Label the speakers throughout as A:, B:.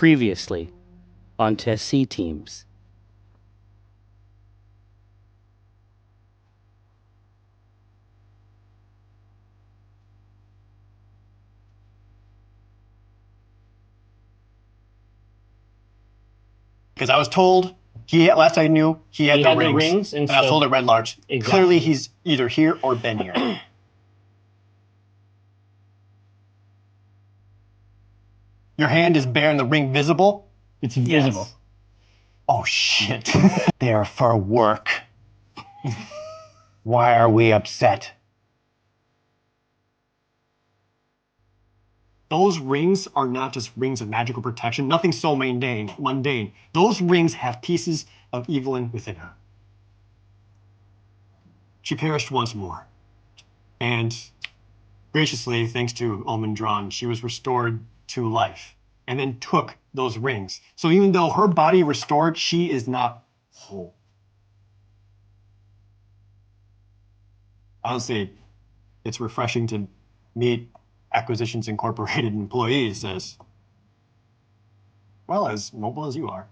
A: Previously on Test C Teams.
B: Because I was told last I knew he had the rings,
A: and
B: I was told at Red Large.
A: Exactly.
B: Clearly, he's either here or been here. Your hand is bare and the ring visible?
A: It's invisible.
B: Yes. Oh shit! They are for work. Why are we upset? Those rings are not just rings of magical protection. Nothing so mundane. Those rings have pieces of Evelyn within her. She perished once more. And graciously, thanks to Almondron, she was restored to life and then took those rings. So even though her body restored, she is not whole. Honestly, it's refreshing to meet Acquisitions Incorporated employees as well as mobile as you are.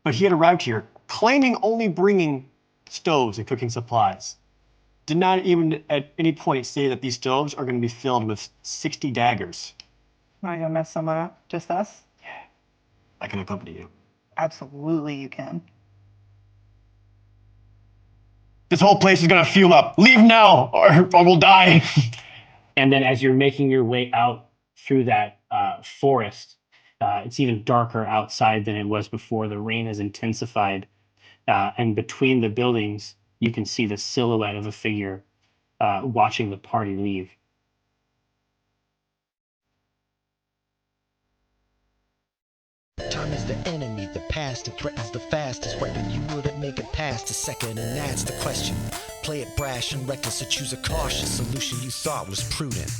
B: But he had arrived here claiming only bringing stoves and cooking supplies. Did not even at any point say that these stoves are going to be filled with 60 daggers.
C: Am I gonna mess someone up? Just us?
B: I can accompany you.
C: Absolutely, you can.
B: This whole place is gonna fuel up. Leave now, or we'll die.
A: And then as you're making your way out through that forest, it's even darker outside than it was before. The rain has intensified. And between the buildings, you can see the silhouette of a figure watching the party leave.
D: Time is the enemy, the past, it threatens the fastest. Whether you wouldn't make it past a second, and that's the question. Play it brash and reckless, or choose a cautious solution you thought was prudent.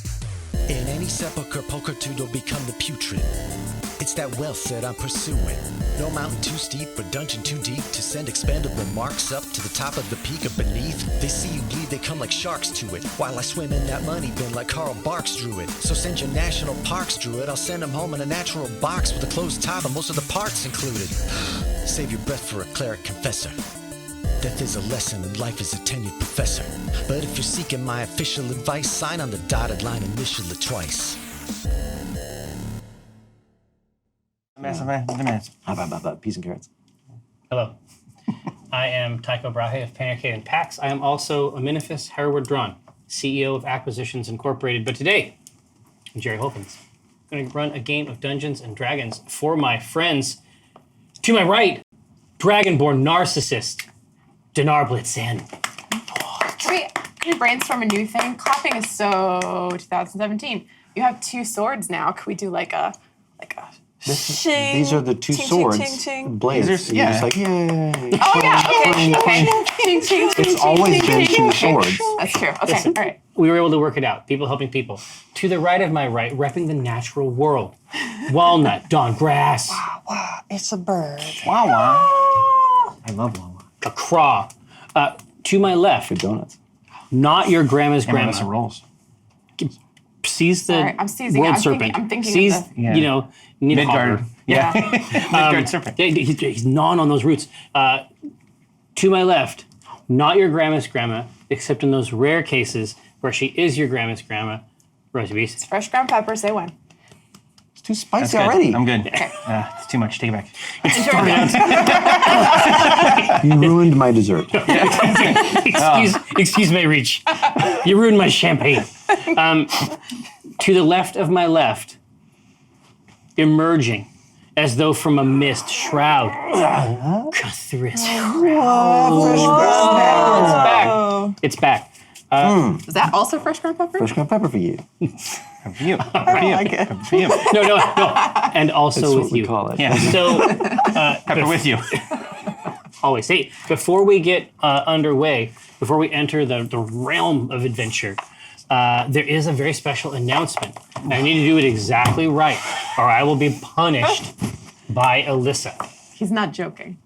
D: In any sepulcher, pulchritude will become the putrid. It's that wealth that I'm pursuing. No mountain too steep or dungeon too deep to send expendable remarks up to the top of the peak or beneath. They see you bleed, they come like sharks to it, while I swim in that money bin like Carl Barks drew it. So send your national parks druid, I'll send him home in a natural box with a closed top and most of the parts included. Save your breath for a cleric confessor. Death is a lesson and life is a tenured professor. But if you're seeking my official advice, sign on the dotted line, initial it twice.
E: Peas and carrots.
A: Hello. I am Tycho Brahe of Panicade and Pax. I am also Aminifus Hereward Drawn, CEO of Acquisitions Incorporated. But today, I'm Jerry Holkins. I'm going to run a game of Dungeons and Dragons for my friends. To my right, Dragonborn narcissist, Dinar Blitzen.
F: Can we brainstorm a new thing? Clapping is so 2017. You have two swords now. Could we do like a shing,
E: These are the two
F: ting,
E: swords.
F: ting, ting, ting.
E: Blades.
B: These are-
E: You're
B: yeah.
E: just like, yay.
F: Oh yeah, okay. Ting, ting, ting,
E: It's
F: ting,
E: always
F: ting,
E: been
F: ting,
E: two
F: ting.
E: swords.
F: That's true. Okay,
A: Listen.
F: all right.
A: We were able to work it out. People helping people. To the right of my right, repping the natural world. Walnut, Dawn Grass,
C: Wow, it's a bird.
E: Wow, wow. I love Wawa.
A: a craw. To my left,
E: Good donuts.
A: not your grandma's grandma.
E: Some rolls.
A: Sees the
F: All right, I'm seizing
A: world
F: it.
A: serpent.
F: I'm thinking of
A: sees,
F: the-
E: Yeah.
A: you know,
E: Midgard.
A: Nidhogger.
E: Yeah. Midgard serpent.
A: He's gnawing on those roots. To my left, not your grandma's grandma, except in those rare cases where she is your grandma's grandma, Rosie Beast.
F: Fresh ground pepper. Say when.
E: It's too spicy already.
G: I'm good. It's too much. Take it back.
E: You ruined my dessert.
A: Excuse my reach. You ruined my champagne. To the left of my left, emerging as though from a mist shroud. Cuthris. It's back.
F: Is that also fresh ground pepper?
E: Fresh ground pepper for you.
G: For you.
C: like it.
G: For you.
A: No. And also
E: That's
A: with
E: what we
A: you.
E: call it.
G: Yeah.
A: So,
G: Pepper with you.
A: always. Hey, before we get underway, before we enter the realm of adventure, there is a very special announcement. And I need to do it exactly right, or I will be punished by Alyssa.
F: He's not joking.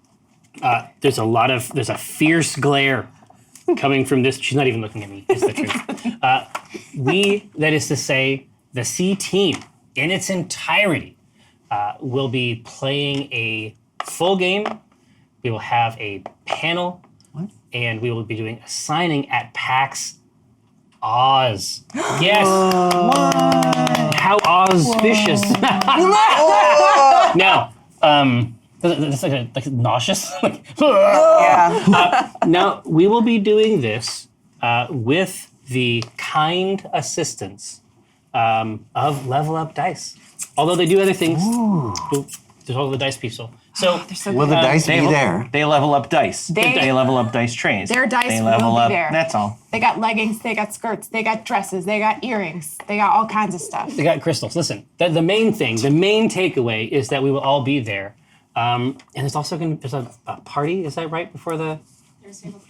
A: There's a fierce glare coming from this, she's not even looking at me, it's the truth. That is to say, the C team in its entirety will be playing a full game. We will have a panel, and we will be doing a signing at PAX Oz. Yes. How auspicious. Now, it's like nauseous.
C: Yeah.
A: Now, we will be doing this with the kind assistance of Level Up Dice. Although they do other things. There's all the dice people. So,
F: They're so
E: Will the
F: good.
E: dice be there?
G: They level up dice.
F: They-
G: level up dice trays.
F: Their dice
G: they
F: will
G: level
F: be
G: up.
F: there.
G: That's all.
F: They got leggings, they got skirts, they got dresses, they got earrings, they got all kinds of stuff.
A: they got crystals. Listen, the main thing, the main takeaway is that we will all be there. And there's also going to be a party, is that right, before the...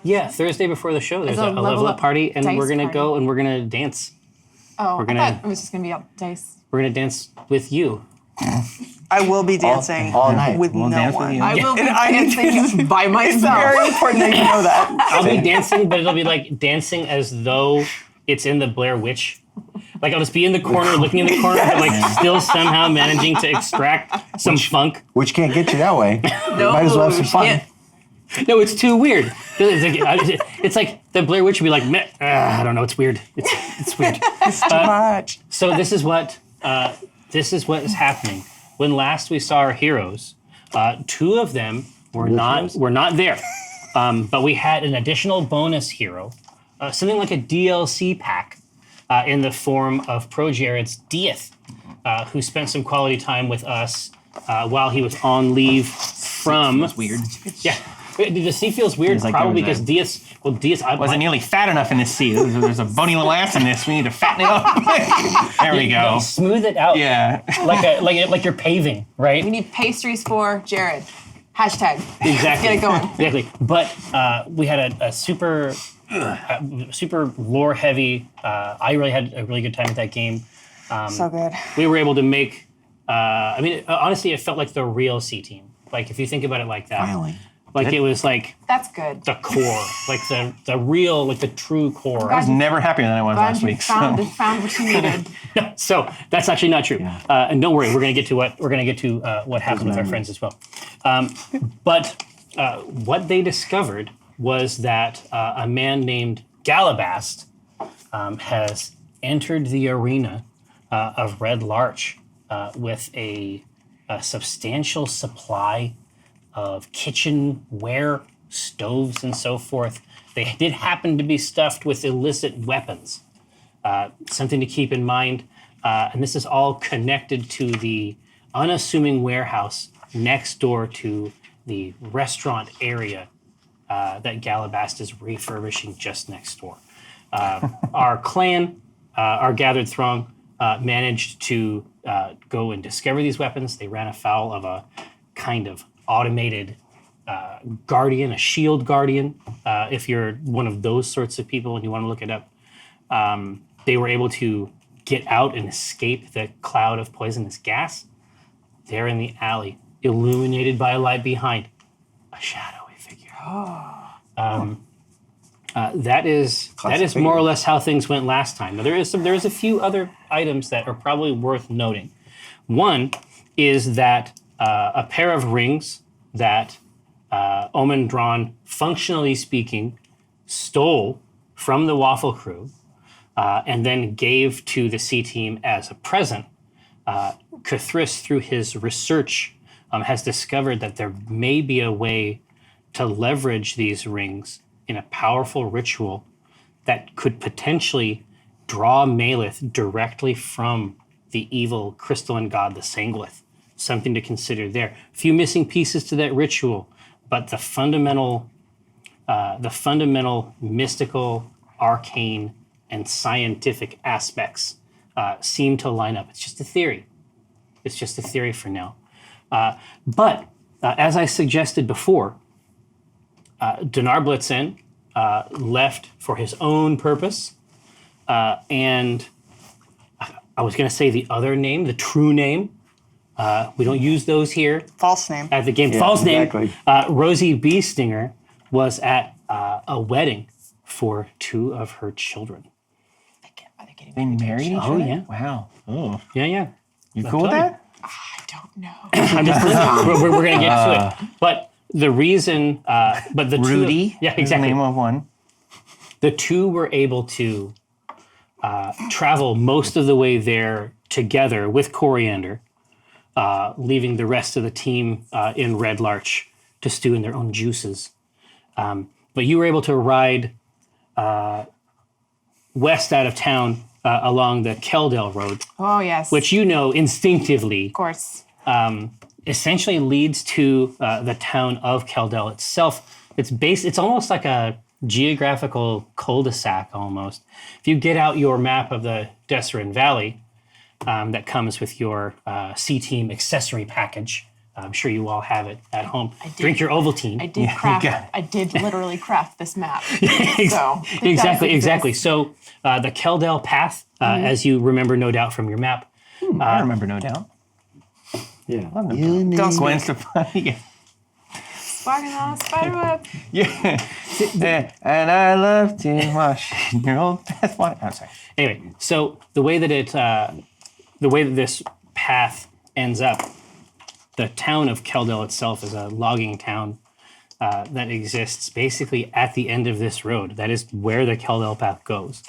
A: Yeah, Thursday before the show, there's a level up party, and
F: dice
A: we're going to
F: party.
A: go and we're going to dance.
F: Oh,
A: We're
F: I
A: gonna-
F: thought it was just gonna be all dice.
A: We're going to dance with you.
C: I will be dancing
E: all night.
C: with
G: We'll
C: no
G: dance with
C: one.
G: you.
F: I will be
C: And I need
F: dancing by
C: It's
F: myself.
C: very important that you know that.
A: I'll be dancing, but it'll be like dancing as though it's in the Blair Witch. Like I'll just be in the corner, looking in the corner, but like still somehow managing to extract some funk.
E: Which can't get you that way. Might as well have some fun.
F: can't.
A: No, it's too weird. It's like the Blair Witch would be like, "Meh, I don't know, it's weird. It's weird.
C: It's too much.
A: So this is what is happening. When last we saw our heroes, two of them were not there, but we had an additional bonus hero, something like a DLC pack, in the form of Pro Jared's Dieth, who spent some quality time with us while he was on leave from.
G: That's weird.
A: Yeah, the sea feels weird,
G: Feels like
A: probably
G: there was
A: because Dieth. Well, Dieth.
G: Wasn't nearly fat enough in this sea. There's a bony little ass in this. We need to fatten it up. There we go.
A: Smooth it out.
G: Yeah.
A: like you're paving, right?
F: We need pastries for Jared. Hashtag.
A: Exactly.
F: Get it going.
A: Exactly. But we had a super lore heavy. I really had a really good time with that game.
C: So good.
A: We were able to make. Honestly, it felt like the real C team. Like if you think about it like that.
E: Finally.
A: Like it was like
F: That's good.
A: the core, like the real, like the true core.
G: I was never happier than I was
F: Glad
G: last
F: you
G: week.
F: found
G: So.
F: what you needed.
A: So that's actually not true. And don't worry, we're going to get to what happened with our friends as well. But what they discovered was that a man named Galabast has entered the arena of Red Larch with a substantial supply of kitchenware, stoves, and so forth. They did happen to be stuffed with illicit weapons. Something to keep in mind. And this is all connected to the unassuming warehouse next door to the restaurant area that Galabast is refurbishing just next door. Our clan, our gathered throng, managed to go and discover these weapons. They ran afoul of a kind of automated guardian, a shield guardian, if you're one of those sorts of people and you want to look it up. They were able to get out and escape the cloud of poisonous gas. There in the alley, illuminated by a light behind, a shadowy figure. That is more or less how things went last time. Now there is a few other items that are probably worth noting. One is that a pair of rings that Omen Drawn, functionally speaking, stole from the Waffle Crew and then gave to the C team as a present. Cthulhu, through his research, has discovered that there may be a way to leverage these rings in a powerful ritual that could potentially draw Malith directly from the evil crystalline god, the Sanglith. Something to consider there. A few missing pieces to that ritual, but the fundamental mystical, arcane, and scientific aspects seem to line up. It's just a theory. It's just a theory for now. But as I suggested before, Dinar Blitzen left for his own purpose, and I was going to say the other name, the true name. We don't use those here
C: False name.
A: at the game.
E: Yeah,
A: False
E: exactly.
A: name. Rosie Beestinger was at a wedding for 2 of her children.
F: Are they getting
G: They married each
A: Oh,
G: other?
A: yeah.
G: Wow. Oh.
A: Yeah.
G: You cool with that?
F: I don't know.
A: I'm just, we're going to get to it. But the reason, but the
G: Rudy.
A: two, yeah,
G: is the
A: exactly.
G: name of one.
A: The 2 were able to travel most of the way there together with Coriander, leaving the rest of the team in Red Larch to stew in their own juices. But you were able to ride west out of town along the Keldale Road,
F: Oh yes.
A: which you know instinctively
F: of course.
A: essentially leads to the town of Keldale itself. It's almost like a geographical cul-de-sac almost. If you get out your map of the Desserin Valley that comes with your C-Team accessory package, I'm sure you all have it at home. Drink your Ovaltine.
F: I did
G: got it.
F: I did literally craft this map. So it
A: Exactly.
F: does exist.
A: So the Keldale Path, as you remember no doubt from your map,
G: I remember, no doubt.
E: Yeah.
C: Don't
G: Gwen
C: speak.
G: Stefani. Yeah.
F: Walking on a spider web.
G: Yeah. And I love to wash your old bath water. I'm sorry.
A: anyway, so the way that this path ends up, the town of Keldale itself is a logging town that exists basically at the end of this road. That is where the Keldale path goes,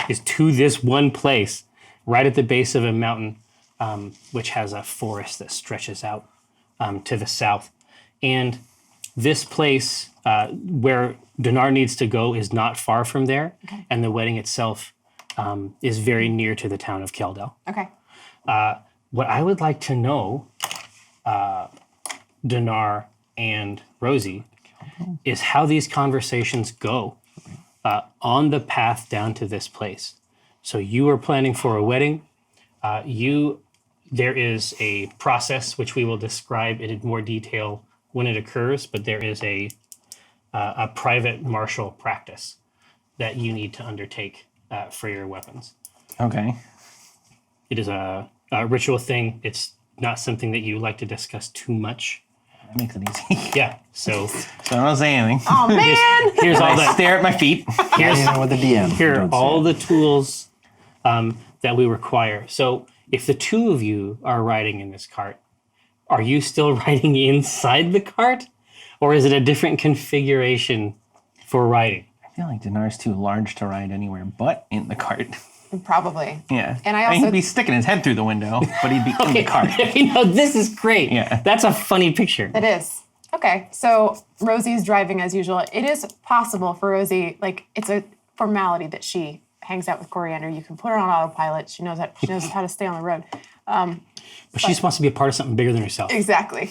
A: is to this one place right at the base of a mountain, which has a forest that stretches out to the south. And this place where Dinar needs to go is not far from there, and the wedding itself is very near to the town of Keldale.
F: Okay.
A: What I would like to know, Dinar and Rosie, is how these conversations go on the path down to this place. So you are planning for a wedding. There is a process which we will describe in more detail when it occurs, but there is a private martial practice that you need to undertake for your weapons.
G: Okay.
A: It is a ritual thing. It's not something that you like to discuss too much.
G: That makes it easy.
A: Yeah. So
G: So I don't say anything.
F: Oh man.
A: here's all
G: I
A: the
G: stare at my feet.
E: With the DM.
A: here are
E: Don't say
A: all
E: it.
A: the tools that we require. So if the 2 of you are riding in this cart, are you still riding inside the cart, or is it a different configuration for riding?
G: I feel like Dinar's too large to ride anywhere but in the cart.
F: Probably.
G: Yeah.
F: And I
G: mean,
F: also-
G: he'd be sticking his head through the window, but he'd be in the cart.
A: You know, this is great.
G: Yeah.
A: That's a funny picture.
F: It is. Okay, so Rosie's driving as usual. It is possible for Rosie, like it's a formality that she hangs out with Coriander. You can put her on autopilot. She knows how to stay on the road.
A: But she just wants to be a part of something bigger than herself.
F: Exactly.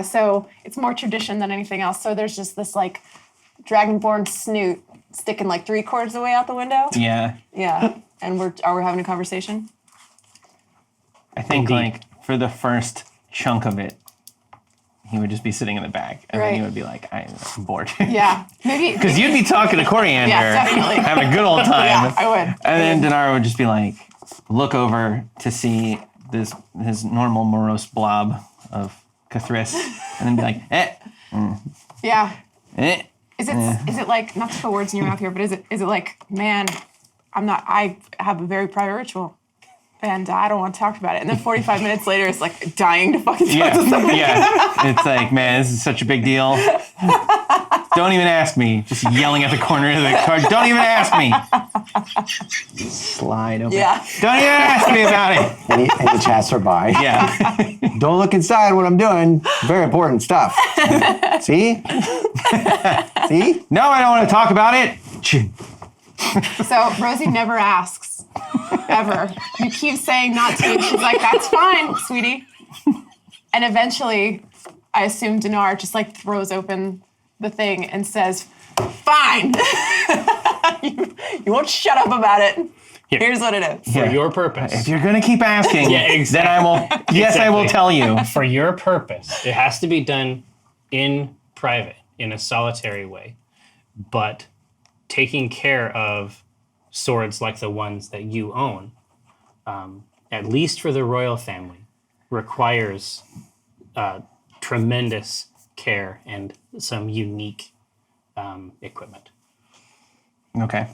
F: So it's more tradition than anything else. So there's just this like dragonborn snoot sticking like 3/4 of the way out the window.
G: Yeah.
F: Yeah. And are we having a conversation?
G: I think
A: Indeed.
G: like for the first chunk of it, he would just be sitting in the back, and then he
F: Right.
G: would be like, "I'm bored."
F: Yeah. Maybe.
G: Because you'd be talking to Coriander,
F: Yeah, definitely.
G: having a good old time.
F: Yeah, I would.
G: And then Dinar would just be like, look over to see his normal morose blob of Cathris, and then be like,
F: Yeah.
G: eh.
F: Is it like, not to put words in your mouth here, but is it like, man, I have a very private ritual and I don't want to talk about it. And then 45 minutes later, it's like dying to fucking talk to someone.
G: Yeah. It's like, man, this is such a big deal. Don't even ask me. Just yelling at the corner of the car. Don't even ask me.
E: Slide over.
F: Yeah.
G: Don't even ask me about it.
E: And the chats are by.
G: Yeah.
E: Don't look inside what I'm doing. Very important stuff. See? See?
G: No, I don't want to talk about it.
F: So Rosie never asks, ever. You keep saying not to, and she's like, that's fine, sweetie. And eventually, I assume Dinar just like throws open the thing and says, fine. you won't shut up about it. Here's what it is.
A: For your purpose.
G: If you're gonna keep asking,
A: Yeah, exactly.
G: then I will. Yes, I will
A: Exactly.
G: tell you.
A: For your purpose, it has to be done in private, in a solitary way, but taking care of swords like the ones that you own, at least for the royal family, requires tremendous care and some unique equipment.
G: Okay.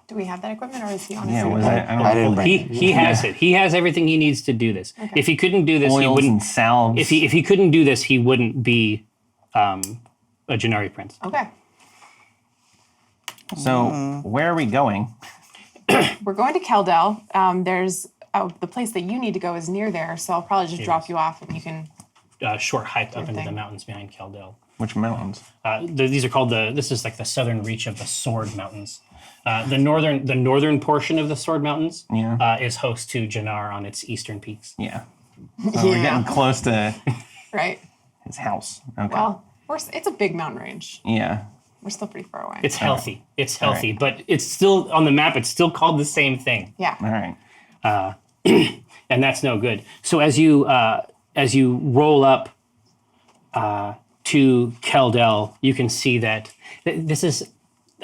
F: Do we have that equipment, or is he on his
G: Yeah,
F: own?
G: was I don't
E: I didn't
G: know.
E: bring
A: He has it. He has everything he needs to do this.
F: Okay.
A: If he couldn't do this, he
G: Oils
A: wouldn't.
G: and salves.
A: If he couldn't do this, he wouldn't be a Janari prince.
F: Okay.
G: So where are we going?
F: We're going to Keldell. There's the place that you need to go is near there, so I'll probably just drop you off and you can.
A: Short hike up into the
F: thing.
A: mountains behind Keldell.
G: Which mountains?
A: These are called this is like the southern reach of the Sword Mountains. The northern portion of the Sword Mountains is host to Jannar on its eastern peaks.
G: Yeah. So we're getting close to
F: Right.
G: his house. Okay.
F: Well, it's a big mountain range.
G: Yeah.
F: We're still pretty far away.
A: It's healthy. It's healthy, but it's still on the map. It's still called the same thing,
F: yeah.
G: All right.
A: and that's no good. So as you roll up to Keldell, you can see that this is.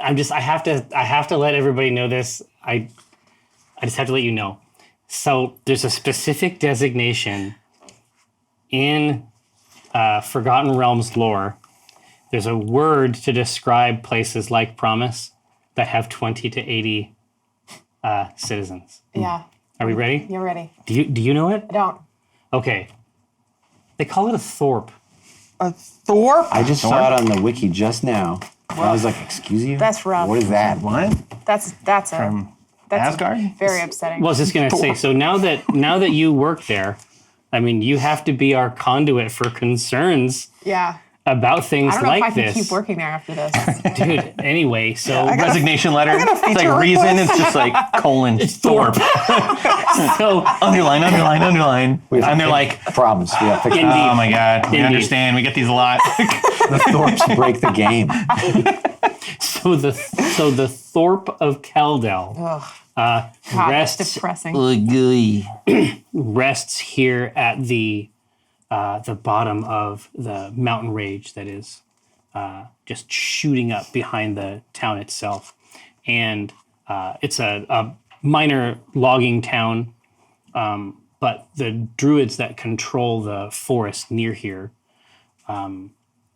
A: I have to let everybody know this. I just have to let you know. So there's a specific designation in Forgotten Realms lore. There's a word to describe places like Promise that have 20 to 80 citizens.
F: Yeah.
A: Are we ready?
F: You're ready.
A: Do you know it?
F: I don't.
A: Okay. They call it a thorp.
C: A Thorpe?
E: I just saw it on the wiki just now. And I was like, excuse you?
C: That's rough.
E: What is that?
G: What?
C: That's
G: From
C: that's
G: Asgard?
C: very upsetting.
A: Well, I was just gonna say. So now that you work there, I mean, you have to be our conduit for concerns
F: Yeah.
A: about things
F: I don't know
A: like
F: if I can
A: this,
F: keep working there after this.
A: dude. Anyway, so
G: Resignation letter.
C: I got a
G: It's like
C: feature
G: reason.
C: request.
G: It's just like colon Thorpe.
A: so
G: Underline. And they're like,
E: Problems. We have to fix
A: Indeed.
G: oh my God, we
A: Indeed.
G: understand. We get these a lot.
E: the Thorpes break the game.
A: so the Thorpe of Keldell
F: Ugh. God, that's
A: rests
F: depressing.
A: rests here at the bottom of the mountain range that is just shooting up behind the town itself. And it's a minor logging town, but the druids that control the forest near here,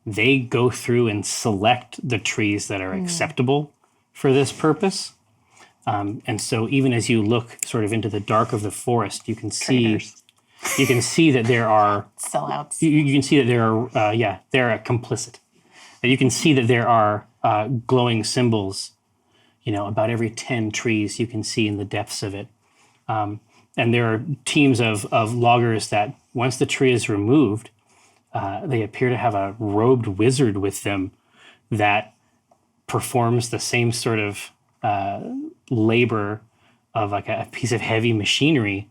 A: they go through and select the trees that are acceptable for this purpose. And so even as you look sort of into the dark of the forest, you can see that there are
F: Sellouts.
A: you can see that there are they're complicit. And you can see that there are glowing symbols, about every 10 trees you can see in the depths of it. And there are teams of loggers that once the tree is removed, they appear to have a robed wizard with them that performs the same sort of labor of like a piece of heavy machinery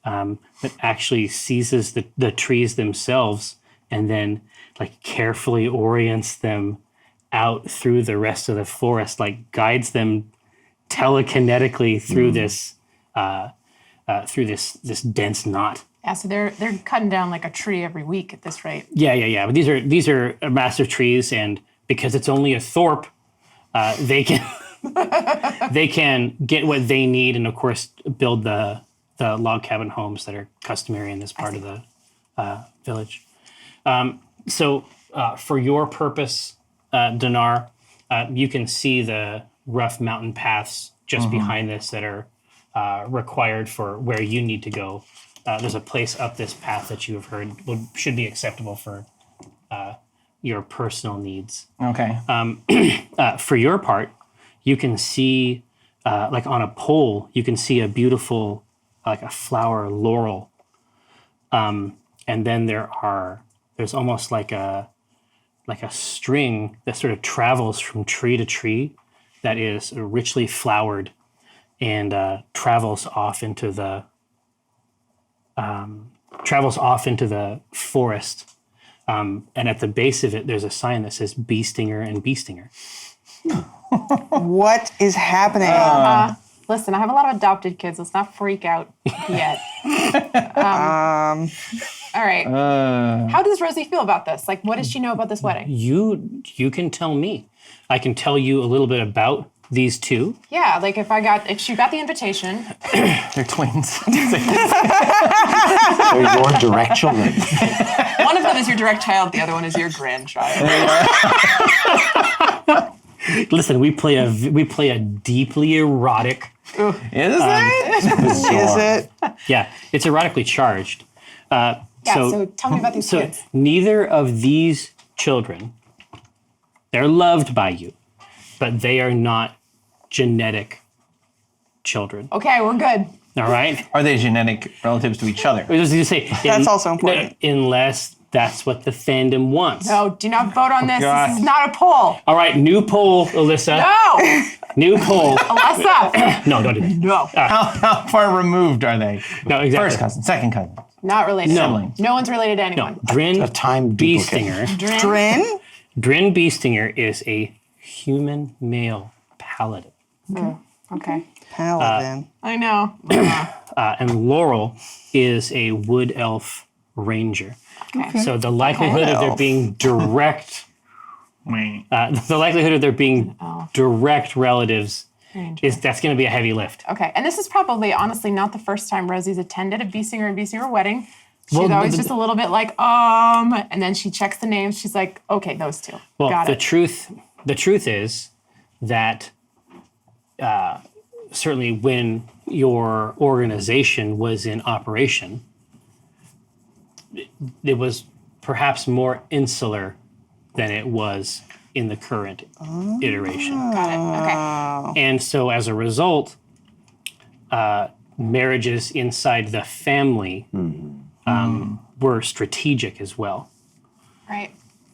A: that actually seizes the trees themselves and then like carefully orients them out through the rest of the forest, like guides them telekinetically through this this dense knot.
F: Yeah, so they're cutting down like a tree every week at this rate.
A: Yeah. But these are massive trees, and because it's only a thorp, they can they can get what they need, and of course build the log cabin homes that are customary in this part of the village. So for your purpose, Dinar, you can see the rough mountain paths just behind this that are required for where you need to go. There's a place up this path that you have heard should be acceptable for your personal needs.
G: Okay.
A: For your part, you can see, like on a pole, you can see a beautiful, like a flower laurel. And then there's almost like a string that sort of travels from tree to tree that is richly flowered and travels off into the forest. And at the base of it, there's a sign that says Bee Stinger and Bee Stinger.
C: What is happening?
F: Listen, I have a lot of adopted kids. Let's not freak out yet. All right. How does Rosie feel about this? Like, what does she know about this wedding?
A: You can tell me. I can tell you a little bit about these two.
F: Yeah, like if she got the invitation.
G: They're twins.
E: They're your direct children.
C: One of them is your direct child, the other one is your grandchild.
A: Listen, we play a deeply erotic.
G: Is it?
C: Is it?
A: Yeah, it's erotically charged.
F: Yeah, so tell me about these
A: So
F: kids.
A: neither of these children, they're loved by you, but they are not genetic children.
F: Okay, we're good.
A: All right.
G: Are they genetic relatives to each other?
A: I was going to say
C: That's also important.
A: unless that's what the fandom wants.
F: No, do not vote on this.
G: gosh.
F: This is not a poll.
A: All right, new poll, Alyssa.
F: No,
A: New poll.
F: Alyssa.
A: No, don't do that.
F: No,
G: How far removed are they?
A: No, exactly.
G: First cousin, second cousin.
F: not related.
G: No.
F: No one's related to anyone.
A: Drin
E: A time duplicate.
A: Beestinger.
F: Drin?
C: Drin?
A: Beestinger is a human male paladin.
F: Okay.
C: Paladin.
F: I know.
A: And Laurel is a wood elf ranger.
F: Okay.
A: So the likelihood of there
C: Elf.
A: being direct, the likelihood of there being direct relatives that's going to be a heavy lift.
F: Okay, and this is probably, honestly, not the first time Rosie's attended a Beestinger and Beestinger wedding. She's
A: Well,
F: always just a little bit like, and then she checks the names. She's like, okay, those two.
A: Well,
F: Got
A: the
F: it.
A: truth is that certainly when your organization was in operation, it was perhaps more insular than it was in the current iteration.
F: Got it. Okay.
A: And so as a result, marriages inside the family were strategic as well.
F: Right.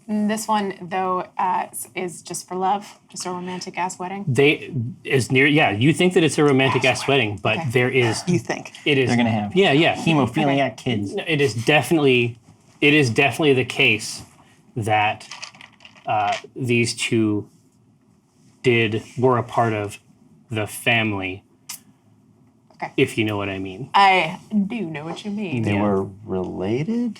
F: And this one, though, is just for love, just a romantic ass wedding.
A: You think that it's a romantic ass wedding, but
F: Okay.
A: there is,
C: You think?
A: it is.
G: They're gonna have
A: Yeah.
G: hemophiliac kids.
A: It is definitely the case that these two were a part of the family.
F: Okay.
A: If you know what I mean.
F: I do know what you mean.
E: They were related?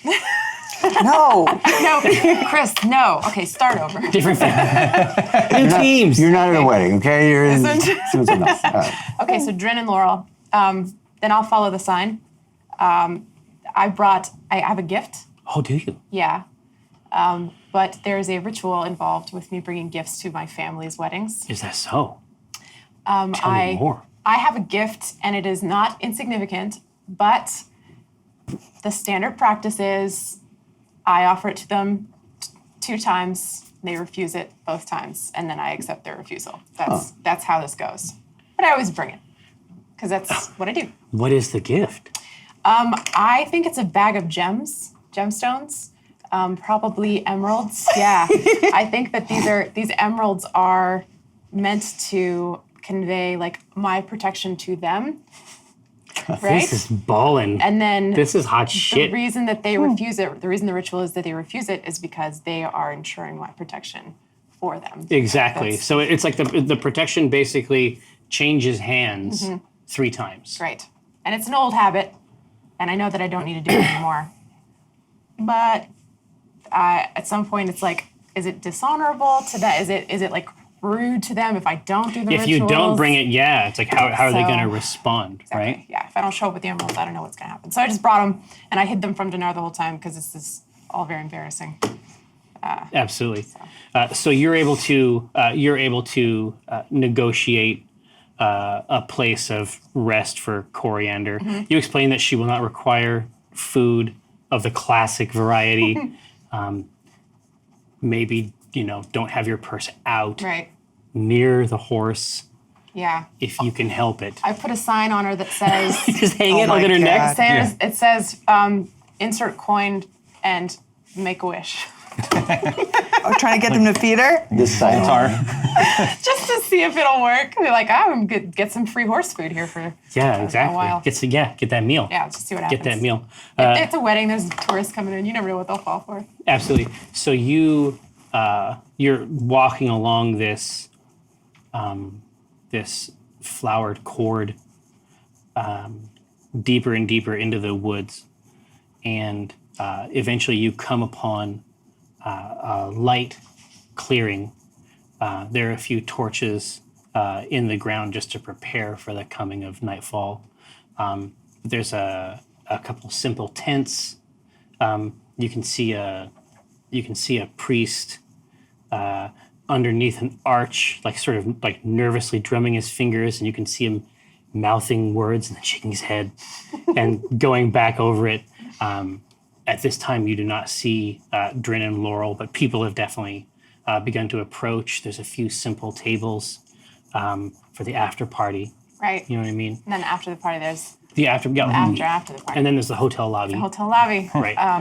C: No.
F: No, Chris, no. Okay, start over.
A: Different family. New teams.
E: You're not at a wedding, okay? You're in
F: Listen.
E: doing something else. All right.
F: Okay, so Drin and Laurel. Then I'll follow the sign. I have a gift.
A: Oh, do you?
F: Yeah. But there's a ritual involved with me bringing gifts to my family's weddings.
A: Is that so? Tell me more.
F: I have a gift, and it is not insignificant, but the standard practice is I offer it to them 2 times, they refuse it both times, and then I accept their refusal. That's how this goes. But I always bring it, because that's what I do.
A: What is the gift?
F: I think it's a bag of gemstones, probably emeralds. Yeah, I think that these emeralds are meant to convey like my protection to them, right?
A: This is ballin'.
F: And then
A: This is hot
F: the
A: shit.
F: reason that they refuse it, the reason the ritual is that they refuse it is because they are ensuring my protection for them.
A: Exactly.
F: That's-
A: So it's like the protection basically changes hands 3 times.
F: Right. And it's an old habit, and I know that I don't need to do it anymore. But at some point, it's like, is it dishonorable to that? Is it like rude to them if I don't do the
A: If
F: rituals?
A: you don't bring it, it's like how are they
F: So-
A: going to respond,
F: Exactly.
A: right?
F: Yeah, if I don't show up with the emeralds, I don't know what's going to happen. So I just brought them, and I hid them from Dinar the whole time because this is all very embarrassing.
A: Absolutely. So you're able to negotiate a place of rest for Coriander. You explain that she will not require food of the classic variety. Maybe don't have your purse out
F: Right.
A: near the horse
F: Yeah.
A: if you can help it.
F: I put a sign on her that says,
A: Just hang it
C: my
A: on her neck.
C: God.
F: it says insert coin and make a wish.
C: I'm trying to get them to feed her.
E: This side.
G: Tar.
F: Just to see if it'll work. They're like, I'm good. Get some free horse food here for
A: Yeah,
F: a
A: exactly.
F: while.
A: Get that meal.
F: Yeah, just see what happens.
A: Get that meal.
F: It's a wedding. There's tourists coming in. You never know what they'll fall for.
A: Absolutely. So you're walking along this this flowered cord deeper and deeper into the woods, and eventually you come upon a light clearing. There are a few torches in the ground just to prepare for the coming of nightfall. There's a couple simple tents. You can see a priest underneath an arch, like sort of like nervously drumming his fingers, and you can see him mouthing words and then shaking his head and going back over it. At this time, you do not see Drin and Laurel, but people have definitely begun to approach. There's a few simple tables for the after party.
F: Right.
A: You know what I mean?
F: And then after the party, there's
A: The after, yeah.
F: after the party.
A: And then there's the hotel lobby.
F: The hotel lobby.
A: Right.
C: Wow.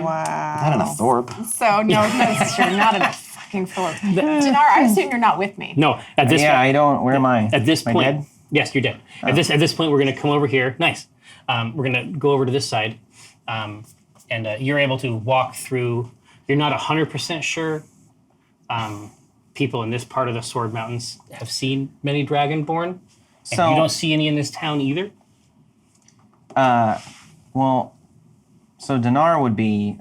E: Not in a Thorpe.
F: So no, that's true. Not in a fucking Thorpe. Dinar, I assume you're not with me.
A: No, at this
G: Yeah, I don't. Where am I?
A: At this
G: Am I
A: point,
G: dead?
A: yes, you're dead. At this point, we're going to come over here. Nice. We're going to go over to this side, and you're able to walk through. You're not 100% sure. People in this part of the Sword Mountains have seen many Dragonborn, and
G: So-
A: you don't see any in this town either.
G: Well, so Dinar would be,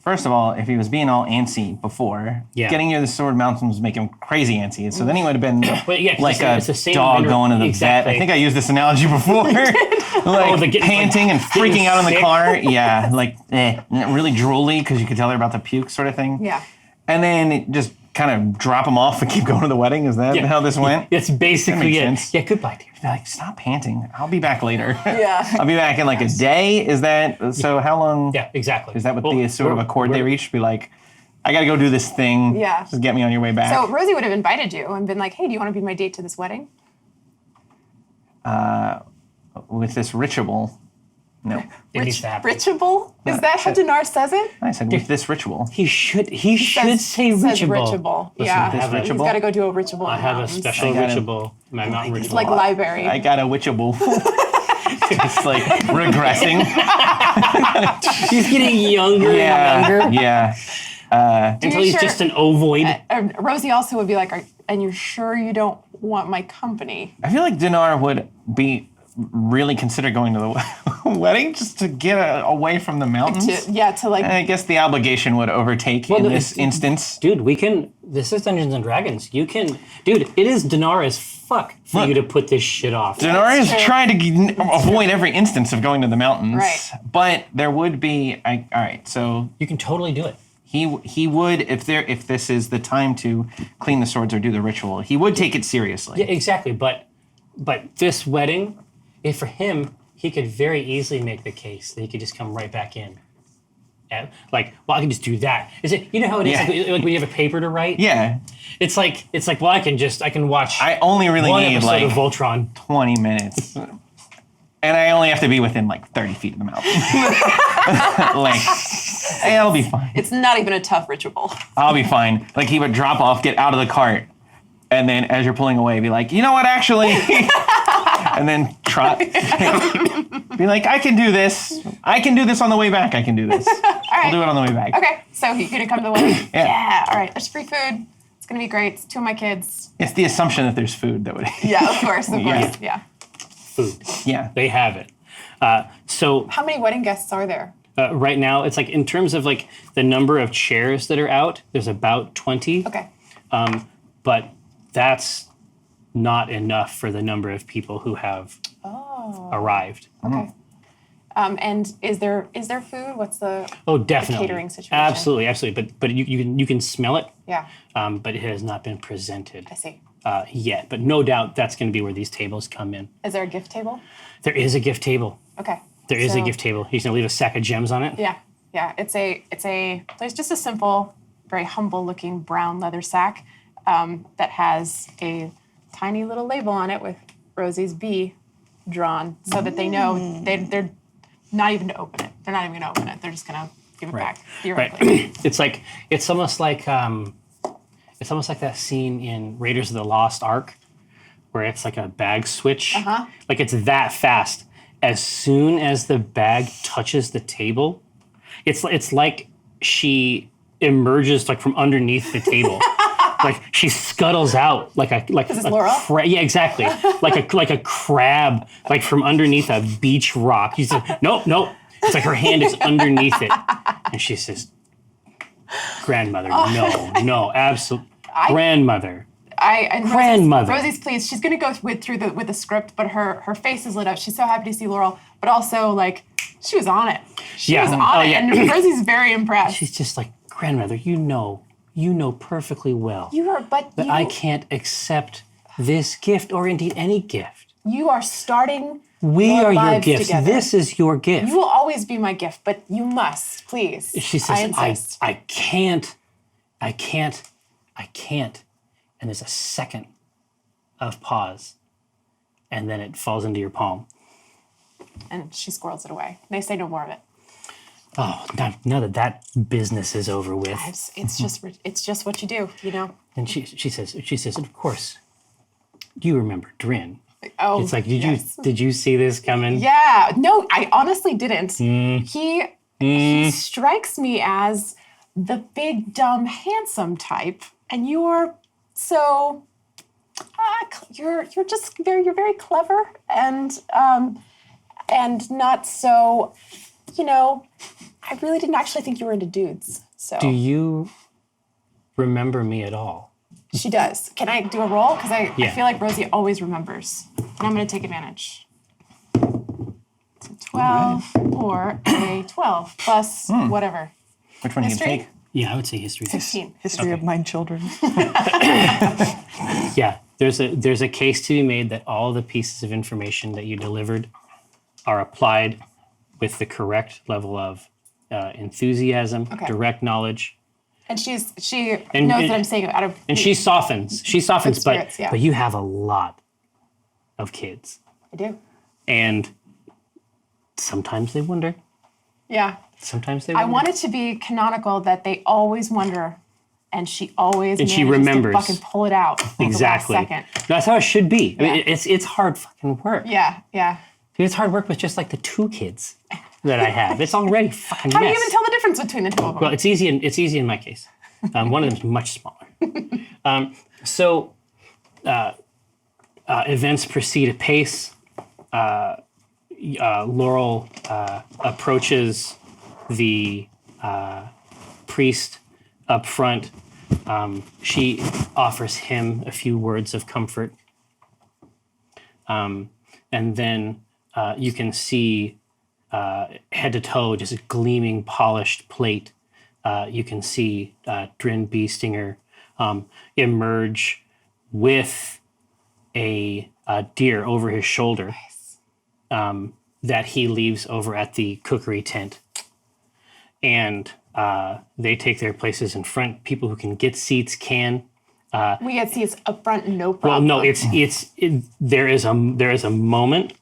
G: first of all, if he was being all antsy before,
A: Yeah.
G: getting near the Sword Mountains was making him crazy antsy. So then he would have been
A: Well, yeah, 'cause
G: like
A: it's the same
G: dog
A: vendor-
G: going to the
A: exactly.
G: vet. I think I used this analogy before. Like
A: the getting-
G: panting and
A: getting
G: freaking out in the
A: sick.
G: car. Yeah, like really drooly because you could tell they're about to puke sort of thing.
F: Yeah.
G: And then it just kind of drop them off and keep going to the wedding. Is that how this went?
A: It's basically
G: makes
A: it.
G: sense.
A: Yeah, goodbye, dear.
G: Be like, stop panting. I'll be back later.
F: Yeah.
G: I'll be back in like a day. Is that so? How long?
A: Yeah, exactly.
G: Is that what
A: Well,
G: the sort of
A: we're-
G: accord they
A: we're-
G: reached? Be like, I got to go do this thing.
F: Yeah.
G: Just get me on your way back.
F: So Rosie would have invited you and been like, "Hey, do you want to be my date to this wedding?"
G: With this ritual. No.
A: It needs to happen.
F: Richable? Is that how Dinar says it?
G: I said with this ritual.
A: He should say
F: Says
A: Richable.
F: Richable.
A: Listen,
F: Yeah.
A: I have
G: this
F: He's
G: Richable?
F: got to go do a Richable.
A: I
F: in the
A: have a
F: mountains.
A: special
G: I got it.
A: Richable. My mountain
F: It's
A: Richable.
F: like library.
G: I got a witchable. Just like regressing.
A: He's getting younger and younger
G: Yeah.
A: until
F: you
A: he's
F: sure-
A: just an ovoid.
F: Rosie also would be like, "And you're sure you don't want my company?"
G: I feel like Dinar would be really consider going to the wedding just to get away from the mountains.
F: To like.
G: And I guess the obligation would overtake
A: Well,
G: in
A: no,
G: this instance.
A: Dude, we can. This is Dungeons and Dragons. You can. Dude, it is Dinar as fuck for
G: Look.
A: you to put this shit off.
G: Dinar is
F: true.
G: trying to avoid every instance of going to the mountains.
F: Right.
G: But there would be. All right, so
A: You can totally do it.
G: he would if this is the time to clean the swords or do the ritual, he would take it seriously.
A: Yeah, exactly. But this wedding, if for him, he could very easily make the case that he could just come right back in. And, like, well, I can just do that. Is it? You know how it is?
G: Yeah.
A: Like when you have a paper to write.
G: Yeah.
A: It's like well, I can watch.
G: I only really
A: one
G: need
A: episode
G: like
A: of Voltron.
G: 20 minutes. And I only have to be within like 30 feet of the mountain. Like, hey, I'll be fine.
F: It's not even a tough ritual.
G: I'll be fine. Like he would drop off, get out of the cart, and then as you're pulling away, be like, you know what, actually, and then trot. Be like, I can do this. I can do this on the way back. I can do this. I'll do it on the way back.
F: Okay, so you're gonna come to the wedding?
G: Yeah.
F: All right. There's free food. It's gonna be great. It's two of my kids.
G: It's the assumption that there's food that would.
F: Yeah, of course, of
G: Yeah.
F: course. Yeah.
A: Food.
G: Yeah.
A: They have it. So
F: How many wedding guests are there?
A: right now, it's like in terms of like the number of chairs that are out, there's about 20.
F: Okay.
A: But that's not enough for the number of people who have arrived.
F: Okay. And is there food? What's the
A: Oh, definitely.
F: catering situation?
A: Absolutely. But you can smell it.
F: Yeah,
A: But it has not been presented
F: I see.
A: yet. But no doubt that's going to be where these tables come in.
F: Is there a gift table?
A: There is a gift table.
F: Okay.
A: There is a
F: So-
A: gift table. He's going to leave a sack of gems on it.
F: Yeah. There's just a simple, very humble looking brown leather sack that has a tiny little label on it with Rosie's B drawn so that they know they're not even to open it. They're not even going to open it. They're just going to give it back theoretically.
A: Right. It's almost like that scene in Raiders of the Lost Ark where it's like a bag switch. Like it's that fast. As soon as the bag touches the table, it's like she emerges like from underneath the table. Like she scuttles out like a
F: Is this Laurel?
A: yeah, exactly. like a crab like from underneath a beach rock. She's like, nope. It's like her hand is underneath it, and she says, "Grandmother, no, absolutely, grandmother." Grandmother.
F: Rosie's pleased. She's gonna go with the script, but her face is lit up. She's so happy to see Laurel, but also like she was on it. She
A: Yeah.
F: was on
A: Oh,
F: it,
A: yeah.
F: and Rosie's very impressed.
A: She's just like, grandmother, you know you know perfectly well
F: You are, but
A: that
F: you,
A: I can't accept this gift or indeed any gift.
F: you are starting.
A: We
F: your
A: are your
F: lives
A: gifts.
F: together.
A: This is your gift.
F: You will always be my gift, but you must, please.
A: She
F: I
A: says,
F: insist.
A: I can't. And there's a second of pause. And then it falls into your palm.
F: And she squirrels it away. They say no more of it.
A: Oh, now that business is over with.
F: It's just what you do, you know.
A: And she says, of course, you remember Drin.
F: Oh,
A: It's like,
F: yes.
A: did you see this coming?
F: Yeah, no, I honestly didn't. He strikes me as the big, dumb, handsome type, and you're so you're very clever and not so, you know. I really didn't actually think you were into dudes. So
A: Do you remember me at all?
F: she does. Can I do a roll? Because I
A: Yeah.
F: feel like Rosie always remembers, and I'm going to take advantage. It's a 12 or a 12 plus whatever.
G: Which one do you
F: History?
G: take?
A: Yeah, I would say history.
F: 16.
C: History of mine children.
A: Yeah, there's a case to be made that all the pieces of information that you delivered are applied with the correct level of enthusiasm,
F: Okay.
A: direct knowledge,
F: And she
A: And-
F: knows
A: and-
F: that I'm saying it out of.
A: and she softens. But
F: spirits, yeah.
A: but you have a lot of kids,
F: I do.
A: and sometimes they wonder.
F: Yeah.
A: Sometimes they
F: I
A: wonder.
F: want it to be canonical that they always wonder, and she always
A: And she
F: manages
A: remembers.
F: to fucking pull it out at
A: Exactly.
F: the last second.
A: That's how it should be. I mean,
F: Yeah.
A: it's hard fucking work.
F: Yeah, yeah.
A: Dude, it's hard work with just like the 2 kids that I have. It's already fucking
F: How do
A: mess.
F: you even tell the difference between the two of them?
A: Well, it's easy in my case. One of them is much smaller. So events proceed apace. Laurel approaches the priest up front. She offers him a few words of comfort. And then you can see head to toe, just a gleaming, polished plate. You can see Drin Beestinger emerge with a deer over his shoulder that he leaves over at the cookery tent. And they take their places in front. People who can get seats can.
F: we get seats up front, no
A: Well,
F: problem.
A: no, there is a moment.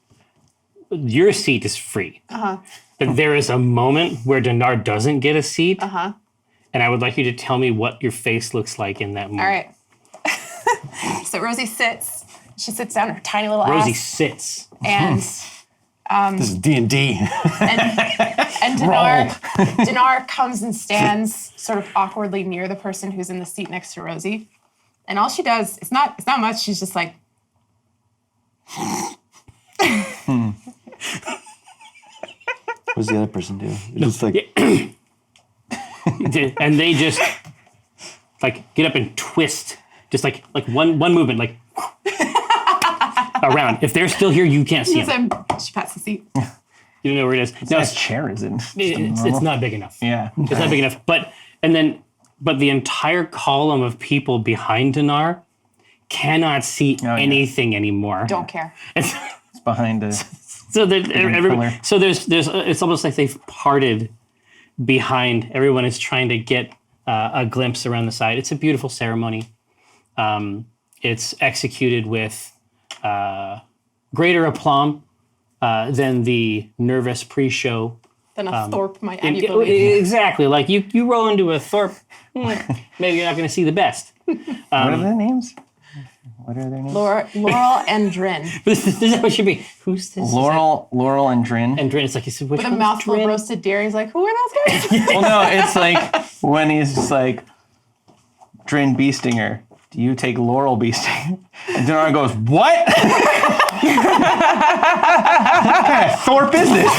A: Your seat is free. But there is a moment where Dinar doesn't get a seat. And I would like you to tell me what your face looks like in that moment.
F: All right. So Rosie sits. She sits down, her tiny little
A: Rosie
F: ass,
A: sits.
F: and
E: This is D&D.
F: and Dinar comes and stands sort of awkwardly near the person who's in the seat next to Rosie. And all she does, it's not much, she's just like,
E: What does the other person do? It's like,
A: And they just like get up and twist. Just like one movement, like around. If they're still here, you can't see them.
F: she pats the seat.
A: You don't know where it is. No,
G: That chair is in.
A: it's not big enough.
G: Yeah.
A: It's not big enough. But the entire column of people behind Dinar cannot see
G: yeah.
A: anything anymore.
F: Don't care.
A: It's,
G: It's behind a.
A: so that
G: pillar.
A: so there's it's almost like they've parted behind. Everyone is trying to get a glimpse around the side. It's a beautiful ceremony. It's executed with greater aplomb than the nervous pre-show.
F: Then a Thorpe might add you believe.
A: Exactly. Like you roll into a Thorpe, maybe you're not going to see the best.
G: What are their names? What are their names?
F: Laurel and Drin.
A: This is how it should be. Who's this?
G: Laurel and Drin.
A: And Drin. It's like, which
F: With a
A: one's
F: mouthful of
A: Drin?
F: roasted deer. He's like, who are those guys?
G: Well, no, it's like when he's just like, Drin Beestinger, do you take Laurel Beestinger? And Dinar goes, what? What kind of Thorpe is this?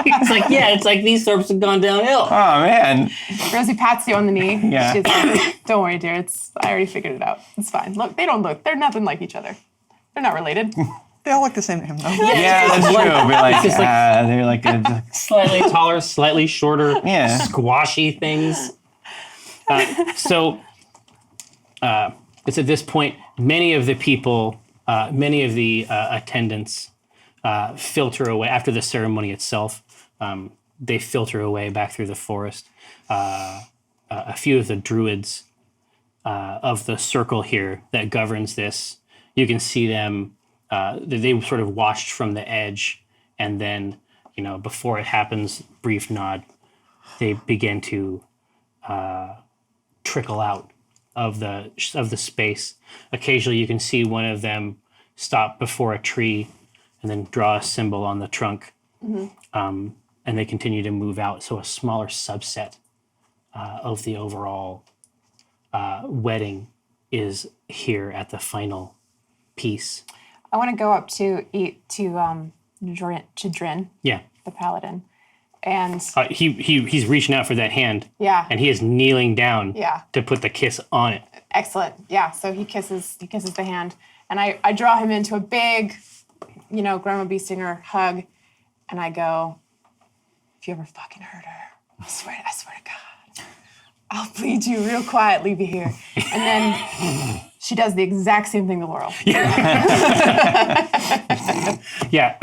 A: It's like, yeah, it's like these Thorpes have gone downhill.
G: Oh, man.
F: Rosie pats you on the knee.
G: Yeah.
F: She's like, don't worry, dear. I already figured it out. It's fine. Look, they're nothing like each other. They're not related.
C: They all look the same to him, though.
G: Yeah, that's true. Be like,
A: just like-
G: they're like a,
A: Slightly taller, slightly shorter,
G: Yeah.
A: squashy things. So it's at this point, many of the people, many of the attendants filter away after the ceremony itself. They filter away back through the forest. A few of the druids of the circle here that governs this, you can see them. They sort of watched from the edge, and then, before it happens, brief nod. They begin to trickle out of the space. Occasionally, you can see one of them stop before a tree, and then draw a symbol on the trunk. And they continue to move out. So a smaller subset of the overall wedding is here at the final piece.
F: I want to go up to Drin,
A: Yeah.
F: the paladin, and
A: He's reaching out for that hand.
F: Yeah.
A: And he is kneeling down.
F: Yeah.
A: To put the kiss on it.
F: excellent. Yeah, so he kisses the hand, and I draw him into a big, Grandma Bee Singer hug, and I go, if you ever fucking hurt her, I swear to God, I'll bleed you real quietly be here. And then she does the exact same thing to Laurel.
A: Yeah.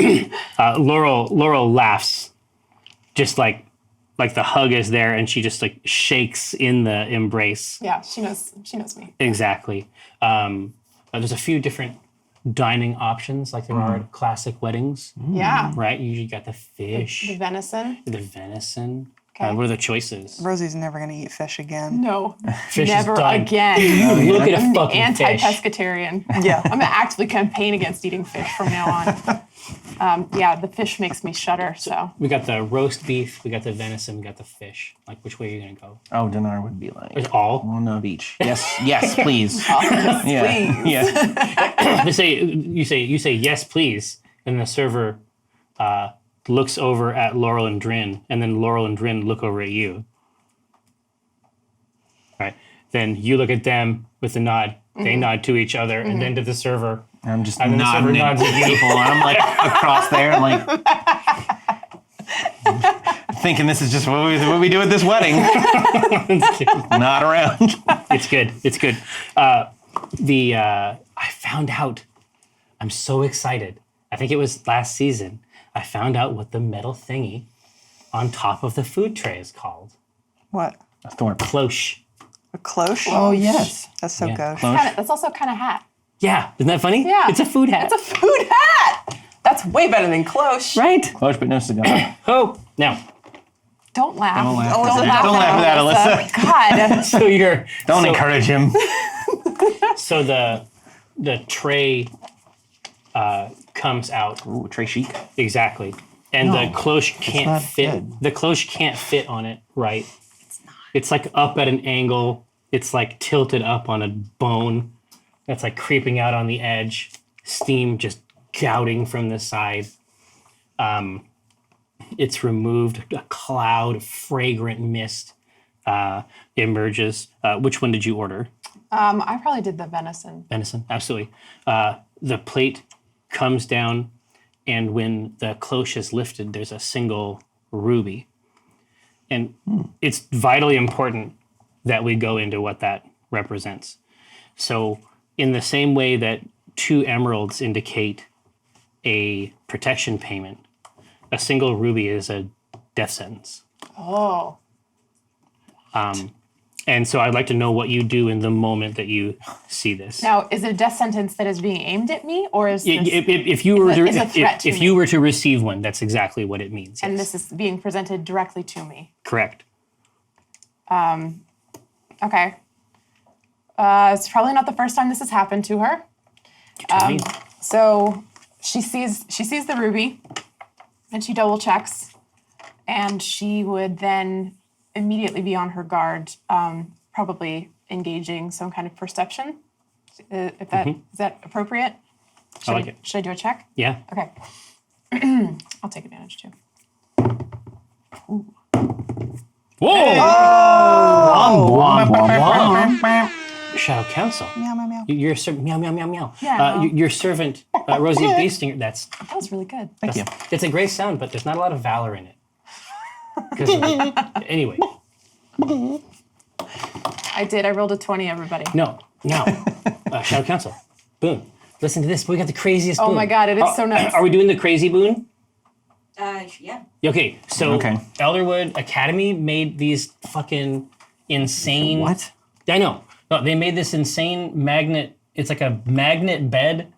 A: Laurel laughs, just like the hug is there, and she just like shakes in the embrace.
F: Yeah, she knows me.
A: Exactly. There's a few different dining options, like there are at classic weddings.
F: Yeah.
A: Right? You usually got the fish,
F: The venison.
A: the venison.
F: Okay.
A: What are the choices?
C: Rosie's never gonna eat fish again.
F: No,
A: Fish is
F: never
A: done.
F: again.
A: Look at a
F: I'm the
A: fucking fish.
F: anti-pescatarian.
C: Yeah.
F: I'm gonna actively campaign against eating fish from now on. The fish makes me shudder. So
A: We got the roast beef, we got the venison, we got the fish. Like, which way are you gonna go?
G: Oh, Dinar would be like
A: It's all.
G: one of each. Yes, please.
F: yes,
G: Yeah,
F: please.
G: yeah.
A: You say yes, please, and the server looks over at Laurel and Drin, and then Laurel and Drin look over at you. Right. Then you look at them with a nod. They nod to each other, and then to the server.
G: I'm just
A: And then the server
G: nodding
A: nods
G: at
A: at you.
G: people, and I'm like across there, like thinking this is just what we do at this wedding. Nod around.
A: It's good. It's good. I found out. I'm so excited. I think it was last season. I found out what the metal thingy on top of the food tray is called.
C: What?
G: A thorn.
A: Cloche.
C: A cloche?
G: Oh yes.
C: That's so
A: Yeah.
C: gauche.
G: Cloche.
F: That's also kind of hat.
A: Yeah, isn't that funny?
F: Yeah.
A: It's a food hat.
F: It's a food hat. That's way better than cloche.
A: right.
G: Close but no cigar.
A: Oh, now.
F: Don't laugh.
G: Don't laugh.
F: Don't laugh.
G: Don't laugh at that,
F: Alyssa. God.
A: So you're.
G: Don't
A: so,
G: encourage him.
A: So the tray comes out.
G: Ooh, Trey Chic.
A: Exactly. And the cloche can't
E: not
A: fit.
E: good.
A: The cloche can't fit on it, right? It's not. It's like up at an angle. It's like tilted up on a bone. It's like creeping out on the edge. Steam just gouting from the side. It's removed. A cloud of fragrant mist emerges. Which one did you order?
F: I probably did the venison.
A: Venison, absolutely. The plate comes down, and when the cloche is lifted, there's a single ruby. And it's vitally important that we go into what that represents. So in the same way that 2 emeralds indicate a protection payment, a single ruby is a death sentence.
F: Oh.
A: And so I'd like to know what you do in the moment that you see this.
F: Now, is it a death sentence that is being aimed at me, or is this,
A: If you were
F: is a threat to
A: if
F: me?
A: you were to receive one, that's exactly what it means.
F: and
A: yes.
F: this is being presented directly to me?
A: Correct.
F: Okay. It's probably not the first time this has happened to her.
A: Tell me.
F: So she sees the ruby, and she double checks, and she would then immediately be on her guard, probably engaging some kind of perception. If that is that appropriate? Should
A: like it.
F: Should I do a check?
A: Yeah.
F: Okay. I'll take advantage too.
A: Whoa! Womp, womp, womp. Shadow Council.
C: Meow, meow, meow.
A: Your meow, meow, meow, meow.
F: Meow.
A: Your servant, Rosie Beestinger.
F: That was really good.
G: Thank you.
A: It's a great sound, but there's not a lot of valor in it. 'Cause- anyway.
F: I did. I rolled a 20, everybody.
A: No. Now, Shadow Council. Boon. Listen to this. We got the craziest boon.
F: Oh my god, it is so nuts.
A: Are we doing the crazy boon?
H: Yeah.
A: Okay, so
G: Okay.
A: Elderwood Academy made these fucking insane.
E: What?
A: I know. No, they made this insane magnet. It's like a magnet bed,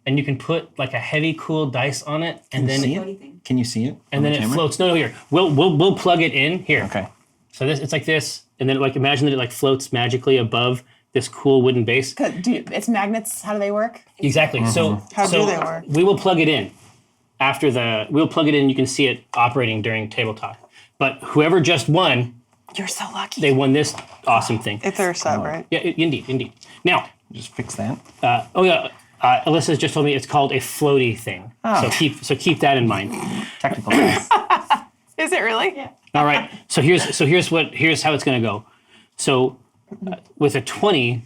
A: and you can put like a heavy, cool dice on it, and then
G: see
A: it,
H: What do you think?
G: Can you see it?
A: and
G: on
A: then
G: the
A: it
G: camera?
A: floats. No, here. We'll plug it in here.
G: Okay.
A: So it's like this, and then like imagine that it like floats magically above this cool wooden base.
F: It's magnets. How do they work?
A: Exactly. So
C: How
A: so
C: do they work?
A: We will plug it in we'll plug it in. You can see it operating during tabletop. But whoever just won,
F: You're so lucky.
A: they won this awesome thing.
C: It's their set, right?
A: Yeah, indeed. Now,
G: Just fix that.
A: Alyssa's just told me it's called a floaty thing.
G: Oh.
A: So keep that in mind.
G: Technical terms.
F: Is it really? Yeah.
A: All right. So here's how it's going to go. So with a 20,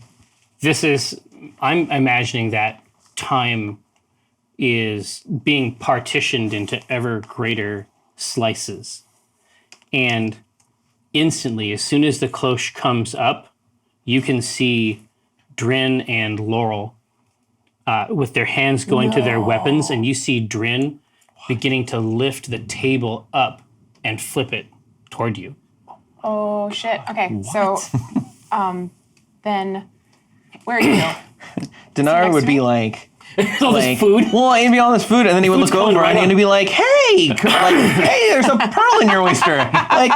A: I'm imagining that time is being partitioned into ever greater slices. And instantly, as soon as the cloche comes up, you can see Drin and Laurel with their hands going to their weapons, and you see Drin beginning to lift the table up and flip it toward you.
F: Oh shit. Okay. So, then where are you?
G: Dinar
F: next
G: would
F: to
G: be
F: me?
G: like,
A: All this food.
G: Well, he'd be all this food, and then he would
A: Food's
G: look
A: coming
G: over
A: right
G: and
A: up.
G: he'd be like, "Hey, hey, there's a pearl in your oyster. Like,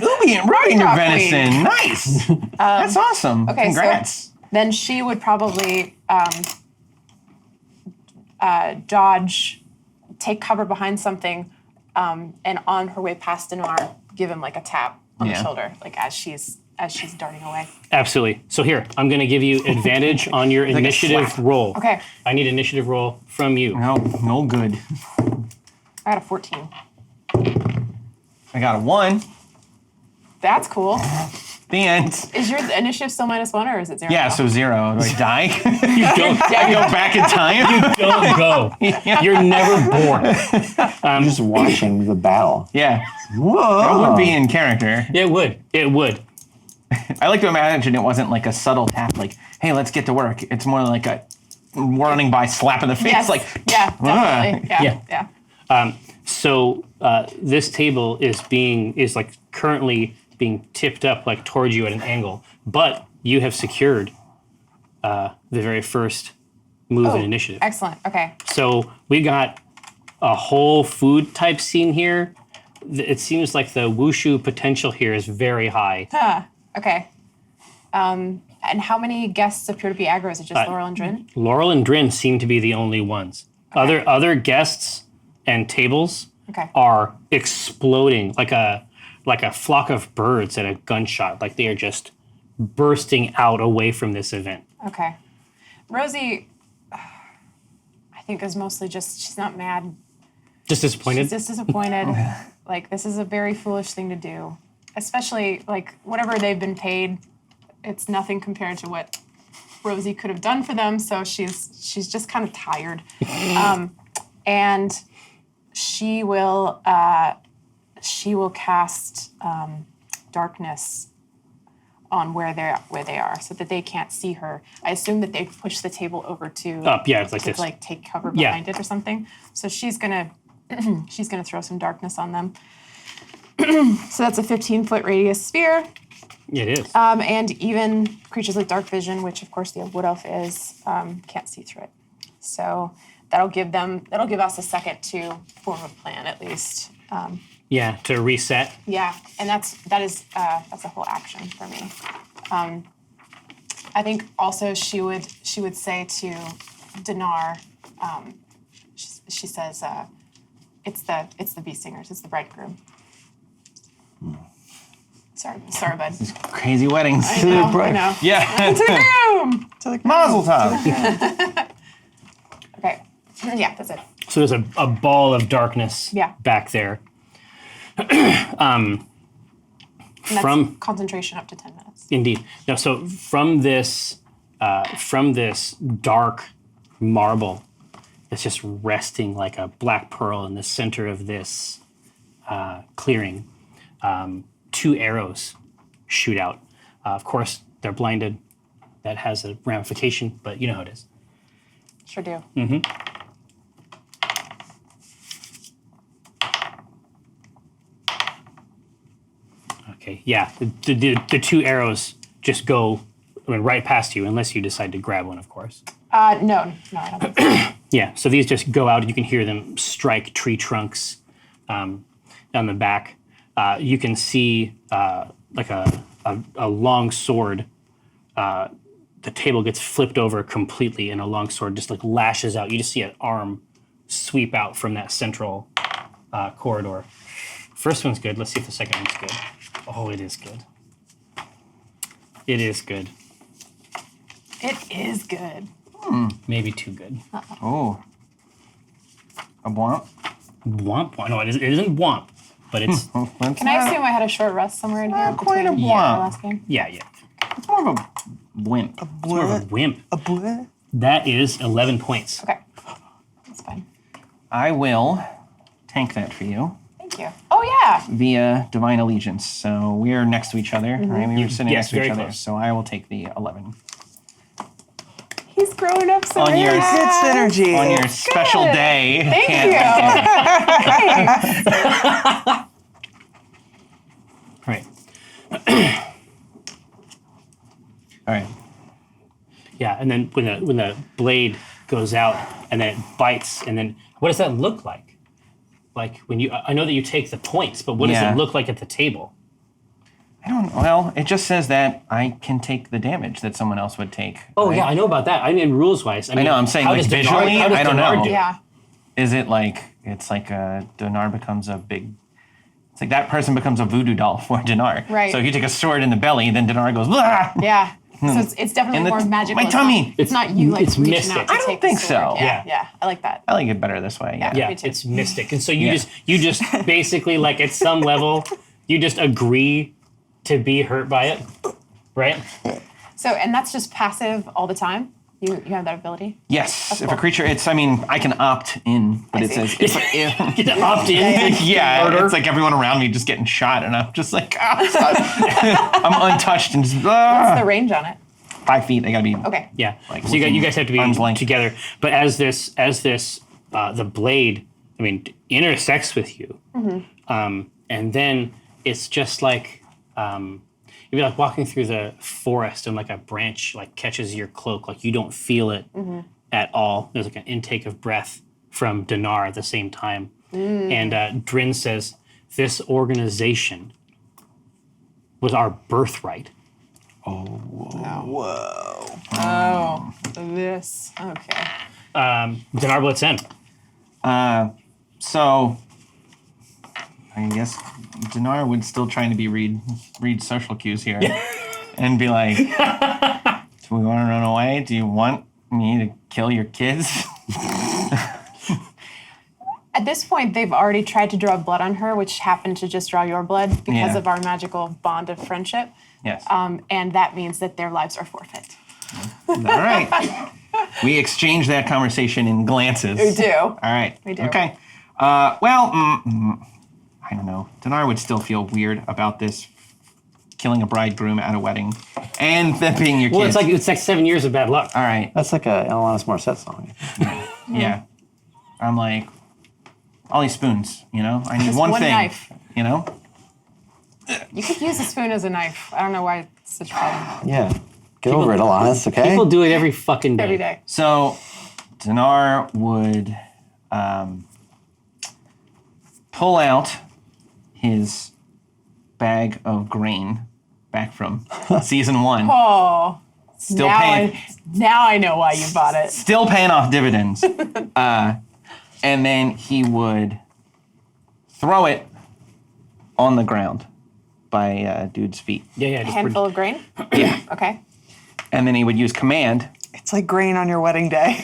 G: ruby in your
F: Raindrop
G: venison. Nice. That's awesome.
F: Okay.
G: Congrats."
F: So then she would probably dodge, take cover behind something, and on her way past Dinar, give him like a tap on the
G: Yeah.
F: shoulder, like as she's darting away.
A: Absolutely. So here, I'm going to give you advantage on your
G: a
A: initiative
G: slap.
A: roll.
F: Okay.
A: I need initiative roll from you.
G: No good.
F: I got a 14.
G: I got a 1.
F: That's cool.
G: The end.
F: Is your initiative still -1 or is it 0?
G: Yeah,
F: now?
G: so 0. Do I die?
A: You don't,
G: I go back in time?
A: don't go. You're never born.
E: I'm just watching the battle.
G: Yeah.
E: Whoa.
G: That would be in character.
A: It would.
G: I like to imagine it wasn't like a subtle tap, like, hey, let's get to work. It's more like a running by slap in the face,
F: Yes.
G: like,
F: Yeah, definitely. Yeah.
A: So this table is like currently being tipped up like towards you at an angle, but you have secured the very first move in initiative.
F: Excellent. Okay.
A: So we got a whole food type scene here. It seems like the wushu potential here is very high.
F: Okay. And how many guests appear to be aggro? Is it just Laurel and Drin?
A: Laurel and Drin seem to be the only ones. Other guests and tables
F: Okay.
A: are exploding like a flock of birds at a gunshot. Like they are just bursting out away from this event.
F: Okay. Rosie, I think is mostly just, she's not mad.
A: Just disappointed.
F: She's just disappointed. Like, this is a very foolish thing to do. Especially, like, whatever they've been paid, it's nothing compared to what Rosie could have done for them. So she's just kind of tired. And she will cast darkness on where they are, so that they can't see her. I assume that they push the table over to
A: Up, yeah, it's like
F: to
A: this.
F: like take cover
A: Yeah.
F: behind it or something. So she's gonna throw some darkness on them. So that's a 15-foot radius sphere.
A: It is.
F: And even creatures with dark vision, which of course the wood elf is, can't see through it. So that'll give us a second to form a plan at least.
A: Yeah, to reset.
F: Yeah, and that's a whole action for me. I think also she would say to Dinar, she says, it's the bee singers, it's the bridegroom. Sorry, bud.
G: Crazy weddings.
F: I know.
G: Yeah.
F: To the groom.
C: To the
G: Mazel tov.
F: Okay. Yeah, that's it.
A: So there's a ball of darkness
F: Yeah.
A: back there.
F: And that's
A: From-
F: concentration up to 10 minutes.
A: Indeed. No, so from this dark marble that's just resting like a black pearl in the center of this clearing, 2 arrows shoot out. Of course, they're blinded. That has a ramification, but you know how it is.
F: Sure do.
A: Okay, yeah. The two arrows just go right past you, unless you decide to grab one, of course.
F: No, I don't think so.
A: Yeah, so these just go out. You can hear them strike tree trunks down the back. You can see like a long sword. The table gets flipped over completely, and a long sword just like lashes out. You just see an arm sweep out from that central corridor. First one's good. Let's see if the second one's good. Oh, it is good. It is good.
F: It is good.
A: Maybe too good.
G: Oh. A blunt?
A: Womp womp. No, it isn't womp, but it's
F: Can I assume I had a short rest somewhere in here?
G: quite a
F: between
G: blunt.
F: our last game?
A: yeah.
G: It's more of a wimp.
A: It's more of a wimp.
C: A bleh?
A: That is 11 points.
F: Okay. That's fine.
G: I will tank that for you
F: Thank you. Oh, yeah.
G: via Divine Allegiance. So we're next to each other, right? We were sitting
A: Yes,
G: next to each
A: very
G: other.
A: close.
G: So I will take the 11.
F: He's growing up so
G: On your-
F: fast.
C: Good synergy.
G: On your special day.
F: Thank
A: Right.
G: All right.
A: Yeah, and then when the blade goes out and then it bites, and then what does that look like? Like when I know that you take the points, but what does
G: Yeah.
A: it look like at the table?
G: Well, it just says that I can take the damage that someone else would take.
A: Oh
G: right?
A: yeah, I know about that. I mean rules wise.
G: know, I'm saying,
A: how
G: like,
A: does
G: visually,
A: how does
G: I don't
A: Dinar
G: know.
A: do it?
F: Yeah.
G: Is it like, it's like Dinar becomes a big, it's like that person becomes a voodoo doll for Dinar.
F: Right.
G: So if you take a sword in the belly, then Dinar goes, blah!
F: Yeah. So it's definitely
G: In the-
F: more magical.
G: my
F: It's not-
G: tummy.
F: It's not you like
A: It's
F: reaching
A: mystic.
F: out to
A: I
G: don't
F: take
G: think
F: the sword.
G: so.
F: Yeah.
A: Yeah.
F: I like that.
G: I like it better this way. Yeah.
A: Yeah,
F: Me too.
A: it's mystic, and so you
G: Yeah.
A: just basically like at some level you just agree to be hurt by it, right?
F: So, and that's just passive all the time? You have that ability?
G: Yes. If
F: cool.
G: a creature, I mean, I can opt in, but
F: I
G: it
F: see.
G: says if
A: Get to opt in.
G: yeah,
A: Murder.
G: it's like everyone around me just getting shot, and I'm just like, I'm untouched and just
F: What's the range on it?
G: 5 feet. They gotta be.
F: Okay.
A: Yeah.
G: Like,
A: So you guys have to be
G: arm's length.
A: together. But as this the blade, I mean, intersects with you, and then it's just like you'd be like walking through the forest, and like a branch like catches your cloak, like you don't feel it at all. There's like an intake of breath from Dinar at the same time, and Drin says, "This organization was our birthright."
F: Oh, this. Okay.
A: Dinar blitz in.
G: So, I guess Dinar would still trying to be read social cues here, and be like, "Do we want to run away? Do you want me to kill your kids?"
F: At this point, they've already tried to draw blood on her, which happened to just draw your blood because
G: Yeah.
F: of our magical bond of friendship.
G: Yes.
F: And that means that their lives are forfeit.
G: All right. We exchange that conversation in glances.
F: We do.
G: All right.
F: We do.
G: Okay. I don't know. Dinar would still feel weird about this, killing a bridegroom at a wedding, and them being your
A: Well,
G: kids.
A: it's like 7 years of bad luck.
G: All right.
E: That's like a Alanis Morissette song.
G: Yeah. I'm like, all these spoons, you know? I need
F: Just
G: one
F: one
G: thing.
F: knife.
G: You know?
F: You could use a spoon as a knife. I don't know why it's such a problem.
E: Yeah. Get over it, Alanis, okay?
A: People do it every fucking day.
F: Every day.
G: So, Dinar would pull out his bag of grain back from season 1.
F: Oh,
G: Still
F: now
G: paying.
F: now I know why you bought it.
G: Still paying off dividends. And then he would throw it on the ground by dude's feet.
A: Yeah, just
F: Handful of grain?
G: Yeah.
F: Okay.
G: And then he would use command.
C: It's like grain on your wedding day.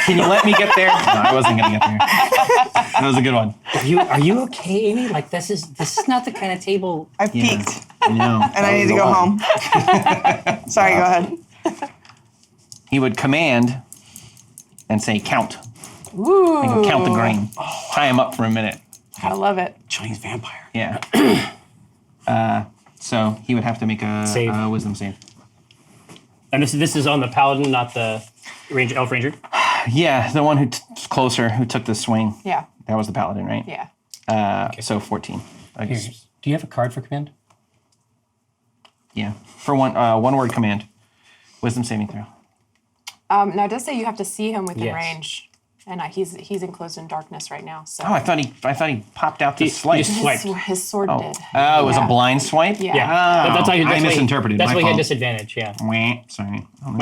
G: Can you let me get there? No, I wasn't gonna get there. That was a good one.
A: Are you okay, Amy? Like this is not the kind of table.
C: I've
G: Yeah.
C: peaked
G: I know.
C: and I need to go home. Sorry, go ahead.
G: He would command and say count.
F: Ooh.
G: He would count the grain. Tie him up for a minute.
F: I love it.
E: Chinese vampire.
G: Yeah. So he would have to make a
A: Save.
G: wisdom save.
A: And this is on the paladin, not the elf ranger.
G: Yeah, the one who's closer, who took the swing.
F: Yeah.
G: That was the paladin, right?
F: Yeah.
G: So 14. I guess.
A: Here. Do you have a card for command?
G: Yeah. For one word command. Wisdom saving throw.
F: Now it does say you have to see him within
A: Yes.
F: range, and he's enclosed in darkness right now. So
G: Oh, I thought he popped out to
A: He
G: slice.
A: just swiped.
F: his sword did.
G: Oh, it was
F: Yeah.
G: a blind swipe?
F: Yeah.
A: Yeah,
G: Oh,
A: that's why
G: I misinterpreted.
A: That's
G: My
A: why he had
G: fault.
A: disadvantage. Yeah.
G: Wah, sorry. Oh,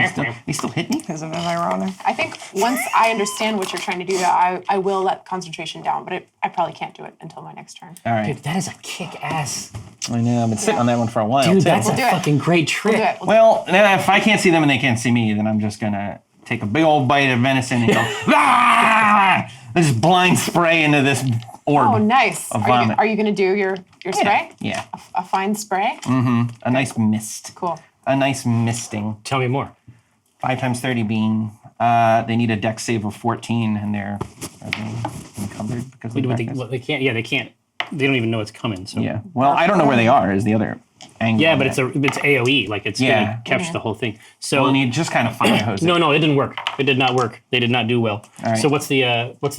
G: he still hit me?
C: Isn't it ironic?
F: I think once I understand what you're trying to do, I will let concentration down, but I probably can't do it until my next turn.
G: All right.
A: Dude, that is a kick ass.
G: I know. I've been sitting on that one for a while,
A: Dude,
G: too.
A: that's
F: We'll
A: a
F: do it.
A: fucking great trick.
F: We'll do it.
G: Well, then if I can't see them and they can't see me, then I'm just going to take a big old bite of venison and go, ah! I just blind spray into this orb.
F: Oh, nice.
G: Of vomit.
F: Are you going to do your spray?
G: Yeah.
F: A fine spray?
G: A nice mist.
F: Cool.
G: A nice misting.
A: Tell me more.
G: 5 times 30 being, they need a dex save of 14 and are they encumbered because of darkness?
A: They can't. Yeah, they can't. They don't even know it's coming. So
G: Yeah. Well, I don't know where they are is the other angle.
A: yeah,
G: of
A: but
G: that.
A: it's AOE. Like it's
G: Yeah.
A: gonna capture the whole thing. So
G: Well, and you just kind of fire hose it.
A: no, it didn't work. It did not work. They did not do well.
G: All right.
A: So what's the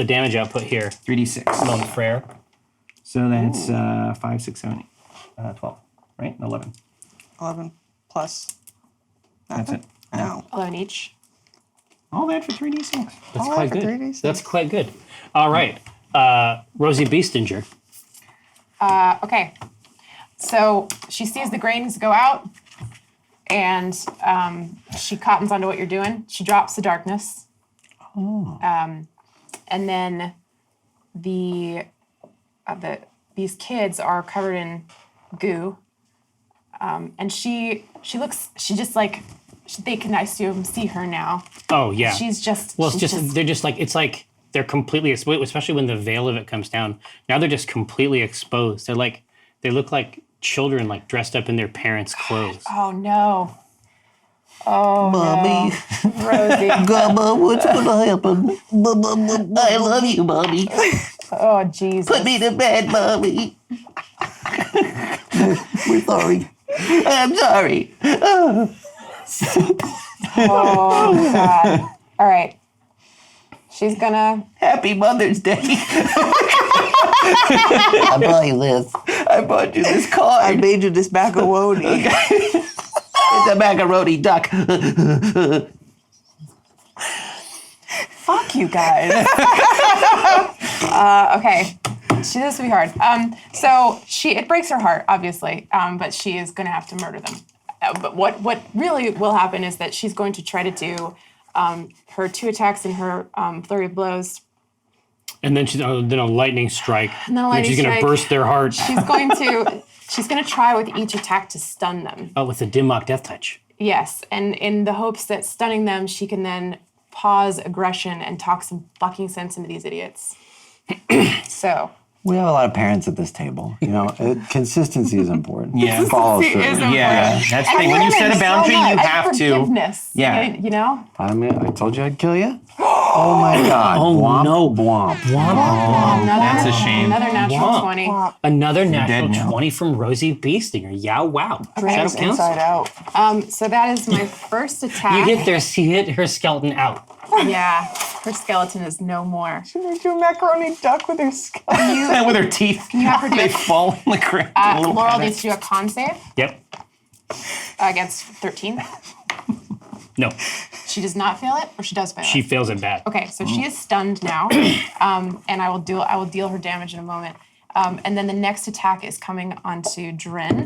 A: damage output here
G: 3d6.
A: on the Frere?
G: So that's 5, 6, 7, 8, 12, right? 11.
C: 11 plus.
G: That's it.
C: No.
F: 11 each.
G: All that for 3d6.
A: That's
C: All
A: quite
C: right for
A: good.
C: 3d6.
A: That's quite good. All right, Rosie Beestinger.
F: Okay. So she sees the grains go out, and she cottons onto what you're doing. She drops the darkness. Oh. And then these kids are covered in goo, and they can, I assume, see her now.
A: Oh yeah.
F: She's
A: they're completely exposed, especially when the veil of it comes down. Now they're just completely exposed. They look like children, like dressed up in their parents' clothes.
F: Oh no. Oh
E: Mommy.
F: no. Rosie.
E: Grandma, what's gonna happen? I love you, Mommy.
F: Oh Jesus.
E: Put me to bed, Mommy. We're sorry. I'm sorry.
F: Oh God. All right. She's gonna.
E: Happy Mother's Day. I bought you this. I bought you this card.
C: I made you this macaroni.
E: It's a macaroni duck.
F: Fuck you guys. Okay. This will be hard. So it breaks her heart, obviously, but she is going to have to murder them. But what really will happen is that she's going to try to do her 2 attacks and her flurry of blows.
A: And then then a lightning strike.
F: And then a lightning
A: she's gonna
F: strike.
A: burst their heart.
F: She's going to try with each attack to stun them.
A: Oh, with the Dimmock Death Touch.
F: Yes, and in the hopes that stunning them, she can then pause aggression and talk some fucking sense into these idiots. So.
E: We have a lot of parents at this table. You know, consistency is important.
G: Yeah.
E: Follow
F: Consistency
E: through.
F: is important.
G: Yeah, that's the thing. When you set a boundary, you have to.
F: Forgiveness.
G: Yeah.
F: You know?
E: I told you I'd kill you. Oh my God.
A: Oh,
E: Womp,
A: no.
E: Womp.
F: Another,
G: That's a shame.
F: Another natural
A: Wow.
F: 20.
A: Another
G: dead
A: natural
G: now.
A: 20 from Rosie Beestinger. Yeah, wow.
C: Brains
A: Shadow
C: inside
A: counts.
C: out.
F: So that is my first attack.
A: You hit her skeleton out.
F: Yeah, her skeleton is no more.
C: She made you a macaroni duck with her skeleton.
G: And with her teeth,
F: You have her do
G: they fall on the ground. a little
F: Laurel
G: panic.
F: needs to do a con save
A: Yep.
F: against 13.
A: No,
F: She does not fail it, or she does fail
A: she
F: it?
A: fails it bad.
F: Okay, so she is stunned now, and I will deal her damage in a moment. And then the next attack is coming onto Drin,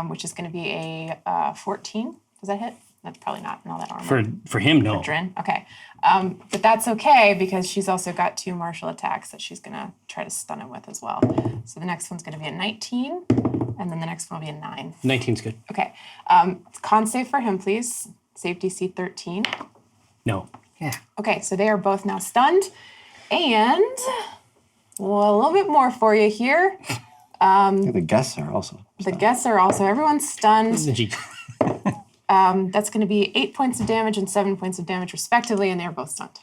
F: which is going to be a 14. Does that hit? That's probably not all that armor.
A: For him, no.
F: Drin, okay. But that's okay because she's also got 2 martial attacks that she's going to try to stun him with as well. So the next one's going to be a 19, and then the next one will be a 9.
A: 19's good.
F: Okay. Con save for him, please. Save DC 13.
A: No. Yeah.
F: Okay, so they are both now stunned. And well, a little bit more for you here.
E: The guests are also.
F: The guests are also, everyone's stunned.
A: Then she-
F: That's going to be 8 points of damage and 7 points of damage, respectively, and they're both stunned.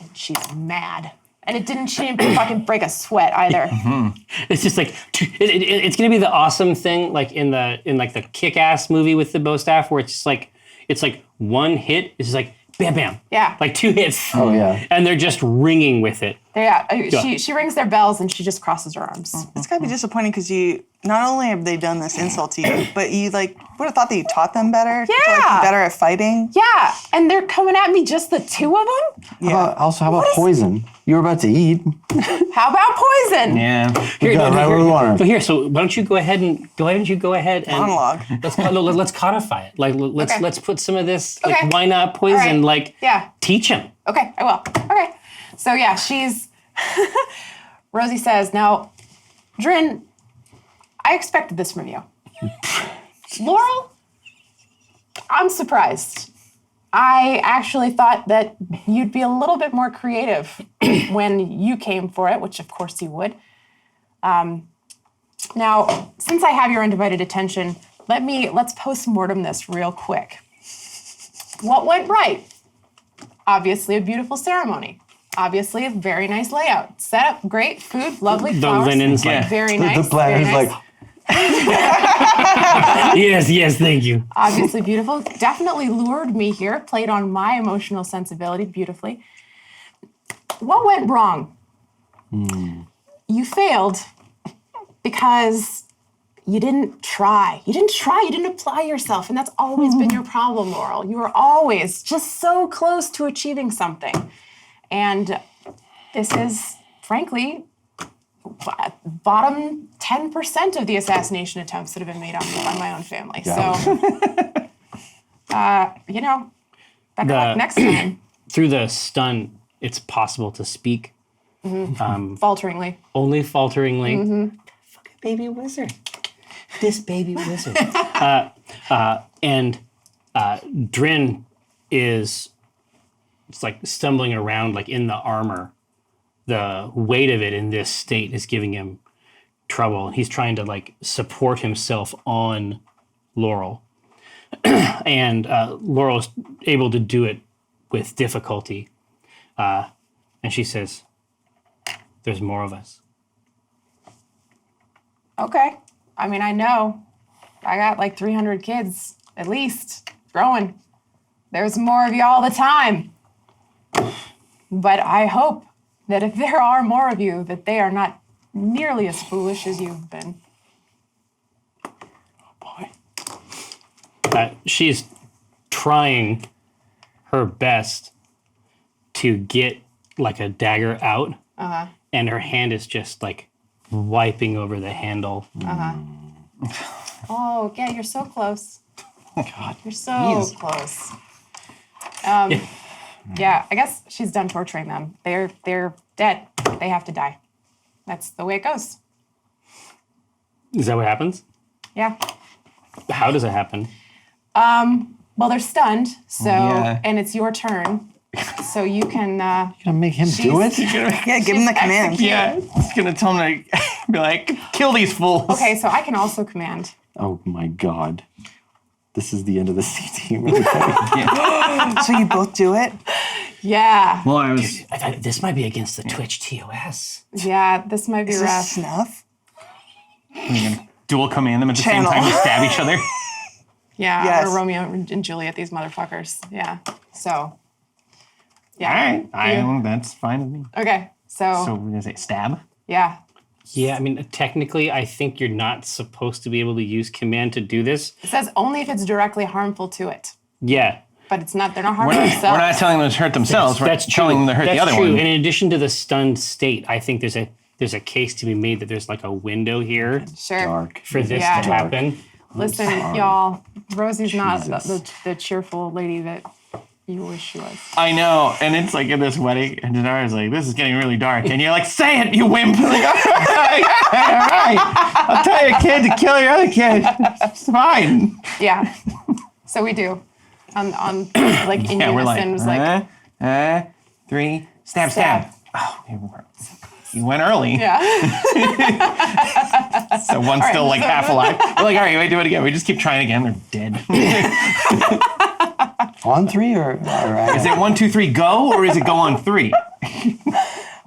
F: And she's mad. And she didn't fucking break a sweat either.
A: It's just like it's gonna be the awesome thing, like in the Kick-Ass movie with the bow staff, where it's like one hit is just like bam bam.
F: Yeah.
A: Like 2 hits.
E: Oh yeah.
A: And they're just ringing with it.
F: Yeah, she rings their bells and she just crosses her arms.
C: It's gotta be disappointing because you not only have they done this insult to you, but you like would have thought that you taught them better. To, like,
F: Yeah.
C: be better at fighting.
F: Yeah, and they're coming at me, just the two of them?
C: Yeah.
E: How about poison? You were about to eat.
F: How about poison?
G: Yeah.
A: Here,
E: got it right where we want her.
A: So here, so why don't you go ahead and
C: Monologue.
A: let's codify it. Like
F: Okay.
A: let's put some of this.
F: Okay.
A: Like why not poison?
F: All right.
A: Like
F: Yeah.
A: teach him.
F: Okay, I will. Okay. So yeah, she's Rosie says, now, Drin, I expected this from you. Laurel, I'm surprised. I actually thought that you'd be a little bit more creative when you came for it, which of course you would. Now, since I have your undivided attention, let's post-mortem this real quick. What went right? Obviously a beautiful ceremony. Obviously a very nice layout. Set up, great, food, lovely
A: The
F: flowers.
A: linens, like
F: Very nice.
E: The plan
F: very
E: is
F: nice.
E: like
A: yes, thank you.
F: Obviously beautiful. Definitely lured me here, played on my emotional sensibility beautifully. What went wrong? You failed because you didn't try. You didn't apply yourself, and that's always been your problem, Laurel. You were always just so close to achieving something. And this is, frankly, bottom 10% of the assassination attempts that have been made on me by my own family.
E: Yeah.
F: So, better luck next time.
A: Through the stun, it's possible to speak.
F: Falteringly.
A: Only falteringly. Fucking baby wizard. This baby wizard. And Drin is it's like stumbling around like in the armor. The weight of it in this state is giving him trouble. And he's trying to like support himself on Laurel. And Laurel's able to do it with difficulty. And she says, there's more of us.
F: Okay. I mean, I know. I got like 300 kids, at least, growing. There's more of you all the time. But I hope that if there are more of you, that they are not nearly as foolish as you've been.
A: She's trying her best to get like a dagger out, and her hand is just like wiping over the handle.
F: Oh, yeah, you're so close.
A: God,
F: You're so close. Yeah, I guess she's done torturing them. They're dead. They have to die. That's the way it goes.
A: is that what happens?
F: Yeah.
A: How does it happen?
F: Well, they're stunned, so
G: Yeah.
F: and it's your turn. So you can
E: gonna make him do it.
C: Yeah, give him the command.
G: Yeah, it's gonna tell him to be like, kill these fools.
F: Okay, so I can also command.
E: Oh my god. This is the end of the C team. Really quick.
C: So you both do it?
F: Yeah.
G: Well, I was.
A: This might be against the Twitch TOS.
F: Yeah, this might be
C: Is this
F: rough.
C: snuff?
G: You can dual command them at the
C: Channel.
G: same time to stab each other.
F: Yeah,
C: Yes.
F: or Romeo and Juliet, these motherfuckers. Yeah. So.
G: All
F: Yeah.
G: right, that's fine with me.
F: Okay. So,
G: So we're gonna say stab.
F: yeah.
A: Yeah, I mean, technically, I think you're not supposed to be able to use command to do this.
F: It says only if it's directly harmful to it.
A: Yeah,
F: But it's not, they're not
G: We're
F: harming
G: not,
F: themselves.
G: we're not telling them to hurt themselves. We're
A: that's true.
G: telling them to hurt
A: That's
G: the other
A: true.
G: one.
A: And in addition to the stunned state, I think there's a case to be made that there's like a window here
F: Sure.
E: Dark.
A: for this
F: Yeah.
A: to happen.
F: Listen, y'all, Rosie's not the cheerful lady that you wish she was.
G: I know, and it's like in this wedding, and Denara's like, "This is getting really dark," and you're like, "Say it, you wimp!" Like, all right, I'll tell your kid to kill your other kid. It's fine.
F: Yeah. So we do. On like in
G: Yeah, we're
F: unison
G: like,
F: was like,
G: 3, stab. Oh, you went early.
F: yeah.
G: So one's still like half alive. We're like, all right, we do it again. We just keep trying again. They're dead.
E: On 3 or
G: Is it 1, 2, 3, go, or is it go on 3?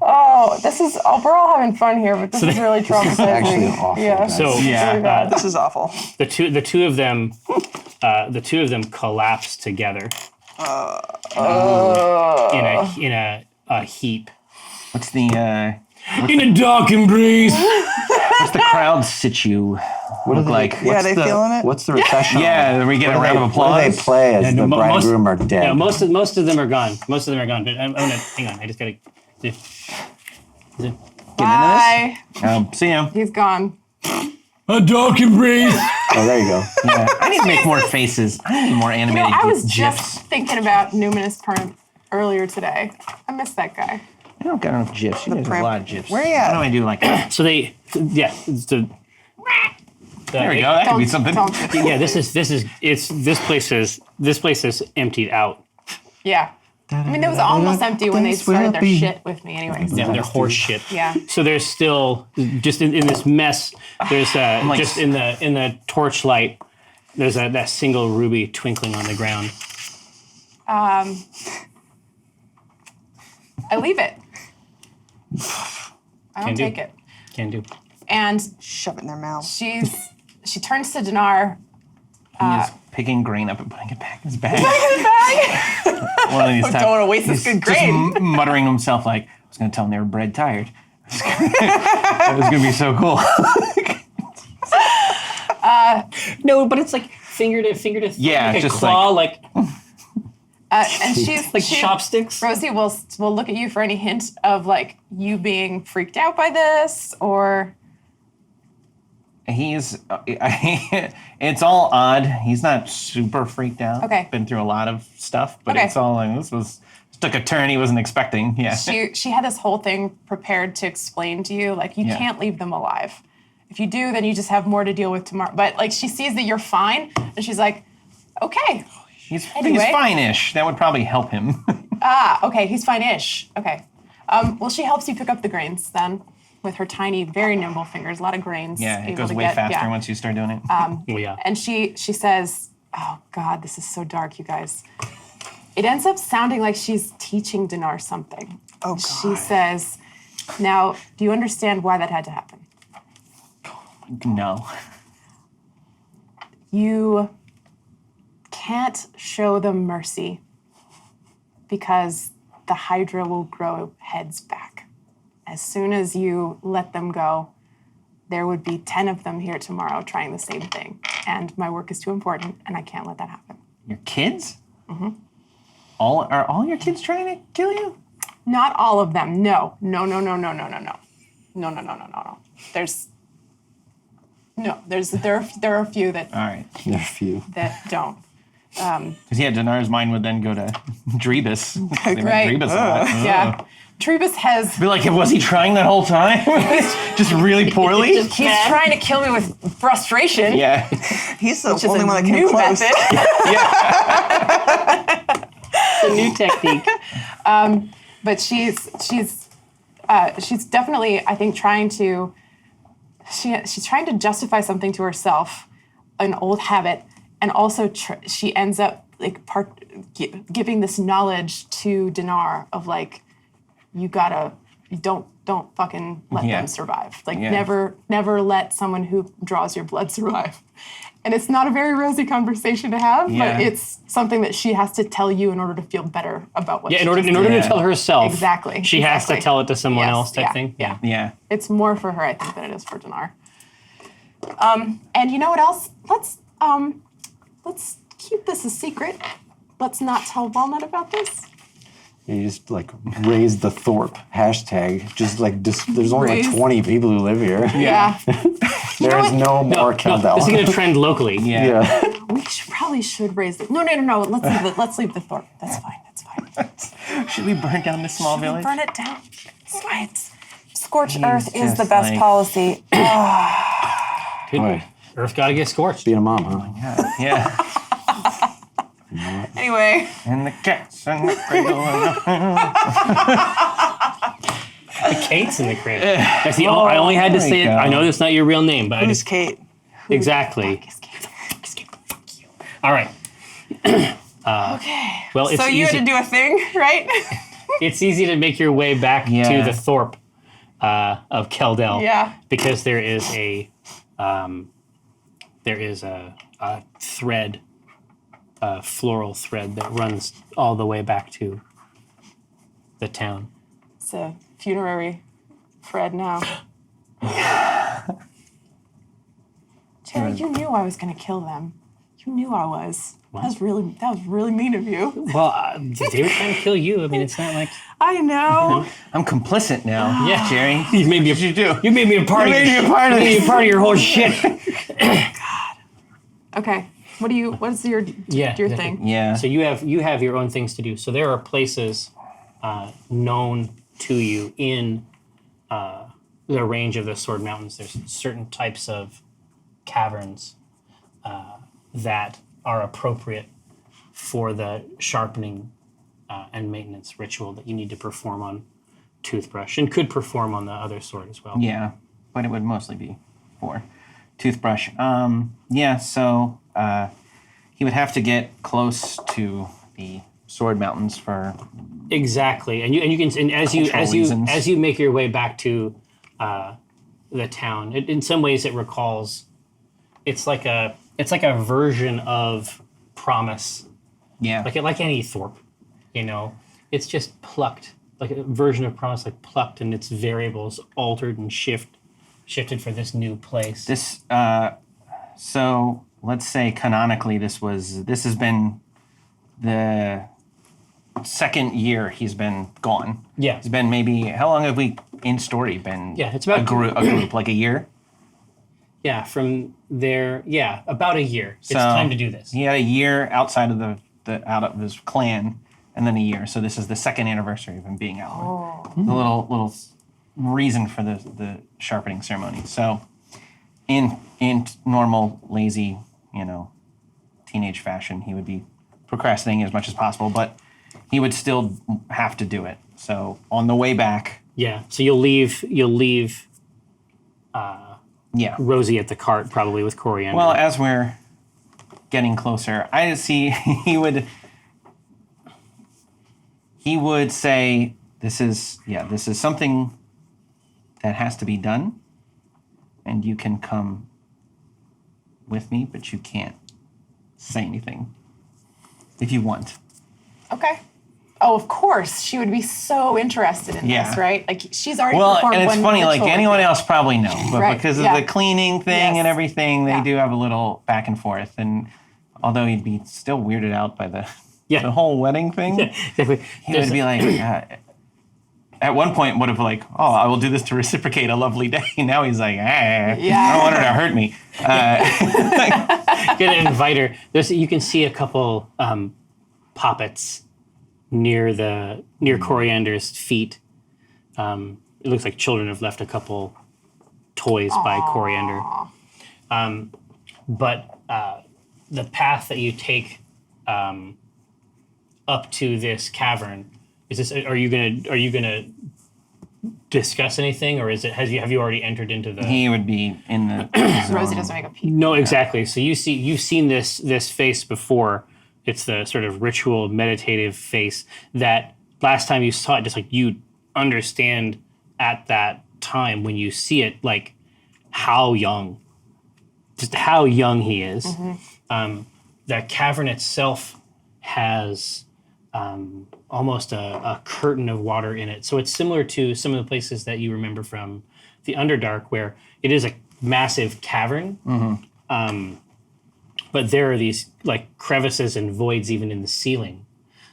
F: Oh, No, this is. We're all having fun here, but this is really traumatizing.
E: Actually awful.
F: Yeah.
E: guys.
A: So
G: Yeah.
C: This is awful.
A: the two of them collapse together in a heap.
G: What's the
A: In a dark embrace.
G: what's the crowd situ
E: What
G: look
E: do
G: like?
C: Yeah, they feeling it?
E: What's the recession?
G: Yeah, we get a round of
E: What do
G: applause.
E: they play as the bride and groom are dead?
A: Yeah, most of them are gone. Most of them are gone. But I'm gonna hang on. I just gotta.
F: Bye.
G: See ya.
F: He's gone.
A: A dark embrace.
E: Oh, there you go.
G: Yeah. I need to make more faces. I need more
F: You know,
G: animated
F: I was
G: GIFs.
F: just thinking about Numinous Perm earlier today. I miss that guy.
G: I don't got enough GIFs. You guys have a
C: prim-
G: lot of GIFs.
C: Where you at?
G: How do I do like that?
A: So they, yeah. It's the,
G: There we go. That could be something.
A: Yeah, this place is emptied out.
F: Yeah. I mean, it was almost empty when they started their shit with me, anyways.
A: Yeah, they're horse shit.
F: Yeah.
A: So there's still just in this mess. There's
G: like-
A: just in the torchlight. There's that single ruby twinkling on the ground.
F: I leave it. I don't
A: Can do.
F: take it.
A: Can do.
F: And
C: Shove it in their mouth.
F: she turns to Dinar.
G: He's picking grain up and putting it back in his bag.
F: Bag.
G: One of these times,
F: Don't want to waste this good
G: just
F: grain.
G: muttering to himself like, I was going to tell them they were bread tired. That was going to be so cool.
A: No, but it's like finger to
G: Yeah,
A: like a
G: just
A: claw, like
F: And she's
A: like
F: she-
A: chopsticks.
F: Rosie will look at you for any hint of like you being freaked out by this or.
G: He's, it's all odd. He's not super freaked out.
F: Okay.
G: Been through a lot of stuff, but
F: Okay.
G: it's all like, this took a turn he wasn't expecting. Yeah.
F: She had this whole thing prepared to explain to you, like you
G: Yeah.
F: can't leave them alive. If you do, then you just have more to deal with tomorrow. But like she sees that you're fine, and she's like, okay,
G: He's
F: Anyway.
G: fine-ish. That would probably help him.
F: okay, he's fine-ish. Okay, well she helps you pick up the grains then with her tiny, very nimble fingers. A lot of grains.
G: Yeah, it
F: able
G: goes
F: to
G: way
F: get-
G: faster
F: yeah.
G: once you start doing it.
A: Oh, yeah.
F: And she says, oh God, this is so dark, you guys. It ends up sounding like she's teaching Dinar something.
C: Oh, God.
F: She says, now, do you understand why that had to happen?
G: No.
F: You can't show them mercy because the Hydra will grow heads back. As soon as you let them go, there would be 10 of them here tomorrow trying the same thing. And my work is too important, and I can't let that happen.
G: Your kids? Mm-hmm. Are all your kids trying to kill you?
F: Not all of them. No. No. There are a few that
G: All right.
E: There are a few.
F: don't.
G: Because yeah, Dinar's mind would then go to Drebus. They met
F: Right.
G: Drebus a lot.
F: Yeah. Trebus has.
G: Be like, was he trying that whole time? Just really poorly?
F: He's trying to kill me with frustration.
G: Yeah.
C: He's the
F: Which is
C: only
F: a
C: one that came
F: new
C: close.
F: method.
A: It's a new technique.
F: But she's definitely, I think, trying to. She's trying to justify something to herself, an old habit, and also she ends up like giving this knowledge to Dinar of like, you don't fucking let
G: Yeah.
F: them survive. Like
G: Yeah.
F: never let someone who draws your blood survive. And it's not a very rosy conversation to have,
G: Yeah.
F: but it's something that she has to tell you in order to feel better about what
A: Yeah,
F: she
A: in order
F: just
A: to
F: did.
A: tell herself.
F: Exactly,
A: She has to
F: exactly.
A: tell it to someone
F: Yes,
A: else type
F: yeah,
A: thing.
F: yeah.
G: Yeah.
F: It's more for her, I think, than it is for Dinar. And you know what else? Let's keep this a secret. Let's not tell Walnut about this.
E: You just like raise the Thorpe hashtag. Just like there's only
F: Raise-
E: like 20 people who live here.
F: Yeah.
E: There is no more
A: No,
E: countdown.
A: this is going to trend locally.
G: Yeah.
E: Yeah.
F: We probably should raise it. No. Let's leave the Thorpe. That's fine.
G: Should we burn down this small village?
F: Burn it down. It's fine. Scorched
G: He's
F: earth is the
G: just
F: best
G: like-
F: policy.
A: Dude,
E: Boy,
A: Earth got to get scorched.
E: being a mom, huh?
G: Yeah.
F: Anyway,
G: And the cats and the cradle.
A: The Kate's in the crib. That's the I only had to
G: there
A: say
G: you
A: it.
G: go.
A: I know that's not your real name, but I
C: Who's
A: just
C: Kate?
A: exactly. All right.
F: okay.
A: Well, it's
F: So you
A: easy.
F: had to do a thing, right?
A: It's easy to make your way back
G: Yeah.
A: to the Thorpe. Keldel.
F: Yeah.
A: Because there is a thread, a floral thread that runs all the way back to the town.
F: It's a funerary thread now. Jerry, you knew I was going to kill them. You knew I was. That was really mean of you.
A: Well, they were trying to kill you. I mean, it's not like
F: I know.
G: I'm complicit now.
A: Yeah.
G: Jerry.
A: you made me.
G: What did you do?
A: You made me a part of
G: made
A: your
G: me a part of
A: you made me
G: this.
A: a part of your whole shit.
F: Okay. What's your thing?
G: Yeah.
A: So you have your own things to do. So there are places known to you in the range of the Sword Mountains. There's certain types of caverns that are appropriate for the sharpening and maintenance ritual that you need to perform on Toothbrush, and could perform on the other sword as well.
G: Yeah, but it would mostly be for Toothbrush. So he would have to get close to the Sword Mountains for
A: Exactly, and you can
G: cultural reasons.
A: as you make your way back to the town. In some ways, it recalls. It's like a version of Promise,
G: yeah.
A: like any Thorpe, It's just plucked, like a version of Promise, like plucked, and its variables altered and shifted for this new place.
G: This so let's say canonically this has been the second year he's been gone.
A: Yeah.
G: It's been maybe, how long have we in story been?
A: Yeah, it's about
G: a group like a year.
A: Yeah, from there, about a year. It's time to do this.
G: He had a year outside of out of his clan, and then a year. So this is the second anniversary of him being out. The little reason for the sharpening ceremony. So in normal lazy, teenage fashion, he would be procrastinating as much as possible, but he would still have to do it. So on the way back,
A: Yeah, so you'll leave
G: yeah.
A: Rosie at the cart probably with Coriander.
G: Well, as we're getting closer, I see he would say, this is something that has to be done, and you can come with me, but you can't say anything if you want.
F: Okay. Oh, of course. She would be so interested in
G: Yeah.
F: this, right? Like she's already
G: Well,
F: performed
G: and it's
F: one
G: funny, like
F: ritual.
G: anyone else probably know, but
F: Right,
G: because of
F: yeah.
G: the cleaning thing
F: Yes.
G: and everything, they
F: Yeah.
G: do have a little back and forth. And although he'd be still weirded out by the whole wedding thing,
A: exactly.
G: he would be like, at one point would have like, oh, I will do this to reciprocate a lovely day. Now he's like, I don't want her to hurt me.
A: Gonna invite her. You can see a couple poppets near Coriander's feet. It looks like children have left a couple toys by Coriander. But the path that you take up to this cavern, are you gonna discuss anything, or have you already entered into the?
G: He would be in the
F: Rosie
G: zone.
F: doesn't make a peep.
A: No, exactly. So you've seen this face before. It's the sort of ritual meditative face that last time you saw it, just like you understand at that time when you see it, like how young he is.
F: Mm-hmm.
A: The cavern itself has almost a curtain of water in it. So it's similar to some of the places that you remember from the Underdark, where it is a massive cavern. But there are these like crevices and voids even in the ceiling.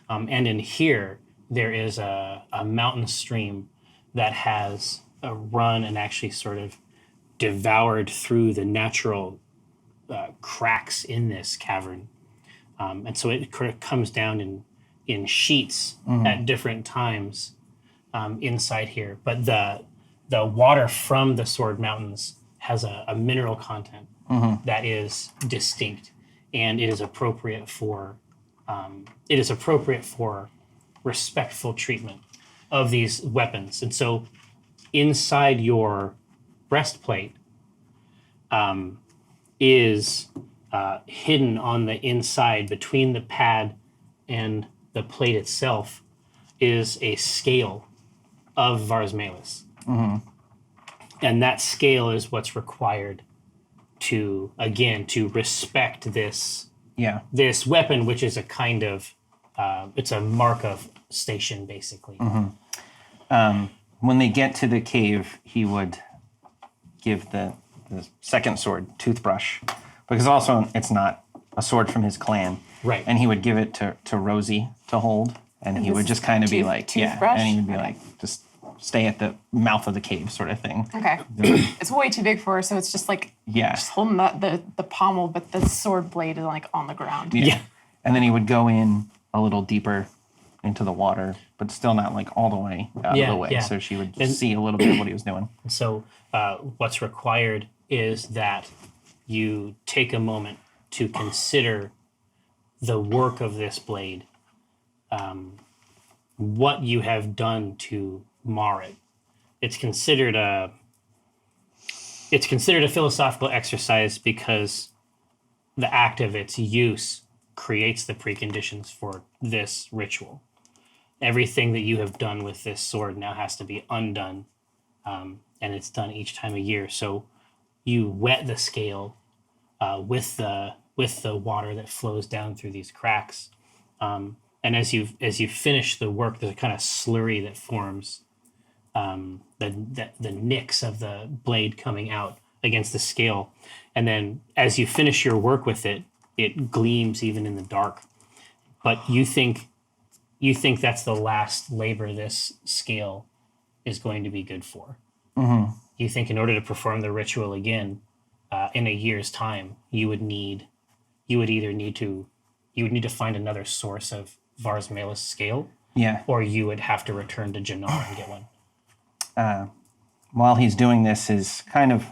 A: And in here, there is a mountain stream that has run and actually sort of devoured through the natural cracks in this cavern. And so it kind of comes down in sheets at different times inside here. But the water from the Sword Mountains has a mineral content that is distinct, and it is appropriate for respectful treatment of these weapons. And so inside your breastplate is hidden on the inside between the pad and the plate itself is a scale of Vars Malus. that scale is what's required to respect this this weapon, which is a kind of it's a mark of station, basically.
G: When they get to the cave, he would give the second sword, Toothbrush, because also it's not a sword from his clan.
A: Right.
G: And he would give it to Rosie to hold, and he
F: this
G: would just kind of be like,
F: toothbrush?
G: and he would be like, just stay at the mouth of the cave sort of thing.
F: Okay. It's way too big for her, so it's just like
G: Yeah.
F: just holding the pommel, but the sword blade is like on the ground.
G: Yeah. And then he would go in a little deeper into the water, but still not like all the way out of the way.
A: Yeah.
G: So she would just see a little bit of what he was doing.
A: So what's required is that you take a moment to consider the work of this blade, what you have done to mar it. It's considered a philosophical exercise because the act of its use creates the preconditions for this ritual. Everything that you have done with this sword now has to be undone, and it's done each time a year. So you wet the scale with the water that flows down through these cracks, and as you finish the work, there's a kind of slurry that forms, the nicks of the blade coming out against the scale, and then as you finish your work with it, it gleams even in the dark. But you think that's the last labor this scale is going to be good for.
G: Mm-hmm.
A: You think in order to perform the ritual again in a year's time, you would need to find another source of Vars Malus scale,
G: Yeah.
A: or you would have to return to Jannar and get one.
G: While he's doing this is kind of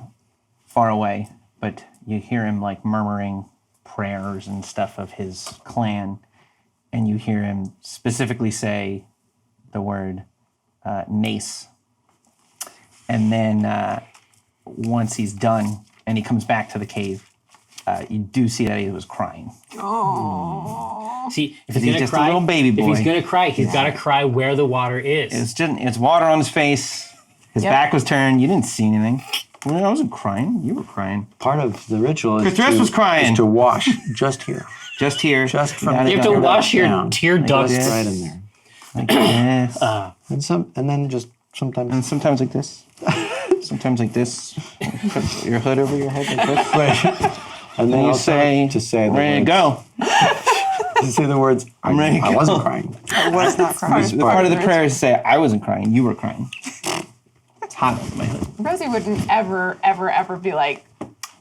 G: far away, but you hear him like murmuring prayers and stuff of his clan, and you hear him specifically say the word Nace. And then once he's done and he comes back to the cave, you do see that he was crying.
A: See, if
G: He's
A: he's gonna
G: just a
A: cry,
G: little baby
A: if
G: boy.
A: he's gonna cry, he's got to cry where the water is.
G: It's water on his face. His
F: Yep.
G: back was turned. You didn't see anything. Well, I wasn't crying. You were crying.
E: Part of the ritual is
G: Chris was crying.
E: is to wash just here.
G: Just here.
E: Just from
G: Got
E: the
G: it
A: You have to
G: done.
A: wash your
E: down.
A: tear ducts.
E: Just right in there.
G: Like this.
E: And then just sometimes.
G: And sometimes like this. Sometimes like this. Put your hood over your head like this.
E: And then
G: You
E: also
G: say,
E: to say the
G: ready to
E: words,
G: go.
E: to say the words.
G: I'm ready to
E: I
G: go.
E: wasn't crying.
C: I was not crying.
G: The part of the prayer is to say, I wasn't crying. You were crying. It's hot over my hood.
F: Rosie wouldn't ever be like,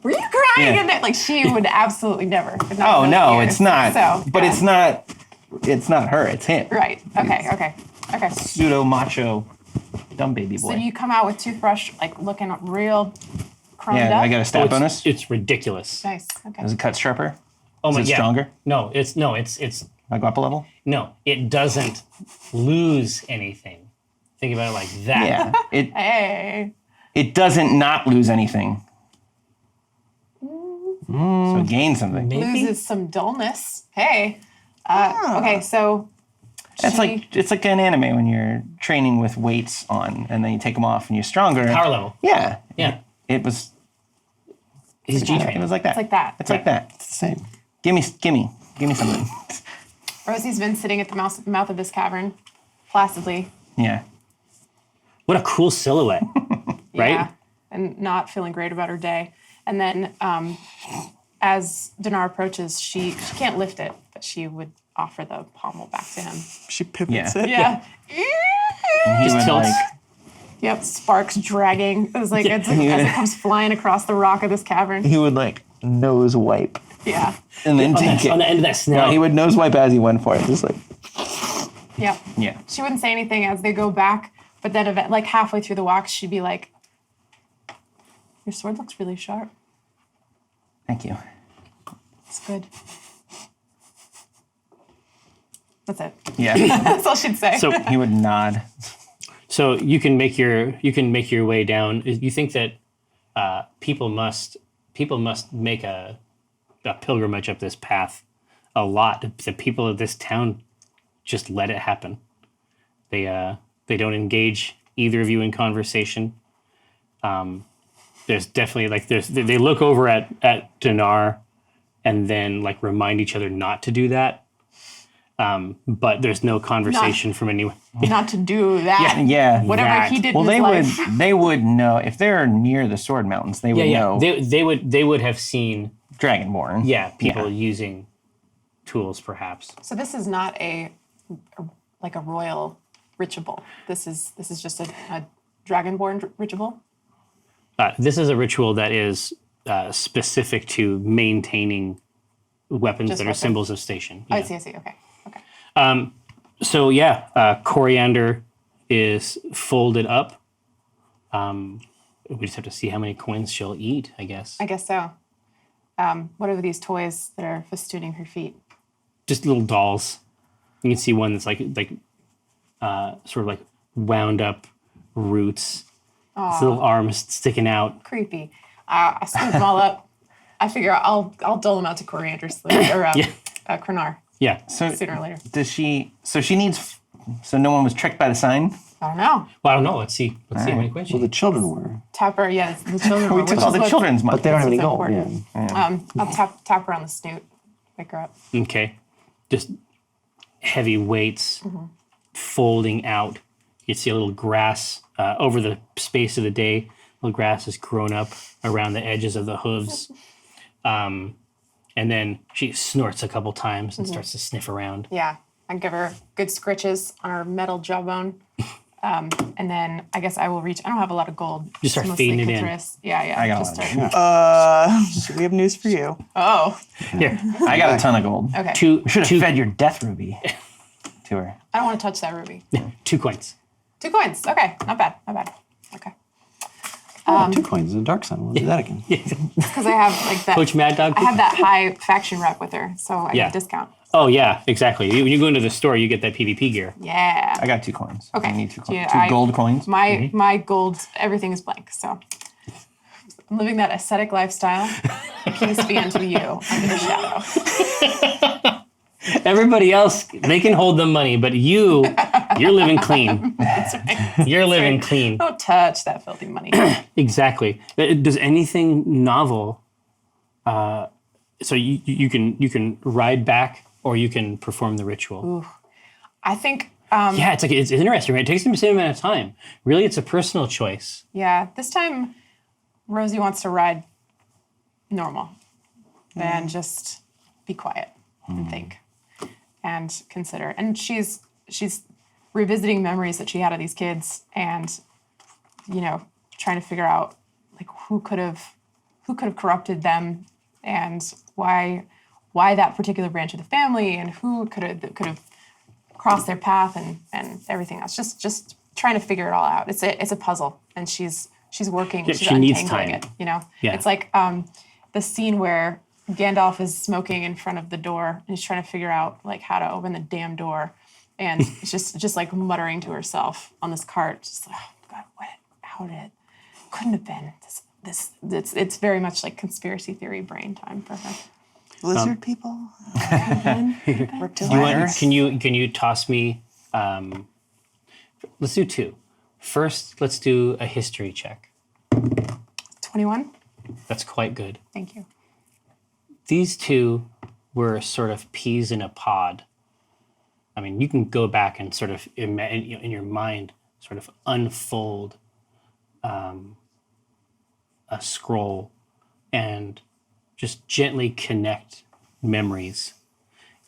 F: "Were you crying?"
G: Yeah.
F: And that, like, she would absolutely never. Not
G: Oh
F: in those
G: no,
F: years.
G: it's not.
F: So,
G: But
F: yeah.
G: it's not. It's not her. It's him.
F: Right. Okay.
G: Pseudo macho, dumb baby boy.
F: So you come out with Toothbrush, like looking real chromed up.
G: I got a stat
A: it's,
G: bonus.
A: it's ridiculous.
F: Nice. Okay.
G: Does it cut sharper?
A: Oh my
G: Is it
A: yeah.
G: stronger?
A: No, it's
G: I go up a level.
A: no, it doesn't lose anything. Think about it like that.
G: Yeah.
F: Hey.
G: It doesn't not lose anything. So it gains something.
A: Maybe.
F: Loses some dullness. Hey. Okay, so
G: It's like an anime when you're training with weights on, and then you take them off, and you're stronger.
A: Power level.
G: Yeah.
A: Yeah.
G: It was.
A: He's G
G: It
A: training.
G: was like that.
F: it's like that.
G: It's like that.
E: It's the same.
G: Give me something.
F: Rosie's been sitting at the mouth of this cavern, placidly.
G: Yeah.
A: What a cool silhouette, right?
F: Yeah, and not feeling great about her day. And then as Dinar approaches, she can't lift it, but she would offer the pommel back to him.
C: She pivots
G: Yeah.
C: it.
F: Yeah.
G: And he
A: Just
G: would
A: tilts.
G: like.
F: Yep, sparks dragging as as it comes flying across the rock of this cavern.
G: He would like nose wipe
F: Yeah.
G: and then
A: On,
G: take
A: that, on
G: it.
A: the end of that snout.
G: No, he would nose wipe as he went for it. Just like.
F: Yep.
G: Yeah.
F: She wouldn't say anything as they go back, but then like halfway through the walk, she'd be like, "Your sword looks really sharp.
G: Thank you.
F: It's good." That's it.
G: Yeah.
F: That's all she'd say.
A: So
G: He would nod.
A: So you can make your way down. You think that people must make a pilgrimage up this path a lot. The people of this town just let it happen. They don't engage either of you in conversation. There's definitely like they look over at Dinar and then like remind each other not to do that. But there's no conversation from anyone.
F: Not to do that.
G: Yeah.
F: Whatever
A: that.
F: he did
G: Well,
F: in his life.
G: they would know if they're near the Sword Mountains. They would know
A: They would have seen
G: Dragonborn.
A: people using tools perhaps.
F: So this is not a royal ritual. This is just a dragonborn ritual.
A: This is a ritual that is specific to maintaining weapons
F: Just
A: that are
F: weapons.
A: symbols of station.
F: I
A: Yeah.
F: see. Okay.
A: So coriander is folded up. We just have to see how many coins she'll eat, I guess.
F: I guess so. What are these toys that are festooning her feet?
A: Just little dolls. You can see one that's like sort of like wound up roots. His little arms sticking out.
F: Creepy. I scoop them all up. I figure I'll dole them out to Coriander or Krenar
A: Yeah.
G: So
F: sooner or later.
G: does she? So she needs. So no one was tricked by the sign.
F: I don't know.
A: Well, I don't know. Let's see how many coins she
E: Well, the
A: eats.
E: children were,
F: Tap her. Yeah, the children.
G: We took all the children's money.
E: but they don't have any
F: This is
E: gold.
F: important.
E: Yeah.
F: I'll tap her on the snoot. Wake her up.
A: Okay. Just heavy weights folding out. You see a little grass over the space of the day. Little grass has grown up around the edges of the hooves. And then she snorts a couple times and starts to sniff around.
F: Yeah, I give her good scritches on her metal jawbone. And then I guess I will reach. I don't have a lot of gold.
A: Just start
F: Mostly
A: feeding it in.
F: Cthulhu's. Yeah.
G: I got
F: just
G: one.
F: start-
C: We have news for you.
F: Oh,
A: Here,
G: I got a ton of gold.
F: okay.
A: two
G: Should have fed your death ruby to her.
F: I don't want to touch that ruby.
A: 2 coins.
F: 2 coins. Okay, not bad. Okay.
E: Oh, 2 coins. The dark sun. We'll do that again.
F: Because I have like that.
A: Coach Mad Dog.
F: I have that high faction rep with her, so I
A: Yeah.
F: get a discount.
A: Oh yeah, exactly. When you go into the store, you get that PvP gear.
F: Yeah.
G: I got 2 coins.
F: Okay.
G: I need 2 coins.
F: Yeah,
G: 2 gold coins.
F: My gold, everything is blank. So I'm living that ascetic lifestyle. Peace be unto you under the shadow.
A: Everybody else, they can hold the money, but you're living clean. You're living clean.
F: Don't touch that filthy money.
A: Exactly. Does anything novel? So you can ride back, or you can perform the ritual.
F: I think.
A: Yeah, it's interesting, right? It takes the same amount of time. Really, it's a personal choice.
F: Yeah, this time Rosie wants to ride normal and just be quiet and think and consider. And she's revisiting memories that she had of these kids and trying to figure out like who could have corrupted them and why that particular branch of the family and who could have crossed their path and everything else. Just trying to figure it all out. It's a puzzle, and she's working.
A: Yeah,
F: she's
A: she needs
F: untangling
A: time.
F: it.
A: Yeah.
F: It's like the scene where Gandalf is smoking in front of the door and he's trying to figure out like how to open the damn door, and it's just like muttering to herself on this cart, just like, oh God, how did it? Couldn't have been this. It's very much like conspiracy theory brain time for her.
C: Lizard people?
F: Reptilians.
A: Can you toss me? Let's do 2. First, let's do a history check.
F: 21.
A: That's quite good.
F: Thank you.
A: These 2 were sort of peas in a pod. I mean, you can go back and sort of in your mind sort of unfold a scroll and just gently connect memories.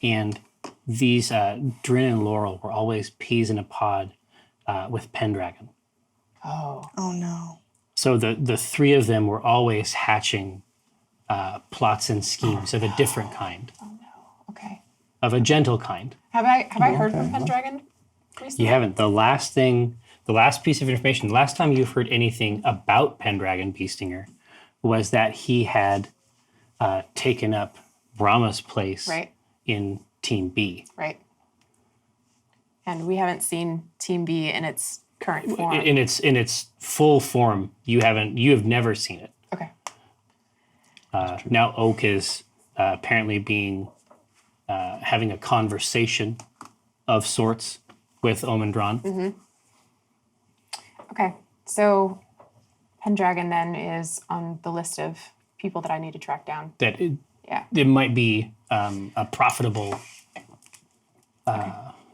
A: And these Drin and Laurel were always peas in a pod with Pendragon.
F: Oh.
C: Oh no.
A: So the 3 of them were always hatching plots and schemes of a different kind,
F: Okay.
A: of a gentle kind.
F: Have I heard from Pendragon recently?
A: You haven't. The last piece of information, the last time you've heard anything about Pendragon Beastinger was that he had taken up Brahma's place
F: Right.
A: in Team B.
F: Right. And we haven't seen Team B in its current form.
A: In its full form, you have never seen it.
F: Okay.
A: Now Oak is apparently having a conversation of sorts with Omendron.
F: Okay. So Pendragon then is on the list of people that I need to track down.
A: That
F: Yeah.
A: it might be a profitable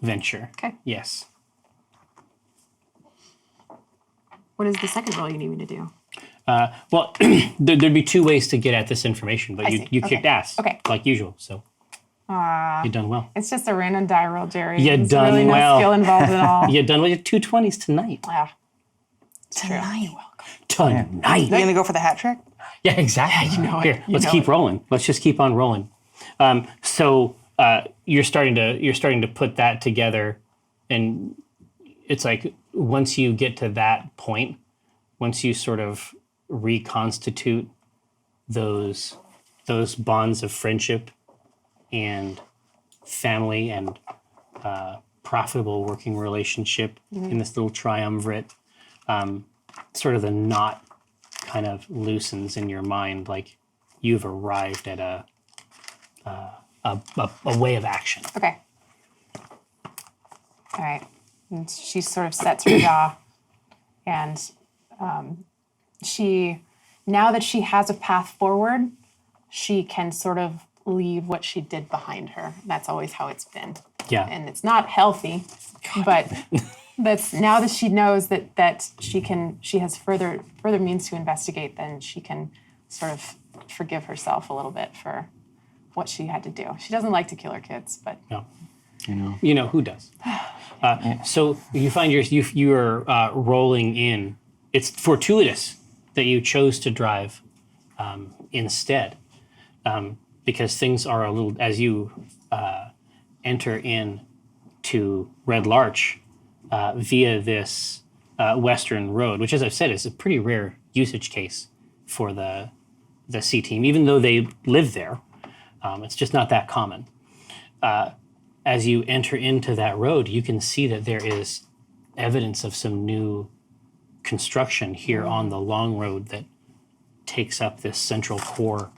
A: venture.
F: Okay.
A: Yes.
F: What is the second role you need me to do?
A: Well, there'd be two ways to get at this information, but
F: I
A: you
F: see.
A: kicked
F: Okay.
A: ass,
F: Okay.
A: like usual. So you done well.
F: It's just a random die roll, Jerry.
A: You
F: There's
A: done
F: really
A: well.
F: no skill involved at all.
A: You done well. You 220s tonight.
F: Yeah.
C: Tonight.
A: Tonight.
C: You gonna go for the hat trick?
A: Yeah, exactly.
F: you know it.
A: Here,
F: You
A: let's
F: know
A: keep
F: it.
A: rolling. Let's just keep on rolling. So you're starting to put that together, and it's like once you get to that point, once you sort of reconstitute those bonds of friendship and family and profitable working relationship in this little triumvirate, sort of the knot kind of loosens in your mind, like you've arrived at a way of action.
F: Okay. All right. And she sort of sets her jaw, and she, now that she has a path forward, she can sort of leave what she did behind her. That's always how it's been.
A: Yeah.
F: And it's not healthy, but that's now that she knows that she has further means to investigate, then she can sort of forgive herself a little bit for what she had to do. She doesn't like to kill her kids, but
A: No. You know who does. So you find you're rolling in. It's fortuitous that you chose to drive instead, because things are a little, as you enter in to Red Larch via this western road, which, as I've said, is a pretty rare usage case for the C team, even though they live there. It's just not that common. As you enter into that road, you can see that there is evidence of some new construction here on the long road that takes up this central core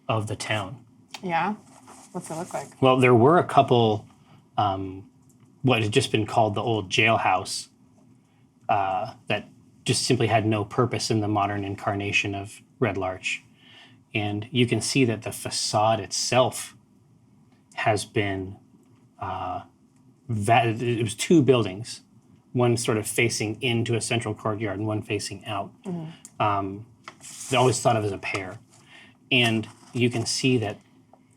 A: of the town.
F: yeah. What's it look like?
A: Well, there were a couple, what had just been called the old jailhouse, that just simply had no purpose in the modern incarnation of Red Larch. And you can see that the facade itself has been, it was two buildings, one sort of facing into a central courtyard and one facing out. They always thought of as a pair. And you can see that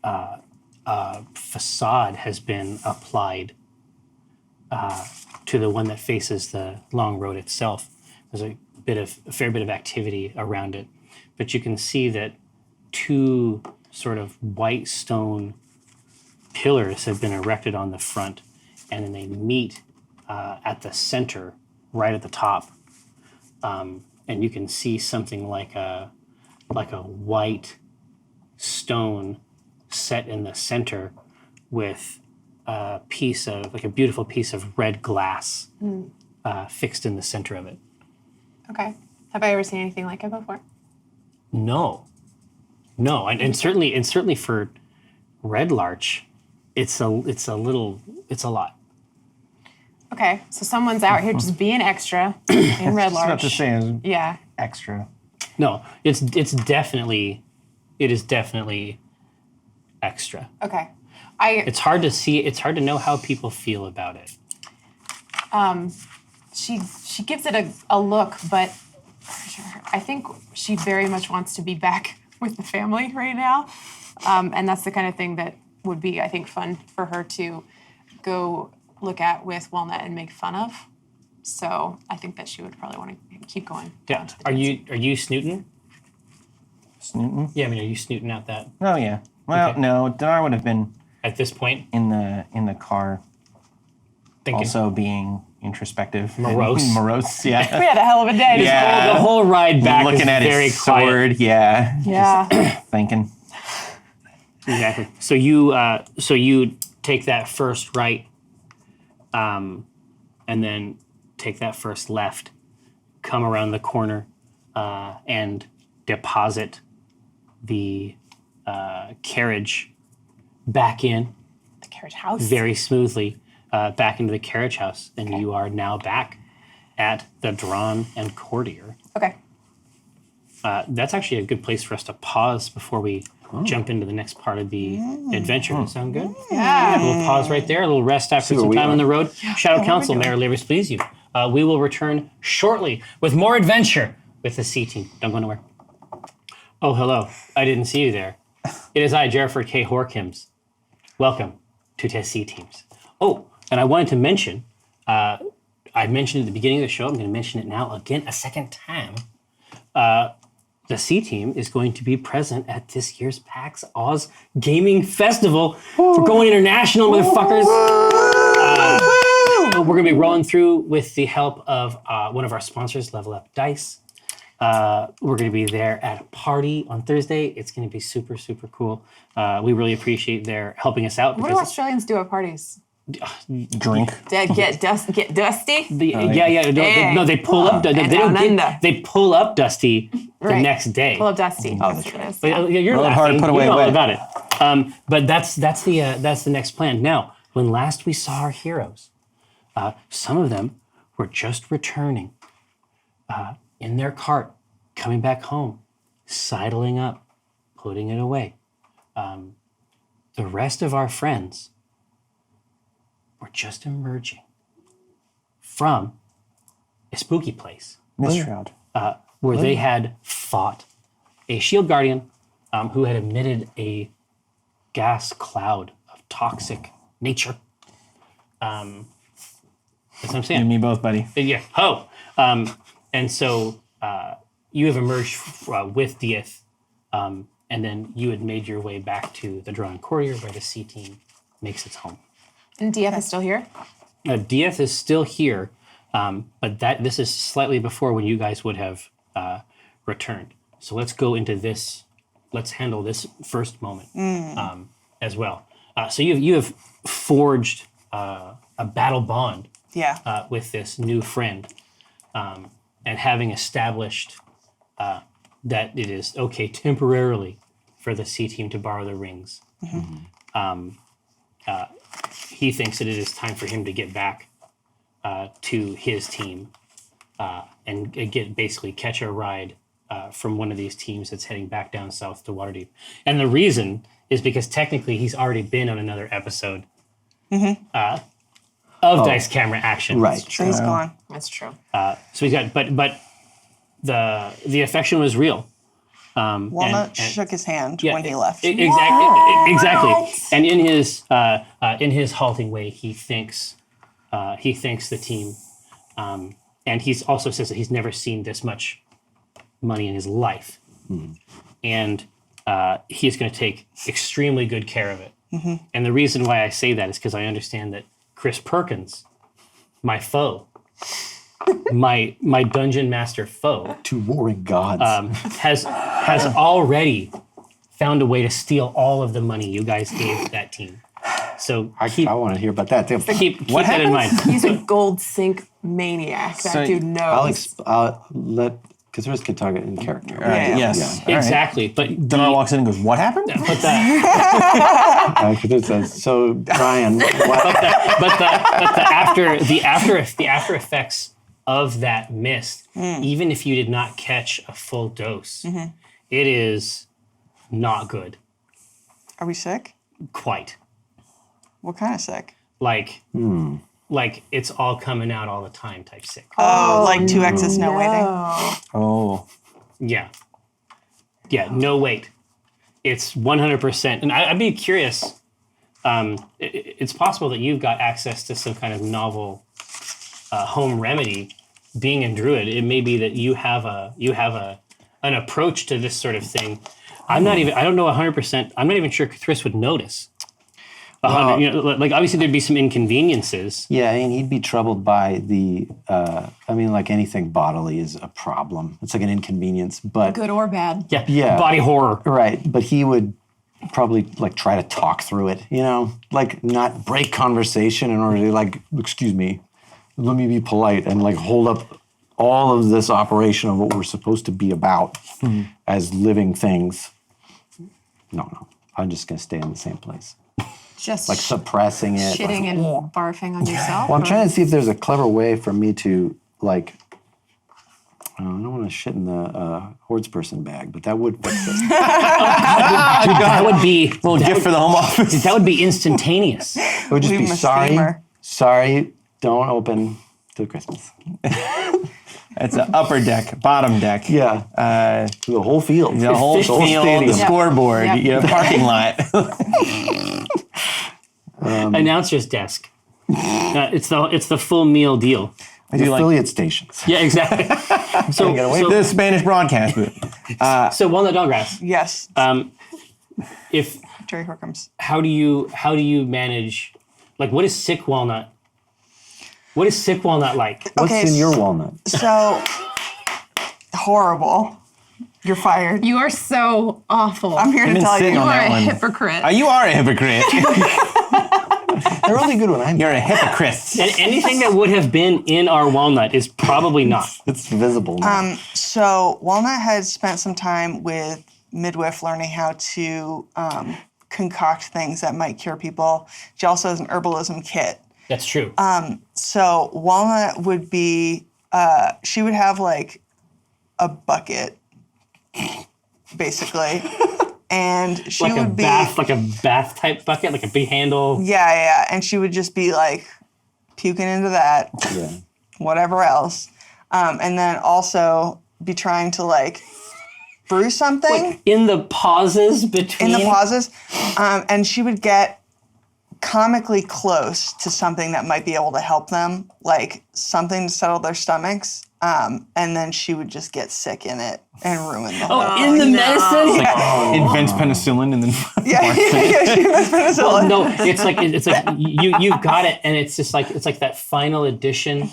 A: a facade has been applied to the one that faces the long road itself. There's a fair bit of activity around it. But you can see that two sort of white stone pillars have been erected on the front, and then they meet at the center, right at the top. And you can see something like a white stone set in the center with a beautiful piece of red glass fixed in the center of it.
F: Okay. Have I ever seen anything like it before?
A: No, and certainly for Red Larch, it's a lot.
F: Okay, so someone's out here just being extra in Red
G: Not
F: Larch.
G: to say it's
F: Yeah.
G: extra.
A: No, it is definitely extra.
F: Okay.
A: It's hard to see. It's hard to know how people feel about it.
F: She gives it a look, but I think she very much wants to be back with the family right now, and that's the kind of thing that would be, I think, fun for her to go look at with Walnut and make fun of. So I think that she would probably want to keep going.
A: Yeah.
F: down to the
A: Are
F: dancing.
A: you snooting?
G: Snooting?
A: Yeah, I mean, are you snooting out that
G: Oh yeah. Well,
A: Okay.
G: no, Dinar would have been
A: at this point?
G: in the car,
A: Thinking
G: also being introspective, and
A: Morose.
G: morose. Yeah.
F: We had a hell of a day.
G: Yeah.
A: the whole ride back
G: Looking
A: is
G: at
A: very
G: his
A: quiet.
G: sword. Yeah.
F: Yeah.
G: Thinking.
A: Exactly. So you take that first right, and then take that first left, come around the corner, and deposit the carriage back in
F: The carriage house.
A: very smoothly, back into the carriage house, and you are now back at the Drawn and Courtier.
F: Okay.
A: that's actually a good place for us to pause before we jump into the next part of the adventure. Does that sound good?
F: Yeah.
A: A little pause right there, a little rest after
E: where
A: some
E: we
A: time
E: are.
A: on the road. Shadow Council, may our labors please you. We will return shortly with more adventure with the C Team. Don't go nowhere. Oh, hello. I didn't see you there. It is I, Jerriford K. Horkims. Welcome to the C Teams. Oh, and I wanted to mention, I mentioned at the beginning of the show, I'm going to mention it now again a second time. The C Team is going to be present at this year's PAX Oz Gaming Festival. We're going international, motherfuckers. We're going to be rolling through with the help of one of our sponsors, Level Up Dice. We're going to be there at a party on Thursday. It's going to be super, super cool. We really appreciate their helping us out.
F: What do Australians do at parties?
G: Drink.
F: Get dusty?
A: No, they pull up. They don't get. They pull up Dusty the
F: Right.
A: next day.
F: Pull up dusty.
E: Oh, that's right.
A: But, you're
G: Roll it
A: laughing.
G: hard, put
A: You
G: away
A: know all
G: wet.
A: about it. But that's the next plan. Now, when last we saw our heroes, some of them were just returning in their cart, coming back home, sidling up, putting it away. The rest of our friends were just emerging from a spooky place
G: Mistshroud.
A: where they had fought a shield guardian who had emitted a gas cloud of toxic nature. That's what I'm
G: You
A: saying.
G: and me both, buddy.
A: Yeah. Ho. And so you have emerged with Dieth, and then you had made your way back to the Drawn Courier where the C Team makes its home.
F: And DF is still here?
A: Dieth is still here, but this is slightly before when you guys would have returned. So let's go into this. Let's handle this first moment as well. So you have forged a battle bond
C: Yeah.
A: with this new friend, and having established that it is okay temporarily for the C Team to borrow the rings. He thinks that it is time for him to get back to his team and basically catch a ride from one of these teams that's heading back down south to Waterdeep. And the reason is because technically he's already been on another episode of Dice Camera Action.
E: Right.
C: So he's gone.
F: That's true.
A: So he's got, but the affection was real.
C: Walnut
A: and-
C: shook his hand
A: Yeah,
C: when he left.
A: Exactly. And in his halting way, he thanks the team, and he also says that he's never seen this much money in his life, and he is going to take extremely good care of it. And the reason why I say that is because I understand that Chris Perkins, my foe, my dungeon master foe,
E: Two warring gods.
A: has already found a way to steal all of the money you guys gave that team. So
E: I want to hear about that too.
A: keep that in mind.
F: He's a gold sink maniac. That
G: So
F: dude knows.
E: I'll let Kazuris can talk it in character.
C: Yeah.
G: Yes. All right.
A: Exactly, but
G: Dinar walks in and goes, "What happened?"
A: but the
E: Kazuris says, so Brian, what?
A: but the after effects of that mist, even if you did not catch a full dose, it is not good.
C: Are we sick?
A: Quite
C: What kind of sick?
A: like it's all coming out all the time type sick.
C: Oh, like 2X's no waiting.
G: Oh.
A: Yeah, no wait. It's 100%. And I'd be curious. It's possible that you've got access to some kind of novel home remedy. Being a druid, it may be that you have an approach to this sort of thing. I don't know 100%. I'm not even sure Thris would notice. Like obviously there'd be some inconveniences.
E: Yeah, I mean, he'd be troubled by like anything bodily is a problem. It's like an inconvenience, but
F: Good or bad.
E: Yeah.
A: Body horror.
E: right. But he would probably like try to talk through it, like not break conversation in order to like, excuse me, let me be polite and like hold up all of this operation of what we're supposed to be about as living things. No, I'm just gonna stay in the same place.
F: Just
E: Like suppressing it.
F: shitting and barfing on yourself.
E: Well, I'm trying to see if there's a clever way for me to like don't want to shit in the hordeperson bag, but that would fix it.
A: That would be
G: Little gift for the home office.
A: that would be instantaneous.
E: It would just
C: Leave
E: be
C: him a steamer.
E: sorry, don't open till Christmas.
G: It's an upper deck, bottom deck.
E: Yeah, the whole field.
G: The whole
A: Fish
G: field,
E: stadium.
G: the scoreboard,
F: Yep.
G: parking lot.
A: Announcer's desk. It's the full meal deal.
E: The affiliate stations.
A: Yeah, exactly. So,
G: The Spanish broadcast booth.
A: so Walnut Doggrass.
C: Yes.
A: If
C: Jerry Horkums.
A: how do you manage? Like, what is sick walnut? What is sick walnut like?
E: What's
C: Okay,
E: in your walnut?
C: So horrible. You're fired.
F: You are so awful.
C: I'm here to
G: been
C: tell
G: sitting
C: you.
F: You
G: on
F: are
G: that
F: a
G: one.
F: hypocrite.
G: You are a hypocrite.
E: They're really good when I'm.
G: You're a hypocrite.
A: And anything that would have been in our walnut is probably not.
E: It's visible now.
C: So Walnut had spent some time with midwife learning how to concoct things that might cure people. She also has an herbalism kit.
A: That's true.
C: So Walnut would be, she would have like a bucket, basically, and she
A: like
C: would be
A: like a bath type bucket, like a big handle.
C: yeah, and she would just be like puking into that,
E: Yeah.
C: whatever else, and then also be trying to like brew something
A: In the pauses between.
C: in the pauses, and she would get comically close to something that might be able to help them, like something to settle their stomachs, and then she would just get sick in it and ruin the whole
A: In the medicine.
G: Invents penicillin and then
C: yeah, she was penicillin.
A: No, it's like you've got it, and it's just like that final addition,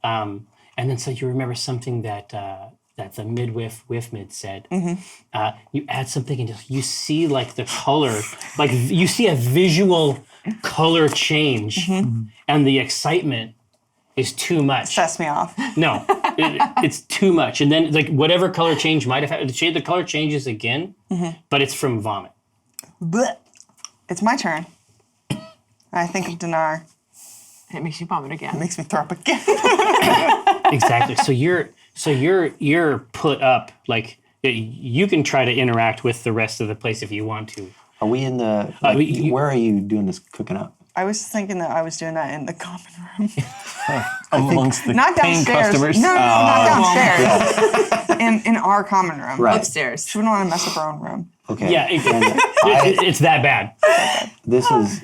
A: and then so you remember something that the midwife mid said. You add something and just you see like the color, like you see a visual color change, and the excitement is too much.
C: Sets me off.
A: No, it's too much, and then like whatever color change might have happened, the color changes again, but it's from vomit.
C: Blech. It's my turn. I think of Dinar.
F: It makes you vomit
C: It
F: again.
C: makes me throw up again.
A: Exactly. So you're put up like you can try to interact with the rest of the place if you want to.
E: Are we in the? Where are you doing this cooking up?
C: I was thinking that I was doing that in the common room.
G: amongst the
C: Not
G: paying
C: downstairs.
G: customers.
C: No, not downstairs. in our common room.
E: Right.
F: Upstairs.
C: She wouldn't want to mess up her own room.
E: Okay.
A: Yeah, it's that bad.
E: This is.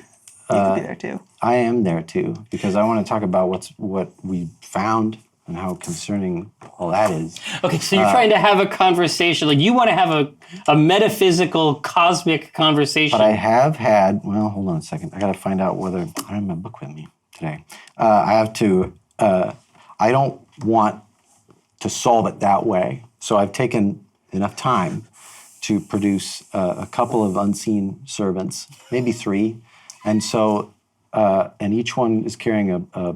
C: You could be there too.
E: I am there too because I want to talk about what we found and how concerning all that is.
A: Okay, so you're trying to have a conversation, like you want to have a metaphysical, cosmic conversation.
E: But I have had. Well, hold on a second. I got to find out whether I don't have my book with me today. I have to. I don't want to solve it that way. So I've taken enough time to produce a couple of unseen servants, maybe 3, and so. And each one is carrying a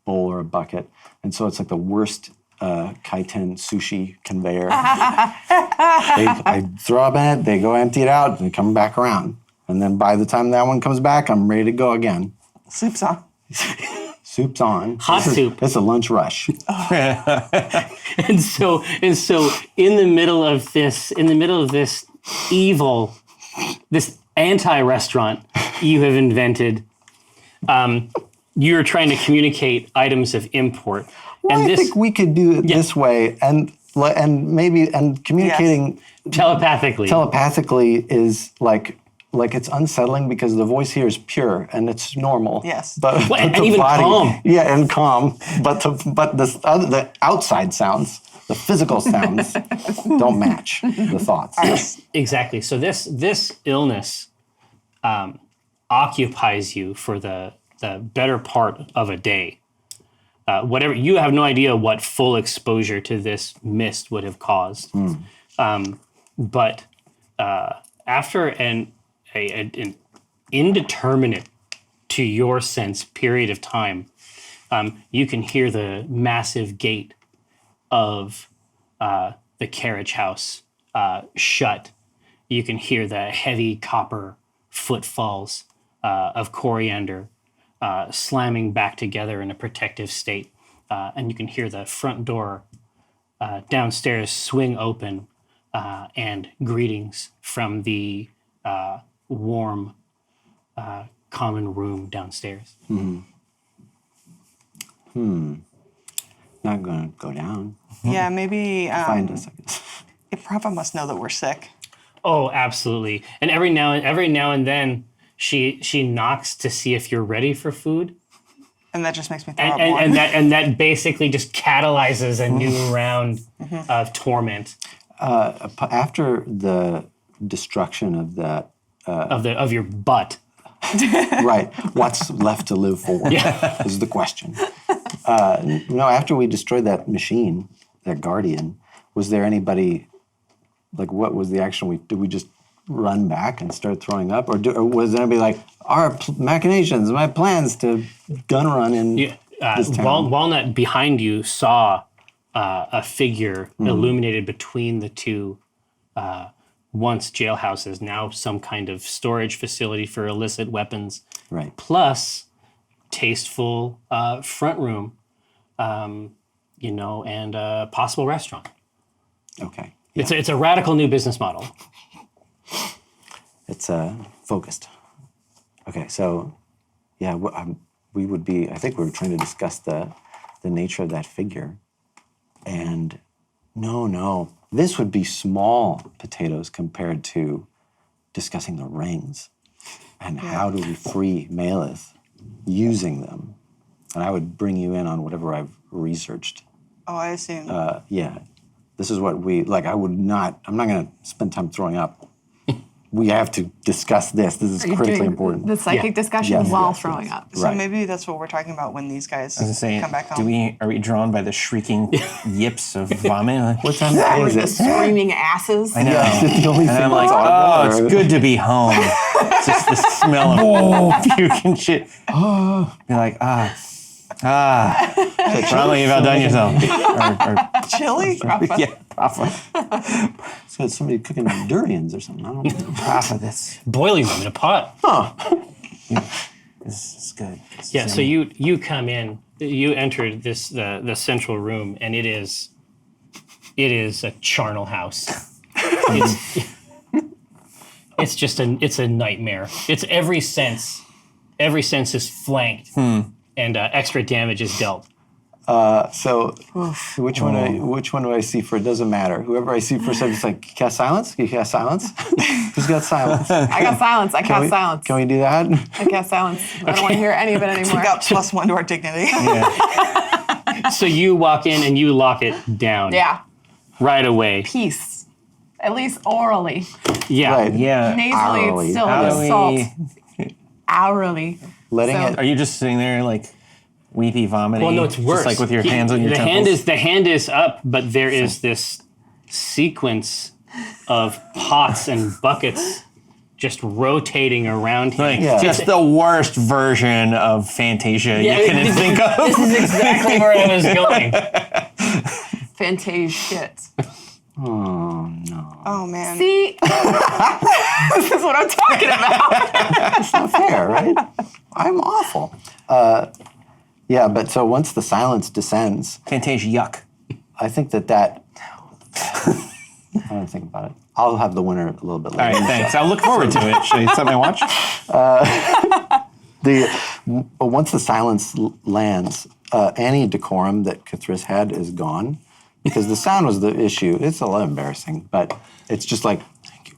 E: bowl or a bucket. And so it's like the worst kaiten sushi conveyor. I throw up in it, they go empty it out, and they come back around. And then by the time that one comes back, I'm ready to go again.
C: Soup's on.
E: Soup's on.
A: Hot soup.
E: It's a lunch rush.
A: And so in the middle of this evil, this anti-restaurant you have invented, you're trying to communicate items of import.
E: Well,
A: And
E: I
A: this
E: think we could do it this way, and communicating telepathically is like it's unsettling because the voice here is pure and it's normal.
C: Yes.
E: But,
A: Well, and
E: the
A: even
E: body,
A: calm.
E: Yeah, and calm. But the outside sounds, the physical sounds, don't match the thoughts.
A: exactly. So this illness occupies you for the better part of a day. Whatever, you have no idea what full exposure to this mist would have caused. But after an indeterminate, to your sense, period of time, you can hear the massive gate of the carriage house shut. You can hear the heavy copper footfalls of coriander slamming back together in a protective state. And you can hear the front door downstairs swing open, and greetings from the warm common room downstairs.
E: Not gonna go down.
C: Yeah, maybe
E: Find us, I guess.
C: Iprava must know that we're sick.
A: Oh, absolutely. And every now and then, she knocks to see if you're ready for food.
C: And that just makes me throw
A: And,
C: up
A: and,
C: more.
A: and that basically just catalyzes a new round of torment
E: After the destruction of that,
A: of your butt.
E: right? What's left to live for? Is the question. No, after we destroyed that machine, that Guardian, was there anybody? Like, what was the action? Did we just run back and start throwing up, or was anybody like our machinations, my plans to gun run in this town?
A: Walnut behind you saw a figure illuminated between the two once jailhouses, now some kind of storage facility for illicit weapons,
E: Right.
A: plus tasteful front room, and a possible restaurant.
E: Okay.
A: It's a radical new business model.
E: It's focused. Okay, so yeah, we would be. I think we were trying to discuss the nature of that figure, and no, this would be small potatoes compared to discussing the rings and how do we free Malith using them. And I would bring you in on whatever I've researched.
C: Oh, I assume.
E: Yeah, this is what we like. I'm not going to spend time throwing up. We have to discuss this. This is
F: Are you
E: critically
F: doing
E: important.
F: the psychic discussion
E: Yes,
F: while
E: yes,
F: throwing
E: yes.
F: up?
C: So
E: right.
C: maybe that's what we're talking about when these guys
G: I was saying,
C: come back home.
G: are we drawn by the shrieking yips of vomit?
E: What time of day is
F: The
E: it?
F: screaming asses.
G: I know.
E: Yeah, is it the only
G: And
E: thing
G: I'm like,
E: that's
G: oh,
E: audible, or-
G: it's good to be home. It's just the smell of puke and shit. You're like, probably you've outdone yourself.
C: Chili?
G: Yeah, probably.
E: So it's somebody cooking durians or something. I don't know.
G: Half of this.
A: Boiling them in a pot.
G: This is good. This
A: Yeah,
G: is
A: so you come in, you enter the central room, and it is a charnel house. It's just a nightmare. It's every sense is flanked, and extra damage is dealt.
E: So which one do I see for? It doesn't matter. Whoever I see first, I'm just like, cast silence? Can you cast silence? Who's got silence?
F: I got silence. I cast silence.
E: Can we do that?
F: I cast silence. I don't want to hear any of it anymore.
C: We got +1 to our dignity.
A: So you walk in and you lock it down.
F: Yeah.
A: Right away.
F: Peace. At least orally.
A: Yeah.
E: Right.
G: Yeah.
F: Nasally,
E: Hourly.
F: it's still
G: How
F: an
G: do
F: assault.
G: we-
F: Hourly.
E: Letting
F: So-
E: it.
G: Are you just sitting there like weepy vomiting?
A: Well, no, it's worse.
G: Just like with your hands on your
A: the
G: temples?
A: hand is up, but there is this sequence of pots and buckets just rotating around him.
G: Like,
E: Yeah.
G: just the worst version of Fantasia you can think of.
A: This is exactly where I was going.
F: Fantasia shit.
E: Oh no.
C: Oh, man.
F: See? This is what I'm talking about.
E: That's not fair, right? I'm awful. Yeah, but so once the silence descends,
G: Fantasia yuck.
E: I think that. I don't think about it. I'll have the winner a little bit
G: All
E: later.
G: right, thanks. I'll look forward to it. Should I set my watch?
E: Once the silence lands, any decorum that Cthulhu had is gone because the sound was the issue. It's a little embarrassing, but it's just like, thank you.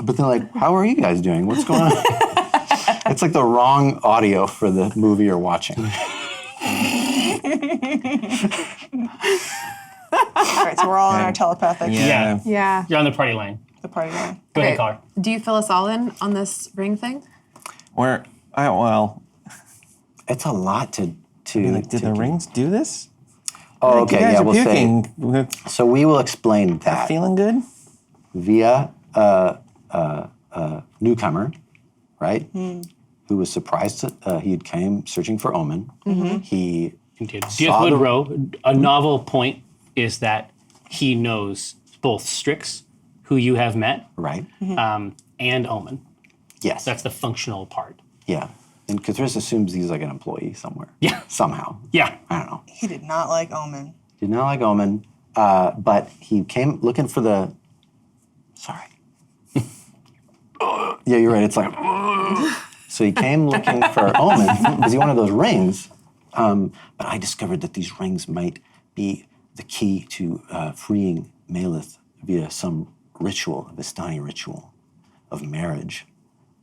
E: But then like, how are you guys doing? What's going on? It's like the wrong audio for the movie you're watching.
C: All right, so we're all on our telepathic.
A: Yeah.
F: Yeah.
A: You're on the party line.
C: The party line.
A: Go ahead,
F: Okay.
A: caller.
F: Do you fill us all in on this ring thing?
G: Or, well,
E: It's a lot to
G: like, did the rings do this?
E: Oh,
G: Like,
E: okay,
G: you guys
E: yeah,
G: are
E: we'll say.
G: puking.
E: So we will explain that
G: Feeling good?
E: via newcomer, right? Who was surprised he came searching for Omen. He
A: Indeed.
E: Saw
A: Death
E: the-
A: Woodrow, a novel point is that he knows both Strix, who you have met,
E: right.
A: and Omen.
E: Yes.
A: That's the functional part.
E: Yeah. And Cthulhu assumes he's like an employee somewhere.
A: Yeah.
E: Somehow.
A: Yeah.
E: I don't know.
C: He did not like Omen.
E: Did not like Omen. But he came looking for the. Sorry. Yeah, you're right. It's like. So he came looking for Omen because he wanted those rings. But I discovered that these rings might be the key to freeing Malith via some ritual, a Vistani ritual of marriage.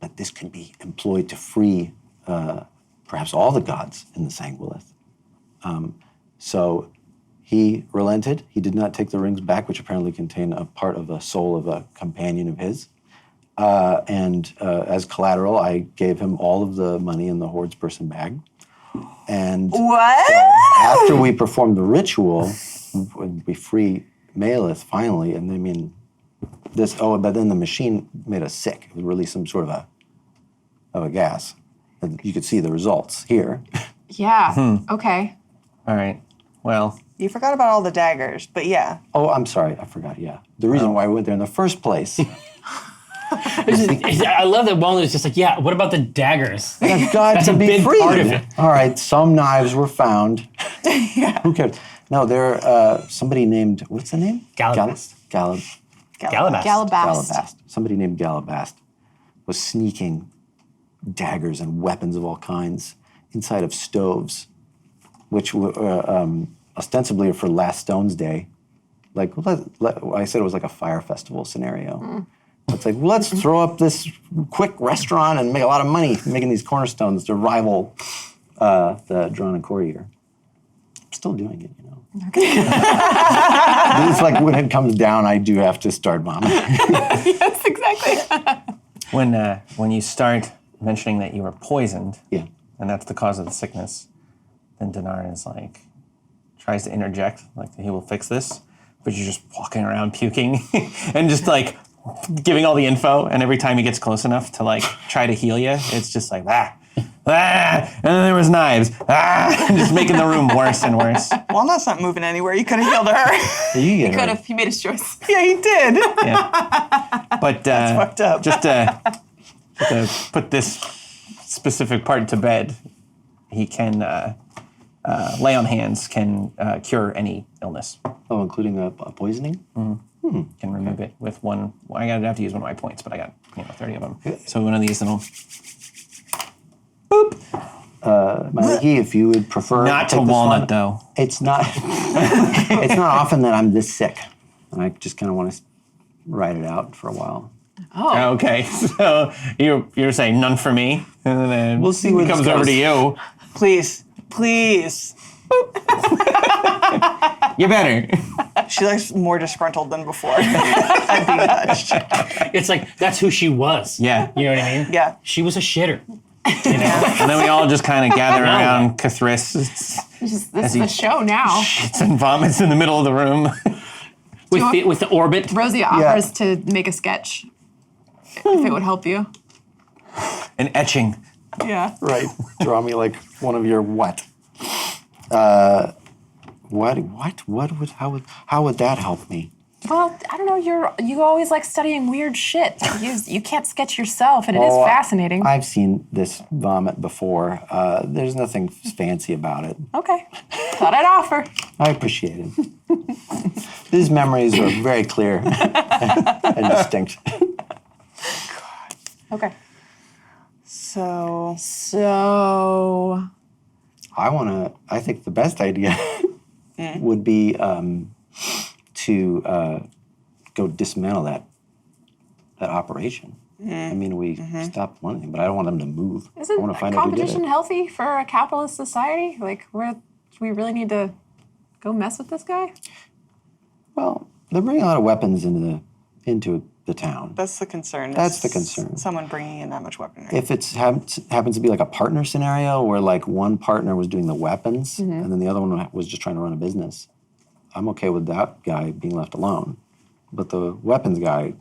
E: That this could be employed to free perhaps all the gods in the Sanguilith. So he relented. He did not take the rings back, which apparently contain a part of the soul of a companion of his. And as collateral, I gave him all of the money in the Horde's person bag. And
C: What?
E: after we performed the ritual, we free Malith finally, and I mean, but then the machine made us sick. It would release some sort of a gas. And you could see the results here.
F: Yeah. Okay.
G: All right. Well,
C: You forgot about all the daggers, but yeah.
E: Oh, I'm sorry, I forgot, yeah. The reason why I went there in the first place.
A: I love that Walnut is just like, yeah, what about the daggers?
E: That's got
A: That's
E: to
A: a
E: be
A: big
E: free.
A: part of it.
E: All right, some knives were found. Who cares? No, somebody named, what's the name?
A: Galabast.
E: Galabast.
F: Galabast.
E: Somebody named Galabast was sneaking daggers and weapons of all kinds inside of stoves, which were ostensibly are for Last Stone's Day. Like, I said it was like a fire festival scenario. It's like, let's throw up this quick restaurant and make a lot of money making these cornerstones to rival the Drawn and Courtier. I'm still doing it, you know. It's like when it comes down, I do have to start vomiting.
F: Yes, exactly.
G: when you start mentioning that you were poisoned,
E: Yeah.
G: and that's the cause of the sickness, then Dinar is like, tries to interject, like he will fix this, but you're just walking around puking and just like giving all the info, and every time he gets close enough to like try to heal you, it's just like and then there was knives, and just making the room worse and worse.
C: Walnut's not moving anywhere. You could have healed her.
E: You
F: Could have. He made his choice.
C: Yeah, he did.
G: Yeah. But
C: fucked up.
G: Just to put this specific part to bed, he can lay on hands, can cure any illness.
E: Oh, including a poisoning?
G: Can remove it with one. Well, I have to use one of my points, but I got 30 of them. So one of these little. Boop.
E: Mikey, if you would prefer
G: Not to
E: take this
G: Walnut
E: one.
G: though.
E: It's not. It's not often that I'm this sick, and I just kind of want to ride it out for a while.
F: Oh.
G: Okay, so you're saying none for me, and then
E: We'll see where
G: it
E: this
G: comes over
E: goes.
G: to you.
C: Please.
G: You better.
C: She looks more disgruntled than before. I'm being touched.
A: It's like, that's who she was.
G: Yeah.
A: You know what I mean?
C: Yeah.
A: She was a shitter.
G: And then we all just kind of gather around Cathris.
F: This is the show now.
G: Shits and vomits in the middle of the room.
A: With the orbit.
F: Rosie offers to make a sketch if it would help you.
G: An etching.
C: Yeah.
E: Right. Draw me like one of your what? How would that help me?
F: Well, I don't know. You always like studying weird shit. You can't sketch yourself, and it is fascinating.
E: I've seen this vomit before. There's nothing fancy about it.
F: Okay, thought I'd offer.
E: I appreciate it. These memories are very clear and distinct.
F: Okay.
C: So
E: I think the best idea would be to go dismantle that operation. I mean, we stopped one thing, but I don't want them to move. I
F: Isn't
E: want to find out who did
F: competition
E: it.
F: healthy for a capitalist society? Like, do we really need to go mess with this guy?
E: Well, they're bringing a lot of weapons into the town.
C: that's the concern.
E: That's
C: is
E: the concern.
C: Someone bringing in that much weaponry.
E: If it happens to be like a partner scenario where like one partner was doing the weapons and then the other one was just trying to run a business, I'm okay with that guy being left alone. But the weapons guy,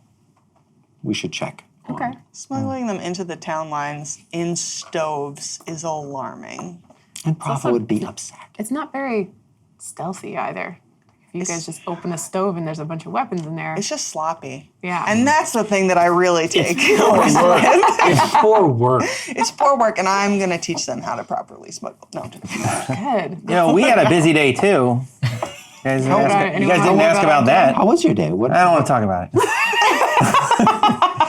E: we should check.
F: Okay.
C: Smuggling them into the town lines in stoves is alarming.
E: And Prava would be upset.
F: It's not very stealthy either. If you guys just open a stove and there's a bunch of weapons in there.
C: It's just sloppy.
F: Yeah.
C: And that's the thing that I really take.
A: It's poor work.
C: It's poor work, and I'm going to teach them how to properly smuggle. No, I'm joking.
F: Good.
G: You know, we had a busy day too. guys
F: Anyone
G: didn't
F: wanna
G: ask
F: move
G: about
F: on?
G: that.
E: How was your day? What?
G: I don't want to talk about it.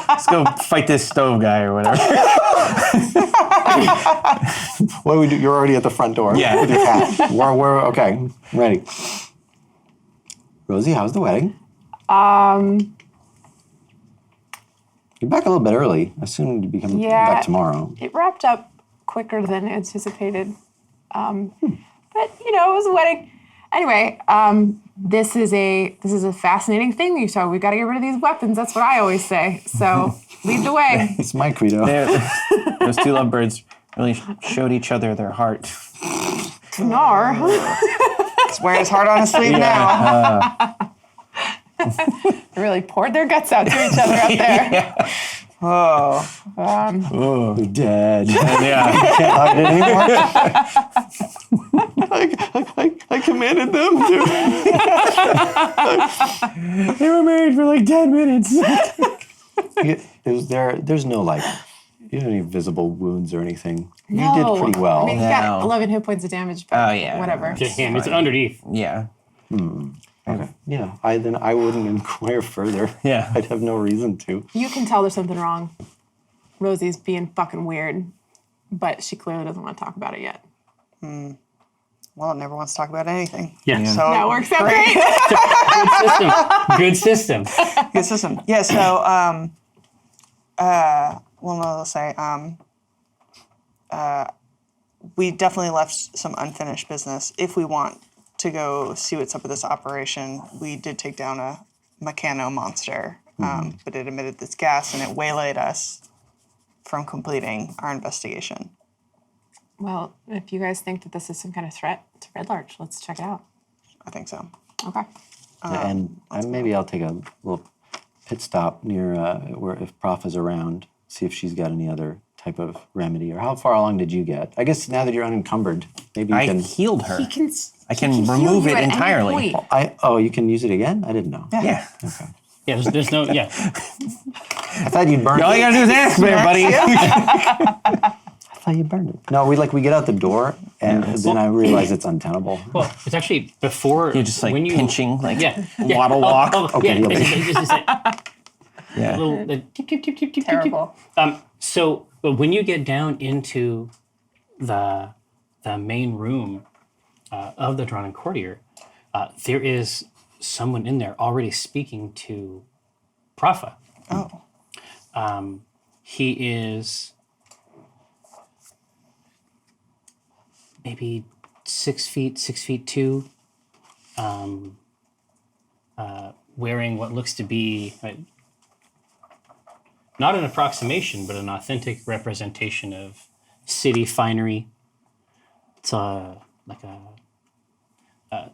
G: Let's go fight this stove guy or whatever.
E: What do we do? You're already at the front door.
G: Yeah.
E: With your hat. We're okay. I'm ready. Rosie, how's the wedding? You're back a little bit early. I assume you'd be coming back tomorrow.
F: It wrapped up quicker than anticipated. But you know, it was a wedding. Anyway, this is a fascinating thing you saw. We've got to get rid of these weapons. That's what I always say. So lead the way.
E: It's my credo.
G: Those two lovebirds really showed each other their heart.
F: Nar.
C: He's wearing his heart on his sleeve now.
F: They really poured their guts out to each other up there.
C: Oh.
E: We're dead.
G: Yeah.
E: Can't hide it anymore. I commanded them to. They were married for like 10 minutes. There's no like, you don't have any visible wounds or anything. You did pretty well.
F: I mean, you got
G: No.
F: 11 hit points of damage. But
G: Oh, yeah.
F: whatever.
A: To him, it's underneath.
G: Yeah.
E: Okay. Yeah, I wouldn't inquire further.
G: Yeah.
E: I'd have no reason to.
F: You can tell there's something wrong. Rosie's being fucking weird, but she clearly doesn't want to talk about it yet.
C: Well, it never wants to talk about anything.
A: Yeah.
C: So
F: That works out great.
A: Good system.
C: good system. Yeah. So well, no, let's say we definitely left some unfinished business. If we want to go see what's up with this operation, we did take down a mechano monster, but it emitted this gas and it waylaid us from completing our investigation.
F: Well, if you guys think that this is some kind of threat to Red Larch, let's check it out.
C: I think so.
F: Okay.
E: And maybe I'll take a little pit stop near where if Prof is around, see if she's got any other type of remedy. Or how far along did you get? I guess now that you're unencumbered, maybe you
G: I
E: can.
G: healed her.
F: He can.
G: I can remove it entirely.
E: You can use it again? I didn't know.
G: Yeah.
A: Yeah, there's no, yeah.
E: I thought you'd burned
G: All
E: it.
G: you gotta do is ask there, buddy.
E: I thought you burned it. No, we get out the door, and then I realize it's untenable.
A: Well, it's actually before.
G: You're just like
A: when you,
G: pinching, like
A: Yeah.
G: waddle walk.
E: Okay,
A: Yeah.
E: yeah.
A: It's like
G: Yeah.
A: little, tip, tip, tip, tip, tip,
F: Terrible.
A: So, but when you get down into the main room of the Drawn and Courtier, there is someone in there already speaking to Propha.
C: Oh.
A: He is maybe 6 feet, 6'2", wearing what looks to be not an approximation, but an authentic representation of city finery. It's like a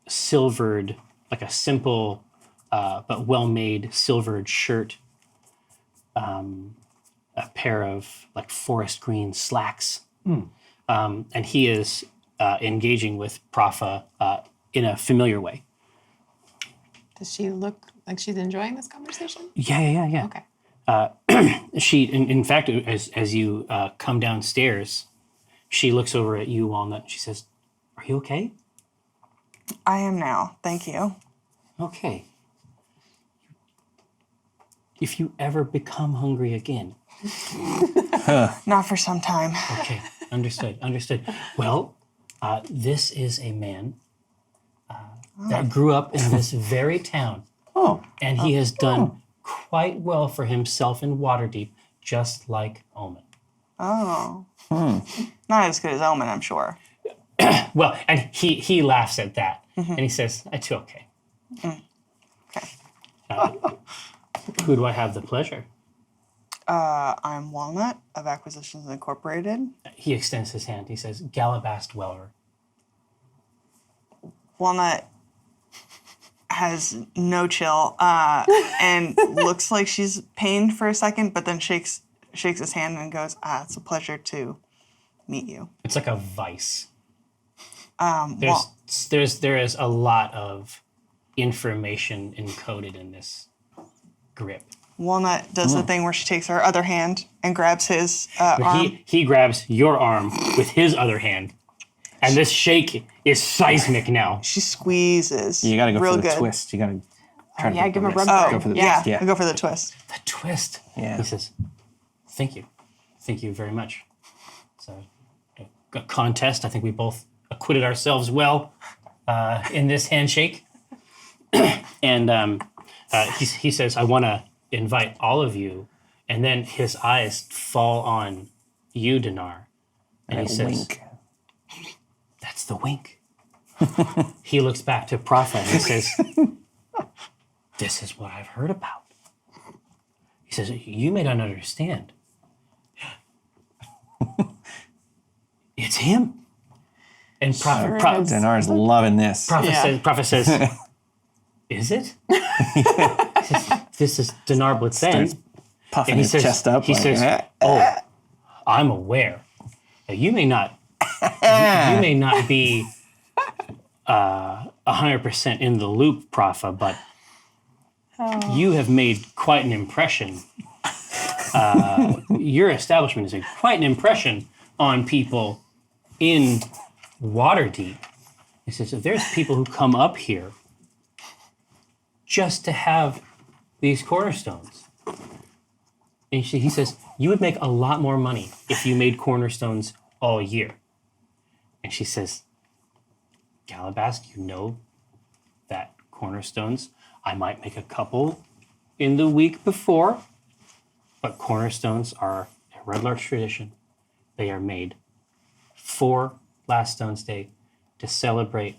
A: silvered, like a simple but well-made silvered shirt, a pair of like forest green slacks, and he is engaging with Propha in a familiar way.
F: Does she look like she's enjoying this conversation?
A: Yeah.
F: Okay.
A: She, in fact, as you come downstairs, she looks over at you, Walnut, and she says, "Are you okay?"
C: I am now. Thank you.
A: Okay. If you ever become hungry again.
C: Not for some time.
A: Okay, understood. Well, this is a man that grew up in this very town.
E: Oh.
A: And he has done quite well for himself in Waterdeep, just like Omen.
C: Oh. Not as good as Omen, I'm sure.
A: Well, and he laughs at that, and he says, "It's okay."
C: Okay.
A: Who do I have the pleasure?
C: I'm Walnut of Acquisitions Incorporated.
A: He extends his hand. He says, "Galabast Welver."
C: Walnut has no chill and looks like she's pained for a second, but then shakes his hand and goes, "It's a pleasure to meet you."
A: It's like a vice.
C: Well,
A: There is a lot of information encoded in this grip.
C: Walnut does the thing where she takes her other hand and grabs his arm.
A: He grabs your arm with his other hand And this shake is seismic now.
C: She squeezes.
G: You gotta go
C: real
G: for the
C: good.
G: twist. You gotta try to
F: yeah,
G: get
F: give
G: the
F: him a
G: wrist.
F: rub.
C: Oh,
G: Go for the
C: yeah.
G: twist. Yeah.
C: I go for the twist.
A: The twist.
G: Yeah.
A: He says, thank you. Thank you very much. So, a contest. I think we both acquitted ourselves well in this handshake. And he says, I want to invite all of you. And then his eyes fall on you, Dinar. And he says,
G: Wink.
A: that's the wink. He looks back to Prophet and he says, this is what I've heard about. He says, you may not understand. It's him. And Prophet
G: Dinar's loving this.
A: Prophet says, is it? He says, this is Dinar Blitzen.
G: Puffing
A: And he
G: his
A: says,
G: chest up.
A: he
G: like,
A: says, oh, I'm aware. Now, you may not be 100% in the loop, Prophet, but you have made quite an impression. Your establishment is quite an impression on people in Waterdeep. He says, if there's people who come up here just to have these cornerstones. And he says, you would make a lot more money if you made cornerstones all year. And she says, Galabast, you know that cornerstones, I might make a couple in the week before, but cornerstones are a Red Larch tradition. They are made for Last Stones Day to celebrate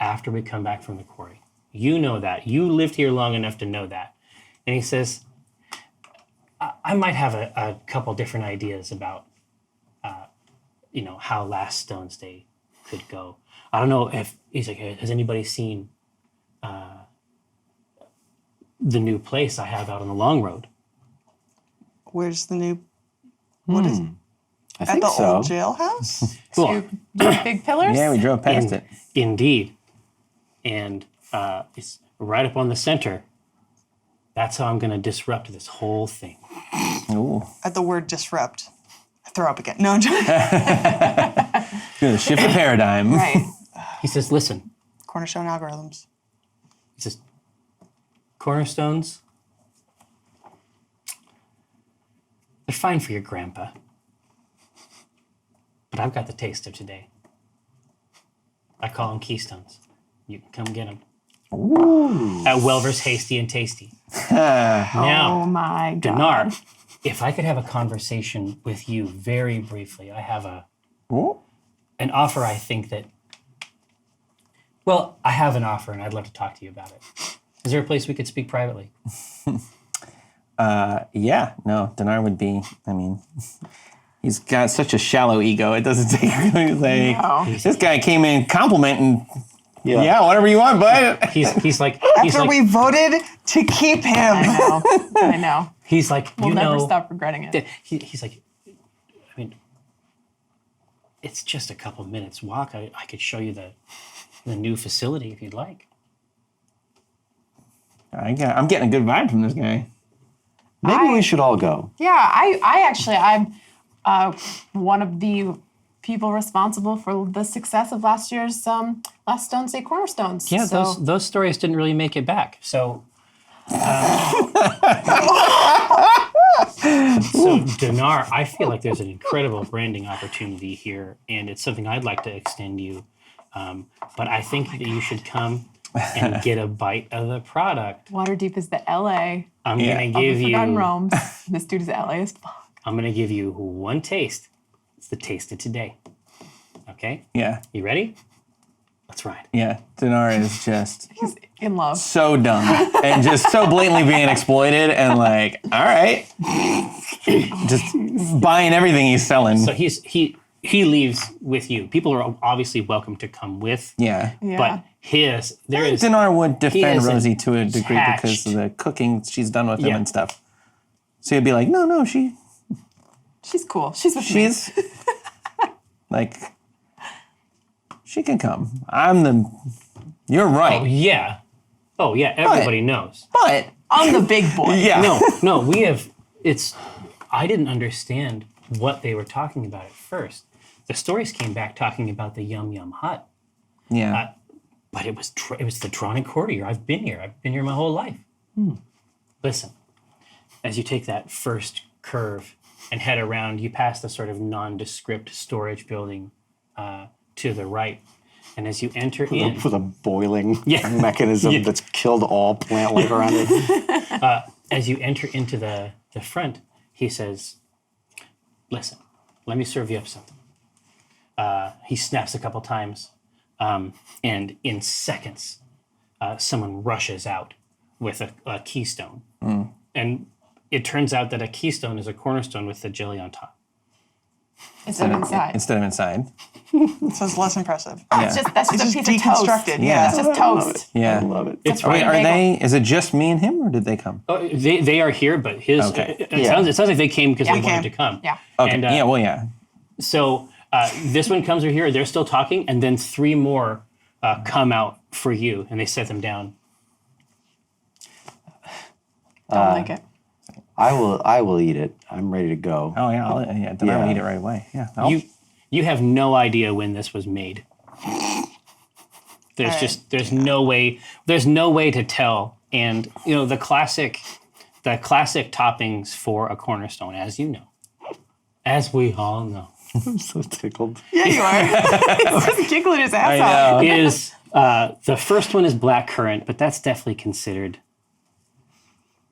A: after we come back from the quarry. You know that. You lived here long enough to know that. And he says, I might have a couple different ideas about, how Last Stones Day could go. I don't know if, he's like, has anybody seen the new place I have out on the Long Road?
C: Where's the new? What is it?
E: I
C: At
E: think
C: the
E: so.
C: old jailhouse?
A: Well,
F: Two big pillars?
G: Yeah, we drove past it.
A: Indeed. And it's right up on the center. That's how I'm going to disrupt this whole thing.
G: Ooh.
C: At the word disrupt, I throw up again. No, I'm joking.
G: Gonna shift the paradigm.
F: Right.
A: He says, listen.
C: Cornerstone algorithms.
A: He says, cornerstones, they're fine for your grandpa. But I've got the taste of today. I call them keystones. You can come get them.
E: Ooh.
A: At Welver's Hasty and Tasty.
F: Oh
A: Now,
F: my God.
A: Dinar, if I could have a conversation with you very briefly, I have an offer I think that, I have an offer and I'd love to talk to you about it. Is there a place we could speak privately?
G: Yeah, no, Dinar would be, he's got such a shallow ego. It doesn't take really like,
F: No.
G: this guy came in complimenting,
E: Yeah.
G: yeah, whatever you want, bud.
A: He's like,
C: After we voted to keep him.
F: I know.
A: he's like,
F: We'll never stop regretting it.
A: He's like, it's just a couple minutes walk. I could show you the new facility if you'd like.
G: I'm getting a good vibe from this guy.
E: Maybe we should all go.
F: Yeah, I'm one of the people responsible for the success of last year's Last Stones Day Cornerstones.
A: Yeah,
F: so,
A: those stories didn't really make it back. So, so Dinar, I feel like there's an incredible branding opportunity here, and it's something I'd like to extend you. But I think that you should come and get a bite of the product.
F: Waterdeep is the LA
A: I'm
G: Yeah.
A: gonna
F: of
A: give
F: the
A: you.
F: Forgotten Realms. This dude is LA as fuck.
A: I'm gonna give you one taste. It's the taste of today. Okay,
G: Yeah,
A: you ready? Let's ride.
G: yeah. Dinar is just
F: He's in love.
G: so dumb and just so blatantly being exploited and like, all right, just buying everything he's selling.
A: So he leaves with you. People are obviously welcome to come with.
G: Yeah.
F: Yeah.
A: But there is
G: Dinar would defend
A: is
G: Rosie to a degree
A: attached.
G: because of the cooking she's done with him
A: Yeah.
G: and stuff. So he'd be like, no,
F: She's cool. She's with me.
G: she's like, she can come. You're right.
A: Oh yeah, everybody knows.
G: But,
F: I'm the big boy.
G: yeah.
A: I didn't understand what they were talking about at first. the stories came back talking about the Yum Yum hut,
G: Yeah.
A: but it was the drawn and courtier. I've been here my whole life. Listen, as you take that first curve and head around, you pass the sort of nondescript storage building to the right. And as you enter in,
E: With a boiling
A: Yeah.
E: mechanism
A: Yeah.
E: that's killed all plant life around it.
A: as you enter into the front, he says, listen, let me serve you up something. He snaps a couple times, and in seconds, someone rushes out with a keystone. And it turns out that a keystone is a cornerstone with the jelly on top.
F: Instead of inside.
G: Instead of inside.
C: So it's less impressive.
F: That's just
C: It's
F: a
C: just
F: piece of toast.
C: deconstructed.
G: Yeah.
F: It's just toast.
G: Yeah.
E: I love it.
A: It's
G: Are,
A: fine.
F: Bagel.
G: is it just me and him, or did they come?
A: Oh, they are here, but his
G: Okay.
A: it sounds like they came because
F: Yeah.
A: they
F: They
A: wanted
C: came.
A: to come.
F: Yeah.
G: Okay.
A: And,
G: yeah, well, yeah.
A: So this one comes over here. They're still talking, and then three more come out for you, and they set them down.
F: Don't like it.
E: I will eat it. I'm ready to go.
G: Oh, yeah. Then I would
E: Yeah.
G: eat it right away. Yeah.
A: You have no idea when this was made. There's no way to tell. And the classic toppings for a cornerstone, as you know, as we all know,
E: I'm so tickled.
C: Yeah, you are.
F: He's just giggling his ass
G: I
F: off.
G: know.
A: is the first one is blackcurrant, but that's definitely considered.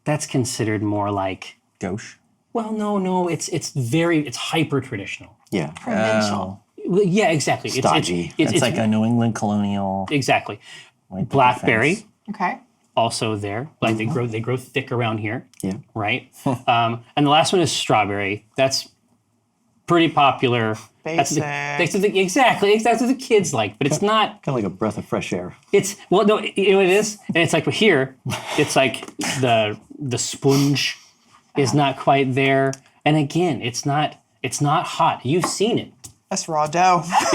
A: That's considered more like.
G: Gauche.
A: Well, no, it's hyper traditional.
E: Yeah.
F: Provincial.
A: Well, yeah, exactly.
E: Stodgy.
G: It's like a New England colonial.
A: exactly
G: white picket
A: blackberry.
G: fence.
F: Okay.
A: Also there, like they grow thick around here,
E: Yeah.
A: right? And the last one is strawberry. That's pretty popular.
C: Basic.
A: That's exactly what the kids like, but it's not.
E: Kind of like a breath of fresh air.
A: It's well, no, you know what it is, and it's like here, it's like the sponge is not quite there, and again, it's not hot. You've seen it.
C: That's raw dough.
F: It's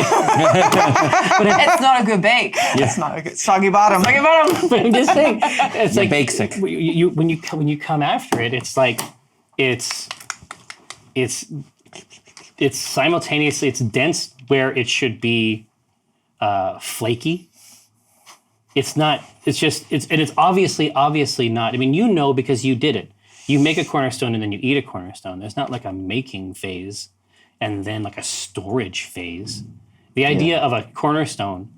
F: not a good bake.
C: It's not a good soggy bottom.
A: But I'm just saying, it's like
G: basic.
A: You when you come after it, it's like it's simultaneously it's dense where it should be flaky. It's not. It's obviously not. I mean, because you did it. You make a cornerstone and then you eat a cornerstone. There's not like a making phase and then like a storage phase. The idea of a cornerstone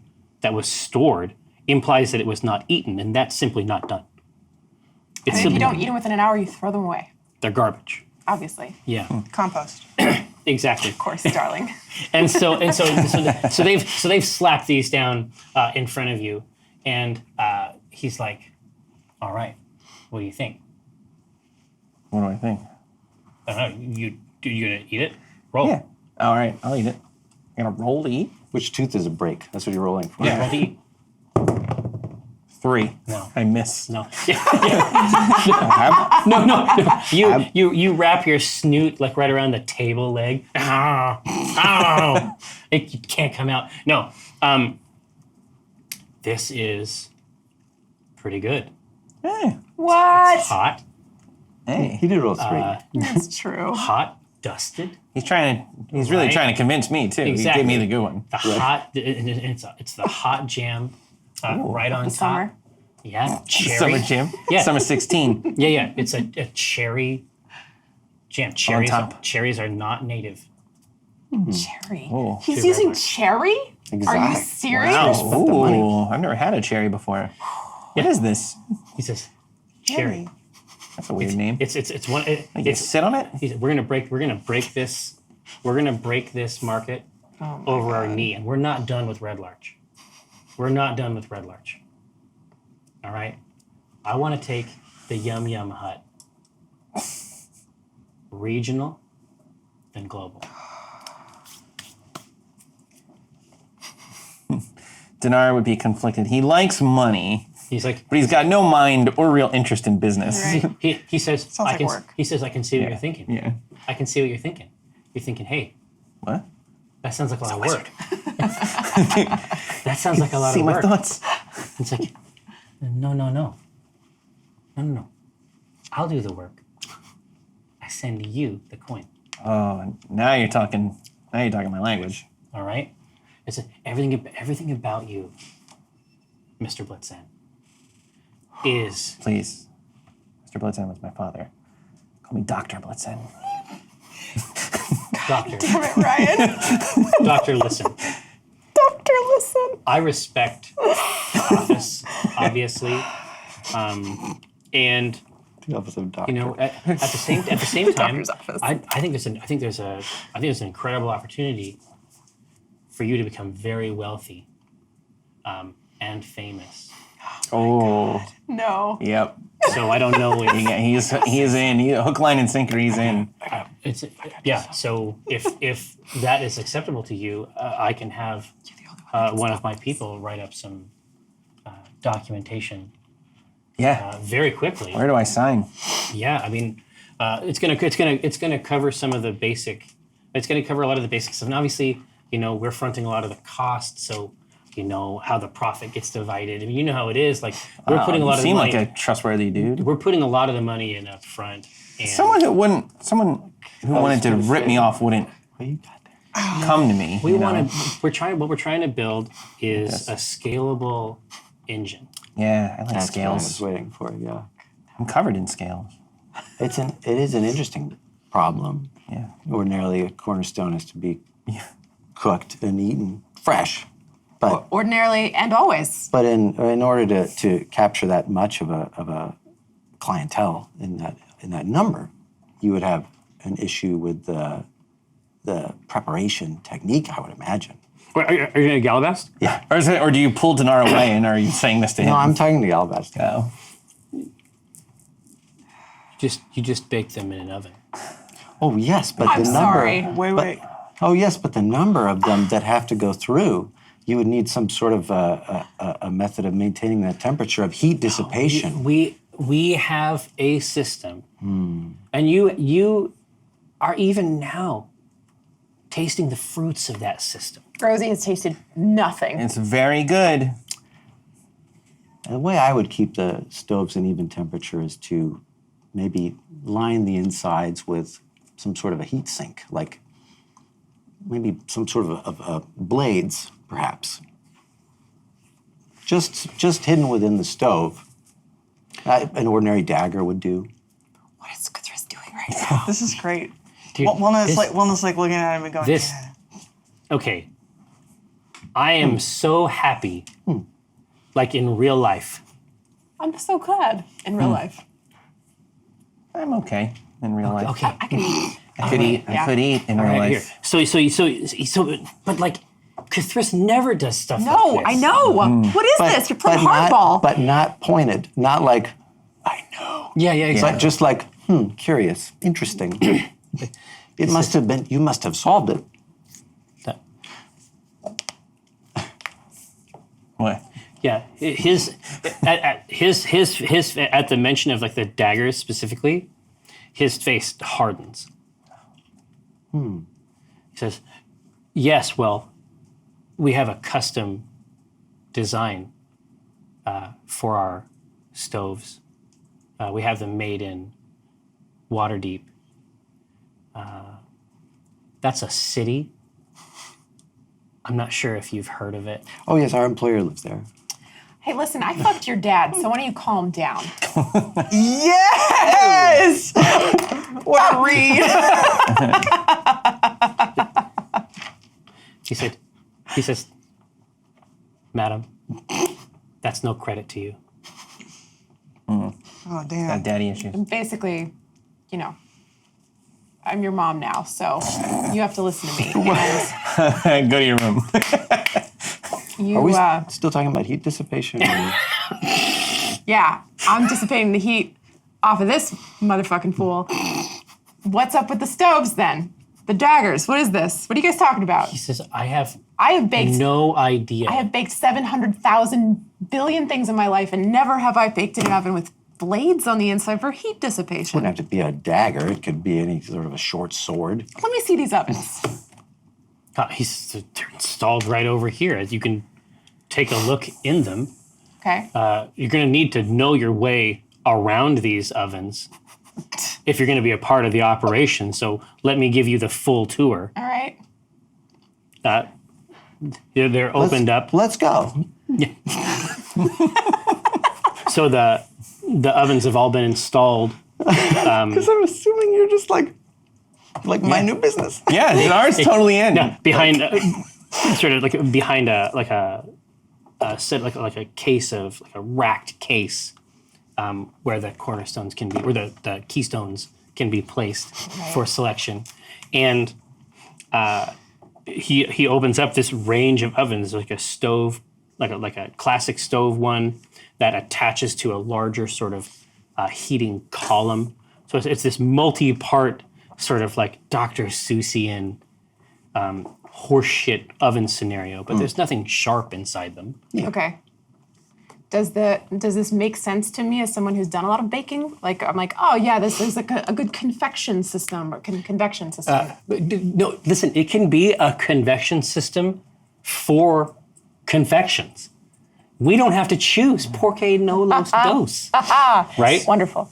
A: that was stored implies that it was not eaten, and that's simply not done. It's
F: And if
A: simply
F: you don't eat them within an hour, you throw them away.
A: they're garbage.
F: Obviously.
A: Yeah,
C: Compost.
A: exactly.
F: Of course, darling.
A: And so they've slapped these down in front of you, and he's like, "All right, what do you think?
G: What do I think?
A: I don't know. You gonna eat it? Roll.
G: Yeah. All right. I'll eat it. I'm going to roll to eat.
E: Which tooth is a break? That's what you're rolling for.
A: Yeah. Roll to eat.
G: 3.
A: No.
G: I miss.
A: No.
G: Have-
A: No. You wrap your snoot like right around the table leg. Ow. It can't come out. No. This is pretry good.
G: Hey.
F: What?
A: Hot.
G: Hey.
E: He did roll 3.
F: That's true.
A: Hot. Dusted.
G: He's really
A: Right.
G: trying to convince me too.
A: Exactly.
G: He gave me the good one.
A: The hot. It's the hot jam. Right on top.
F: Summer.
A: Yeah. Cherry.
G: Summer jam.
A: Yeah.
G: Summer 16.
A: Yeah. It's a cherry jam. Cherries are not native.
F: Cherry.
G: Oh.
F: He's
A: Too
F: using
A: bad.
F: cherry? Are you
E: Exotic.
F: serious?
A: Wow.
G: Ooh, I've never had a cherry before. What is this?
A: He says, cherry.
G: That's a weird name.
A: It's one.
G: Like you sit on it?
A: He said, we're gonna break this market over our knee, and we're not done with Red Larch. We're not done with Red Larch. All right, I want to take the Yum Yum Hut regional, then global.
G: Dinar would be conflicted. He likes money,
A: He's like,
G: but he's got no mind or real interest in business.
F: Right.
A: he says,
C: Sounds like
A: can.
C: work.
A: He says, I can see what you're thinking.
G: Yeah.
A: I can see what you're thinking. You're thinking, hey,
G: What?
A: that sounds like a lot of work. That sounds like a lot
G: See
A: of
G: my
A: work.
G: thoughts?
A: It's like, no. I'll do the work. I send you the coin.
G: Oh, now you're talking my language.
A: All right? Everything about you, Mr. Blitzen, is
G: Please. Mr. Blitzen was my father. Call me Dr. Blitzen.
A: Doctor.
F: Damn it, Ryan.
A: Doctor, listen.
F: Doctor, listen.
A: I respect the office, obviously, and
E: The office of doctor.
A: you know, at the same time,
F: doctor's office.
A: I think there's an incredible opportunity for you to become very wealthy, and famous.
G: Oh,
F: No.
G: yep.
A: So I don't know if
G: He's in. Hook, line, and sinker. He's in.
A: it's yeah. So if that is acceptable to you, I can have one of my people write up some documentation
G: Yeah.
A: very quickly.
G: Where do I sign?
A: Yeah, I mean, it's gonna cover some of the basic. It's gonna cover a lot of the basics, and obviously, you know, we're fronting a lot of the costs, so you know how the profit gets divided. I mean, you know how it is. Like we're putting a lot of
G: seem
A: money.
G: like a trustworthy dude.
A: We're putting a lot of the money in up front. And
G: Someone who wanted to rip me off wouldn't
E: What you got there?
G: come to me.
A: we
G: you know?
A: want to. What we're trying to build is a scalable engine.
G: Yeah, I like
E: That's what I was
G: scales.
E: waiting for. Yeah.
G: I'm covered in scales.
E: It is an interesting problem.
G: Yeah.
E: Ordinarily, a cornerstone is to be cooked and eaten fresh, but
F: Ordinarily and always.
E: in order to capture that much of a clientele in that number, you would have an issue with the preparation technique, I would imagine.
A: Wait, are you going to Galabast?
E: Yeah.
G: Or do you pull Dinar away and are you saying this to him?
E: No, I'm talking to Galabast.
G: Oh.
A: You just bake them in an oven.
E: Oh yes, but
F: I'm
E: the number.
F: sorry.
C: Wait.
E: Oh yes, but the number of them that have to go through, you would need some sort of a method of maintaining that temperature of heat dissipation.
A: We have a system, and you are even now tasting the fruits of that system.
F: Rosie has tasted nothing.
G: It's very good.
E: And the way I would keep the stoves in even temperature is to maybe line the insides with some sort of a heat sink, like maybe some sort of blades, perhaps. Just hidden within the stove. An ordinary dagger would do.
F: What is Guthris doing right now?
C: This is great.
A: Dude,
C: Walnut's
A: this-
C: like looking at him and going,
A: This-
C: "Yeah."
A: Okay. I am so happy, like in real life.
F: I'm so glad in real life.
G: I'm okay in real life.
A: Okay.
F: I can eat.
G: I could eat.
F: Yeah.
G: I could eat in real
A: Right
G: life.
A: here. So, but like, Cthulhu never does stuff like
F: No,
A: this.
F: I know. What is this? You're playing hardball.
E: But not pointed. Not like, I know.
A: Yeah, exactly.
E: But just like, curious, interesting. It must have been, you must have solved it.
G: What?
A: Yeah, at the mention of like the daggers specifically, his face hardens. He says, "Yes, well, we have a custom design for our stoves. We have them made in Waterdeep. That's a city. I'm not sure if you've heard of it."
E: Oh yes, our employer lives there.
F: Hey, listen, I fucked your dad, so why don't you calm down?
C: Yes! What a read.
A: He says, "Madam, that's no credit to you."
C: Oh,
G: Got
C: damn.
G: daddy issues.
F: Basically, you know, I'm your mom now, so you have to listen to me. And
G: Go to your room.
F: you,
E: Are we still talking about heat dissipation? Or-
F: yeah, I'm dissipating the heat off of this motherfucking fool. What's up with the stoves then? The daggers, what is this? What are you guys talking about?
A: He says, I have
F: baked
A: no idea.
F: I have baked 700,000 billion things in my life, and never have I baked in an oven with blades on the inside for heat dissipation.
E: Wouldn't have to be a dagger. It could be any sort of a short sword.
F: Let me see these ovens.
A: They're installed right over here. As you can take a look in them.
F: Okay.
A: You're going to need to know your way around these ovens if you're going to be a part of the operation. So let me give you the full tour.
F: All right.
A: they're opened up.
E: Let's go.
A: So the ovens have all been installed.
E: Because I'm assuming you're just like my new business.
G: Yeah, Dinar's totally in.
A: No, behind sort of like behind a set like a case of like a racked case where the cornerstones can be, or the keystones can be placed for selection, and he opens up this range of ovens, like a stove, like a classic stove one that attaches to a larger sort of heating column. So it's this multi-part sort of like Dr. Seussian horseshit oven scenario, but there's nothing sharp inside them.
F: Okay. Does this make sense to me as someone who's done a lot of baking? Like I'm like, oh yeah, this is like a good convection system or convection system.
A: No, listen, it can be a convection system for confections. We don't have to choose porque no los dos, right?
F: Wonderful.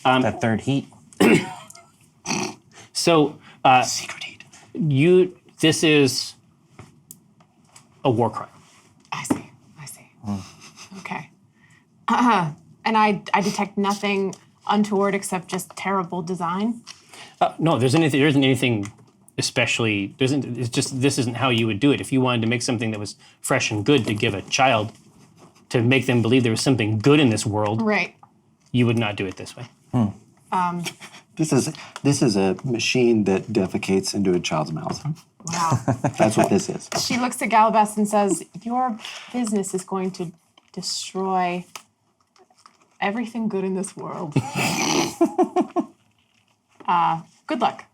G: That third heat.
A: So
E: Secret heat.
A: this is a war crime.
F: I see. Okay. And I detect nothing untoward except just terrible design.
A: No, there isn't anything especially. It's just this isn't how you would do it. If you wanted to make something that was fresh and good to give a child, to make them believe there was something good in this world,
F: Right.
A: you would not do it this way.
E: This is a machine that defecates into a child's mouth.
F: Wow.
E: That's what this is.
F: She looks at Galabas and says, your business is going to destroy everything good in this world. Good luck.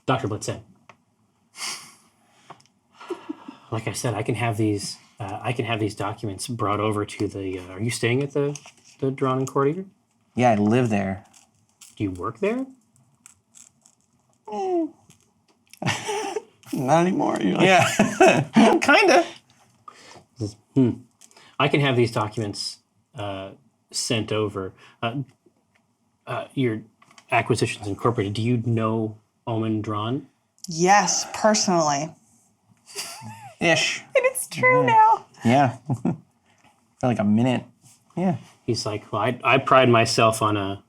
A: Dr. Blitzen. Like I said, I can have these documents brought over to the. Are you staying at the Drawn and Courtier?
G: Yeah, I live there.
A: Do you work there?
E: Not anymore. You're like,
G: Yeah, kinda.
A: I can have these documents sent over. Your Acquisitions Incorporated. Do you know Omen Drawn?
C: Yes, personally.
G: Ish.
F: And it's true now.
G: Yeah. For like a minute. Yeah.
A: He's like, well, I pride myself on a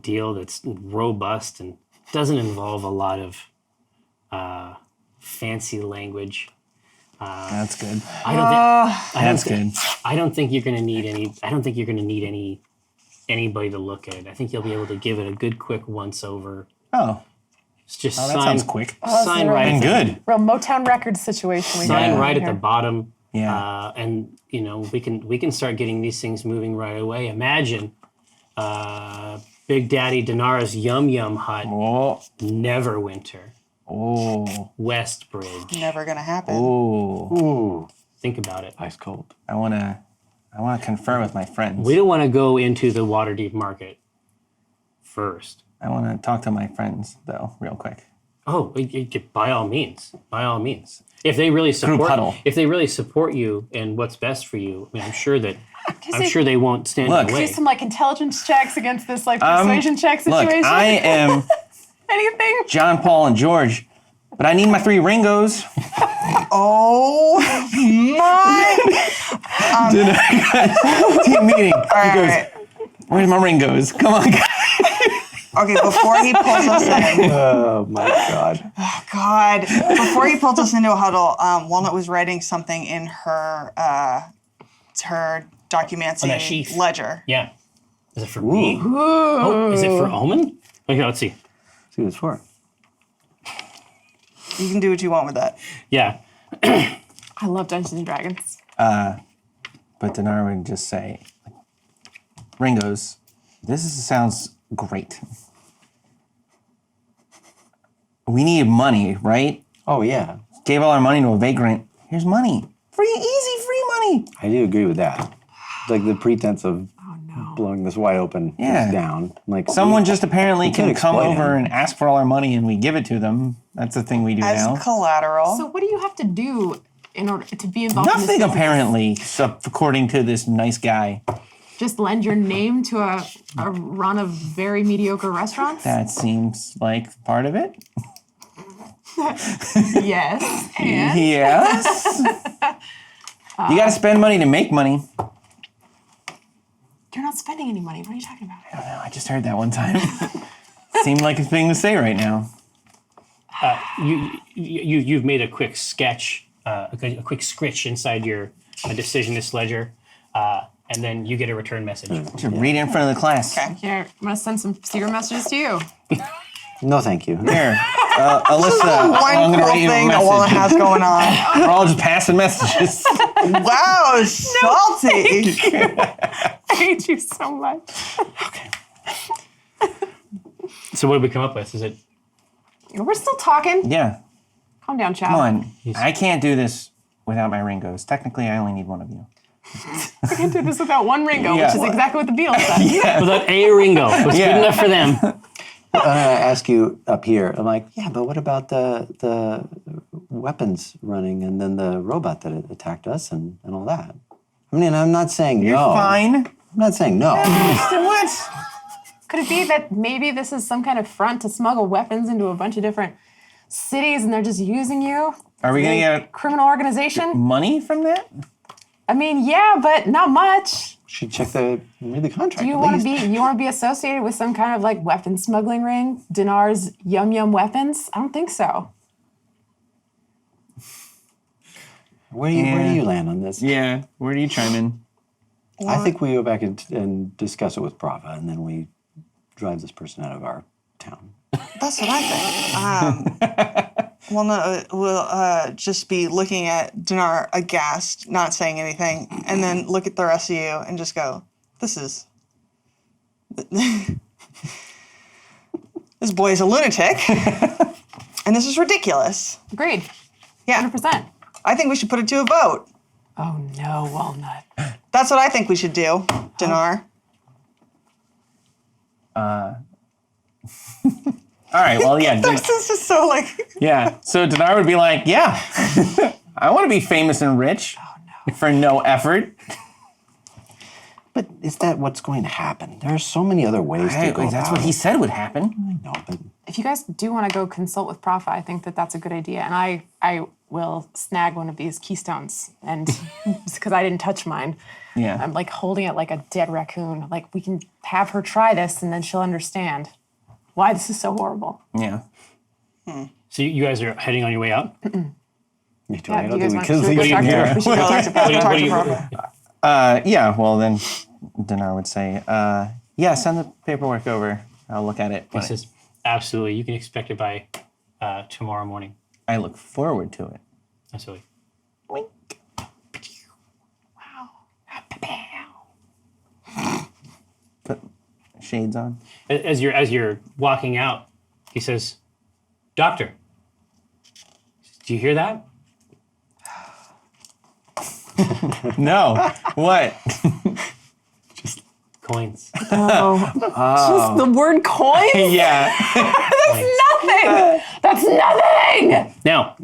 A: deal that's robust and doesn't involve a lot of fancy language.
G: That's good.
A: I don't think you're going to need any. I don't think you're going to need anybody to look at it. I think you'll be able to give it a good, quick once over.
G: Oh.
A: It's just
G: Oh, that
A: sign,
G: sounds quick.
A: sign right.
G: And good.
F: Real Motown Records situation. We
A: Sign
F: got
A: right at
F: here.
A: the bottom.
G: Yeah.
A: And we can start getting these things moving right away. Imagine Big Daddy Dinara's Yum Yum Hut,
G: Oh.
A: Neverwinter,
G: Oh.
A: West Bridge.
C: Never gonna happen.
G: Oh.
E: ooh,
A: Think about it.
E: ice cold.
G: I wanna confer with my friends.
A: We don't want to go into the Waterdeep market first.
G: I wanna talk to my friends though, real quick.
A: Oh, by all means, If they really
G: huddle.
A: support you and what's best for you, I mean, I'm sure they won't stand
G: Look,
A: in the way.
F: Do some like intelligence checks against this like persuasion check
G: Look,
F: situation.
G: I am
F: Anything?
G: John, Paul, and George, but I need my 3 Ringos.
C: Oh my!
G: Team meeting.
C: All right.
G: Where's my Ringos? Come on, guys.
C: Okay, before he pulls us in,
E: Oh my god.
C: before he pulls us into a huddle, Walnut was writing something in her documancy
A: that sheath.
C: ledger.
A: Yeah. Is it for me? Oh, is it for Omen? Okay, let's see.
E: See what it's for.
C: You can do what you want with that.
A: Yeah.
F: I love Dungeons and Dragons.
G: But Dinar would just say, Ringos, sounds great. We need money, right?
E: Oh yeah,
G: Gave all our money to a vagrant. Here's money. Easy free money.
E: I do agree with that. Like the pretense of blowing this wide open
G: Yeah.
E: is down. Like
G: Someone just apparently
E: we could
G: can come
E: exploit
G: over
E: him.
G: and ask for all our money and we give it to them. That's the thing we do
C: As
G: now.
C: collateral.
F: So what do you have to do in order to be involved in
G: Nothing
F: this?
G: apparently, according to this nice guy.
F: just lend your name to a run of very mediocre restaurants?
G: That seems like part of it.
F: Yes. And
G: Yes. You got to spend money to make money.
F: you're not spending any money. What are you talking about?
G: I don't know. I just heard that one time. Seemed like a thing to say right now.
A: You've made a quick sketch, a quick scritch inside your decisionist ledger, and then you get a return message.
G: To read it in front of the class.
C: Okay.
F: Here, I'm gonna send some secret messages to you.
E: No, thank you.
G: Here, Alyssa,
C: One
G: I'm gonna
C: cool
G: write you a
C: thing that Walnut
G: message.
C: has going on.
G: We're all just passing messages.
C: Wow, salty.
F: I hate you so much.
A: So what did we come up with? Is it
F: We're still talking.
G: Yeah,
F: Calm down, Chad.
G: come on. I can't do this without my Ringos. Technically, I only need one of you.
F: I can do this without one Ringo,
G: Yeah.
F: which is exactly what the Beatles said.
A: without a Ringo? What's
G: Yeah.
A: good enough for them?
E: I ask you up here. I'm like, yeah, but what about the weapons running and then the robot that attacked us and all that? I mean, I'm not saying
G: You're
E: no.
G: fine.
E: I'm not saying no.
G: What?
F: Could it be that maybe this is some kind of front to smuggle weapons into a bunch of different cities and they're just using you?
G: Are we gonna get
F: Criminal organization?
G: money from that?
F: I mean, yeah, but not much.
E: Should read the contract.
F: Do you
E: at
F: want to
E: least.
F: be associated with some kind of like weapon smuggling ring? Dinar's Yum Yum Weapons? I don't think so.
E: Where do you land on this?
G: Yeah. Where do you chime in?
E: I think we go back and discuss it with Prava, and then we drive this person out of our town.
C: That's what I think. Walnut will just be looking at Dinar aghast, not saying anything, and then look at the rest of you and just go, this boy is a lunatic, and this is ridiculous.
F: Agreed.
C: Yeah,
F: 100%.
C: I think we should put it to a vote.
F: Oh no, Walnut.
C: That's what I think we should do, Dinar.
G: All right. Well, yeah.
C: This is just so like,
G: Yeah. So Dinar would be like, yeah, I want to be famous and rich for no effort.
E: But is that what's going to happen? There are so many other ways to go
G: That's
E: about
G: what he
E: it.
G: said would happen.
E: I know, but
F: If you guys do want to go consult with Profa, I think that that's a good idea. And I will snag one of these keystones. And because I didn't touch mine,
G: Yeah.
F: I'm like holding it like a dead raccoon. Like we can have her try this and then she'll understand why this is so horrible.
G: Yeah.
A: So you guys are heading on your way out?
E: I don't
F: Yeah,
E: think
F: you guys
E: we
F: want
E: can
F: to
E: leave
F: go
E: you
F: talk
E: here.
F: to we should go talk to
A: What do you-
F: Profa.
G: Yeah. Well, then Dinar would say, yeah, send the paperwork over. I'll look at it.
A: He says, absolutely. You can expect it by tomorrow morning.
G: I look forward to it.
A: Absolutely.
G: Wink. Put shades on.
A: As you're walking out, he says, "Doctor, do you hear that?"
G: No. What?
A: Coins.
F: Just the word coin?
G: Yeah.
F: Nothing! That's nothing!
A: Now,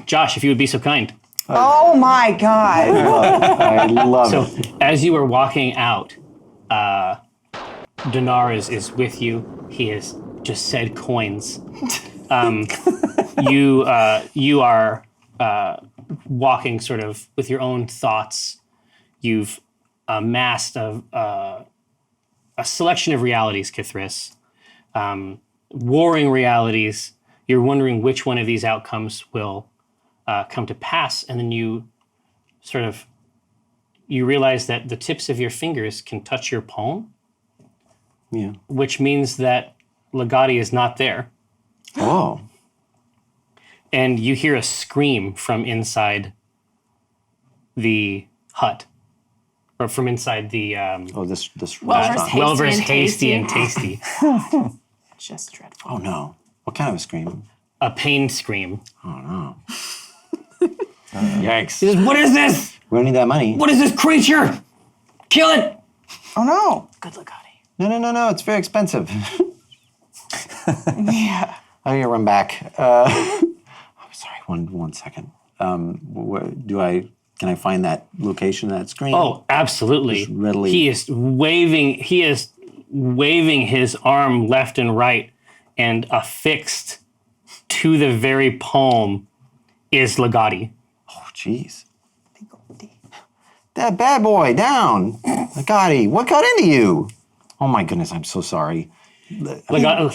A: Josh, if you would be so kind.
C: oh my God.
E: I love
A: So,
E: it.
A: as you were walking out, Dinar is with you. He has just said coins. You are walking sort of with your own thoughts. You've amassed a selection of realities, Kithris. Warring realities. You're wondering which one of these outcomes will come to pass, and then you realize that the tips of your fingers can touch your palm,
E: Yeah.
A: which means that Legati is not there.
E: Oh.
A: And you hear a scream from inside the hut, or from inside the
E: Oh, this
F: Welver's
E: restaurant.
F: Hasty
A: Welver's
F: and
A: Hasty and
F: Tasty.
A: Tasty.
F: Just dreadful.
E: Oh no. What kind of a scream?
A: A pain scream.
E: Oh no. Yikes.
A: He says, "What is this?
E: We don't need that money.
A: What is this creature? Kill it!"
C: Oh no.
F: Good Legati.
E: No. It's very expensive.
C: Yeah.
E: I gotta run back. Oh, sorry. One second. Do I Can I find that location of that screen?
A: Oh, absolutely.
E: Just readily-
A: He is waving his arm left and right, and affixed to the very palm is Legati.
E: Oh, jeez. That bad boy, down. Gotti, what got into you? Oh my goodness, I'm so sorry.
A: Legati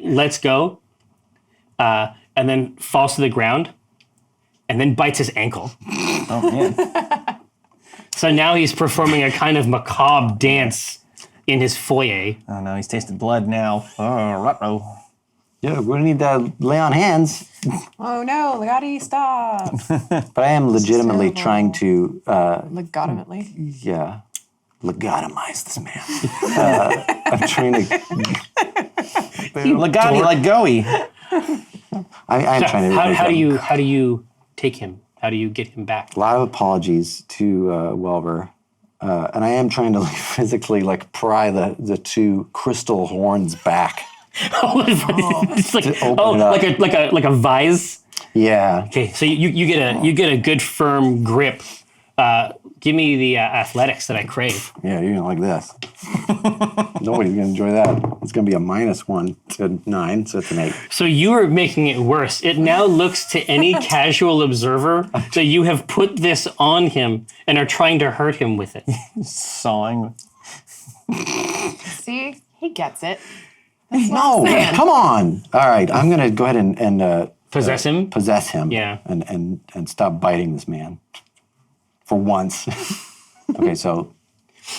A: lets go, and then falls to the ground, and then bites his ankle.
G: Oh man.
A: So now he's performing a kind of macabre dance in his foyer.
G: Oh no, he's tasted blood now. Oh, ruh-roh.
E: Yeah, we're gonna need to lay on hands.
F: Oh no, Legati, stop.
E: But I am legitimately
F: terrible.
E: trying to,
F: Legitimately.
E: lobotomize this man. I'm trying to.
G: Legati, like goey.
E: I'm trying to.
A: How do you take him? How do you get him back?
E: A lot of apologies to Welver, and I am trying to like, physically like pry the two crystal horns back.
A: It's like
E: open it up.
A: like a vise.
E: Yeah.
A: Okay, so you get a good firm grip. Give me the athletics that I crave.
E: Yeah, you're gonna like this. Nobody's gonna enjoy that. It's gonna be a -1 to 9, so it's an 8.
A: So you are making it worse. It now looks to any casual observer that you have put this on him and are trying to hurt him with it.
G: Sawing.
F: See, he gets it.
E: No, come on. All right, I'm gonna go ahead and
A: Possess him?
E: Possess him.
A: Yeah.
E: And stop biting this man. For once. Okay, so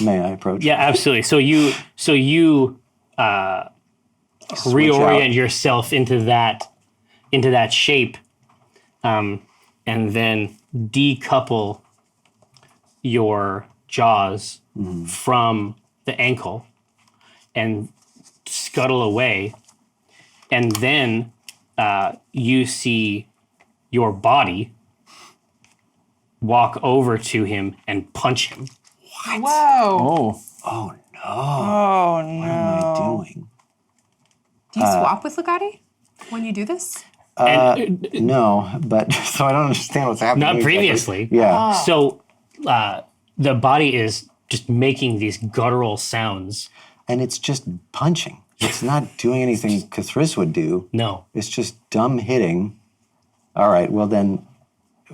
E: may I approach?
A: Yeah, absolutely. So you reorient
E: out.
A: yourself into that shape, and then decouple your jaws from the ankle and scuttle away, and then you see your body walk over to him and punch him.
F: Whoa.
G: Oh.
E: Oh no.
C: Oh no.
E: What am I doing?
F: Do you swap with Legati when you do this?
A: And,
E: No, but so I don't understand what's happening.
A: not
E: exactly.
A: previously.
E: Yeah.
A: So the body is just making these guttural sounds.
E: And it's just punching. It's not doing anything Cathris would do.
A: No.
E: It's just dumb hitting. All right, well then,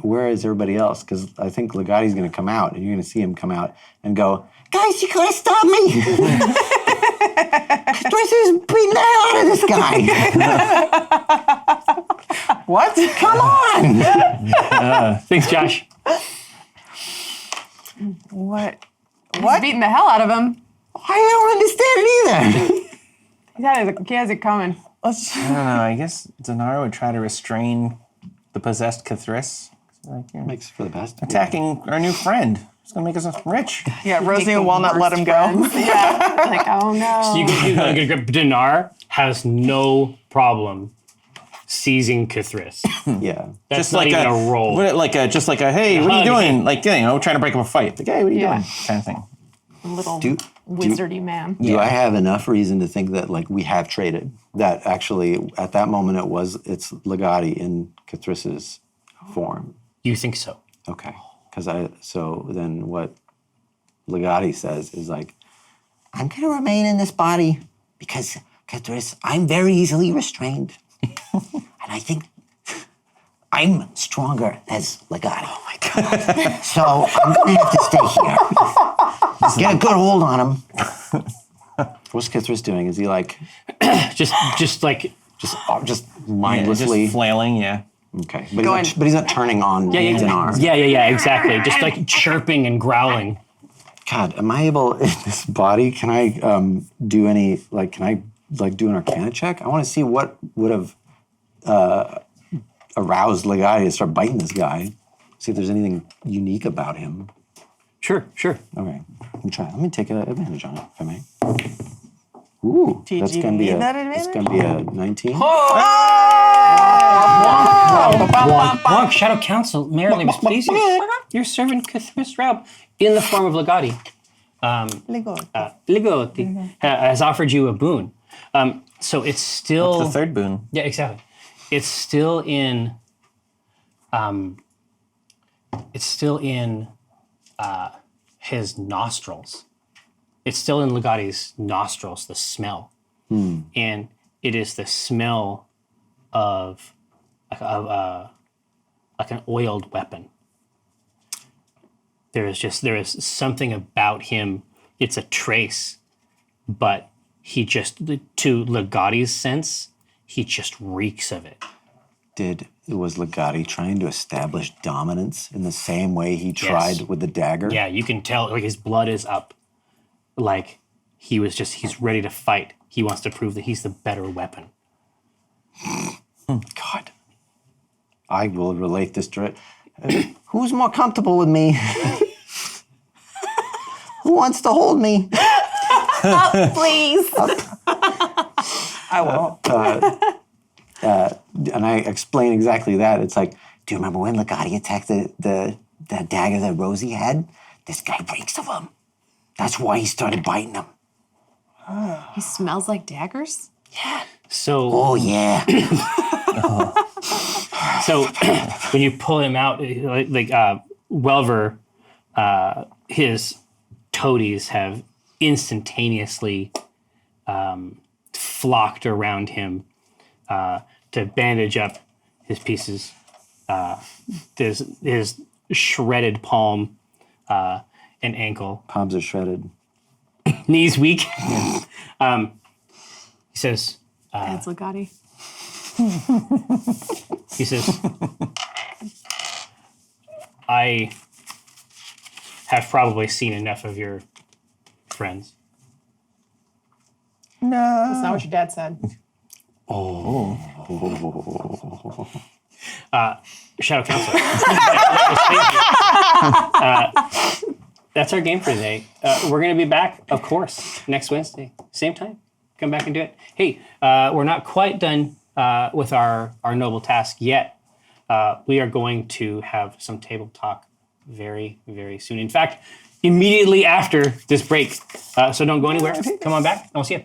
E: where is everybody else? Because I think Legati's going to come out, and you're going to see him come out and go, guys, you gotta stop me. Cathris is beating the hell out of this guy. What? Come on.
A: Thanks, Josh.
C: What?
F: He's beating the hell out of him.
E: I don't understand it either.
F: He has it coming.
C: Let's.
G: I don't know. I guess Dinar would try to restrain the possessed Cathris. Like, yeah,
E: Makes for the best.
G: attacking our new friend. It's gonna make us rich.
C: Yeah, Rosie and Walnut let him go.
F: Yeah. Like, oh no.
A: You can get a grip. Dinar has no problem seizing Cathris.
E: Yeah.
A: That's
G: Just
A: not
G: like
A: even a roll.
G: hey, what are you
A: hug.
G: doing? Like, trying to break up a fight. Like, hey, what are you
F: Yeah.
G: doing? Kind of thing.
F: Little
E: Do-
F: wizardy man.
E: Do I have enough reason to think that like we have traded? That actually at that moment it's Legati in Cathris's form.
A: You think so?
E: Okay. So then what Legati says is like, I'm gonna remain in this body because Cathris, I'm very easily restrained. And I think I'm stronger as Legati. Oh my God. So I'm gonna have to stay here. Get a good hold on him. What's Cathris doing? Is he like
A: Just
E: just mindlessly?
G: Just flailing, yeah.
E: Okay, but he's not turning on Dinar.
A: Yeah, exactly. Just like chirping and growling.
E: God, am I able in this body? Can I do any like? Can I like do an Arcana check? I want to see what would have aroused Legati to start biting this guy. See if there's anything unique about him.
A: Sure.
E: Okay, let me try. Let me take advantage on it, if I may. Ooh,
C: Did
E: that's
C: you
E: gonna be
C: need
E: a
C: that
E: that's
C: advantage?
E: gonna be a 19.
A: Wonk, Shadow Council merrily was pleased. Your servant Cathris Raub, in the form of Legati, Ligoti, has offered you a boon. So it's still
G: The third boon.
A: Yeah, exactly. It's still in it's still in his nostrils. It's still in Legati's nostrils, the smell. And it is the smell of like an oiled weapon. There is something about him. It's a trace, but he just, to Legati's sense, he just reeks of it.
E: Was Legati trying to establish dominance in the same way he tried with the dagger?
A: Yeah, you can tell, like, his blood is up. Like, he's ready to fight. He wants to prove that he's the better weapon.
E: God. I will relate this to it. Who's more comfortable with me? Who wants to hold me?
F: Please.
C: I won't.
E: And I explain exactly that. It's like, do you remember when Legati attacked the dagger that Rosie had? This guy reeks of him. That's why he started biting him.
F: He smells like daggers?
A: So,
E: Oh, yeah.
A: so when you pull him out, like Welver, his toadies have instantaneously flocked around him to bandage up his pieces. His shredded palm and ankle.
E: Palms are shredded.
A: Knees weak. He says,
F: That's Legati.
A: He says, I have probably seen enough of your friends.
F: That's not what your dad said.
A: Shadow Counselor. That's our game for today. We're going to be back, of course, next Wednesday. Same time. Come back and do it. Hey, we're not quite done with our noble task yet. We are going to have some table talk very, very soon. In fact, immediately after this break. So don't go anywhere. Come on back, and we'll see you.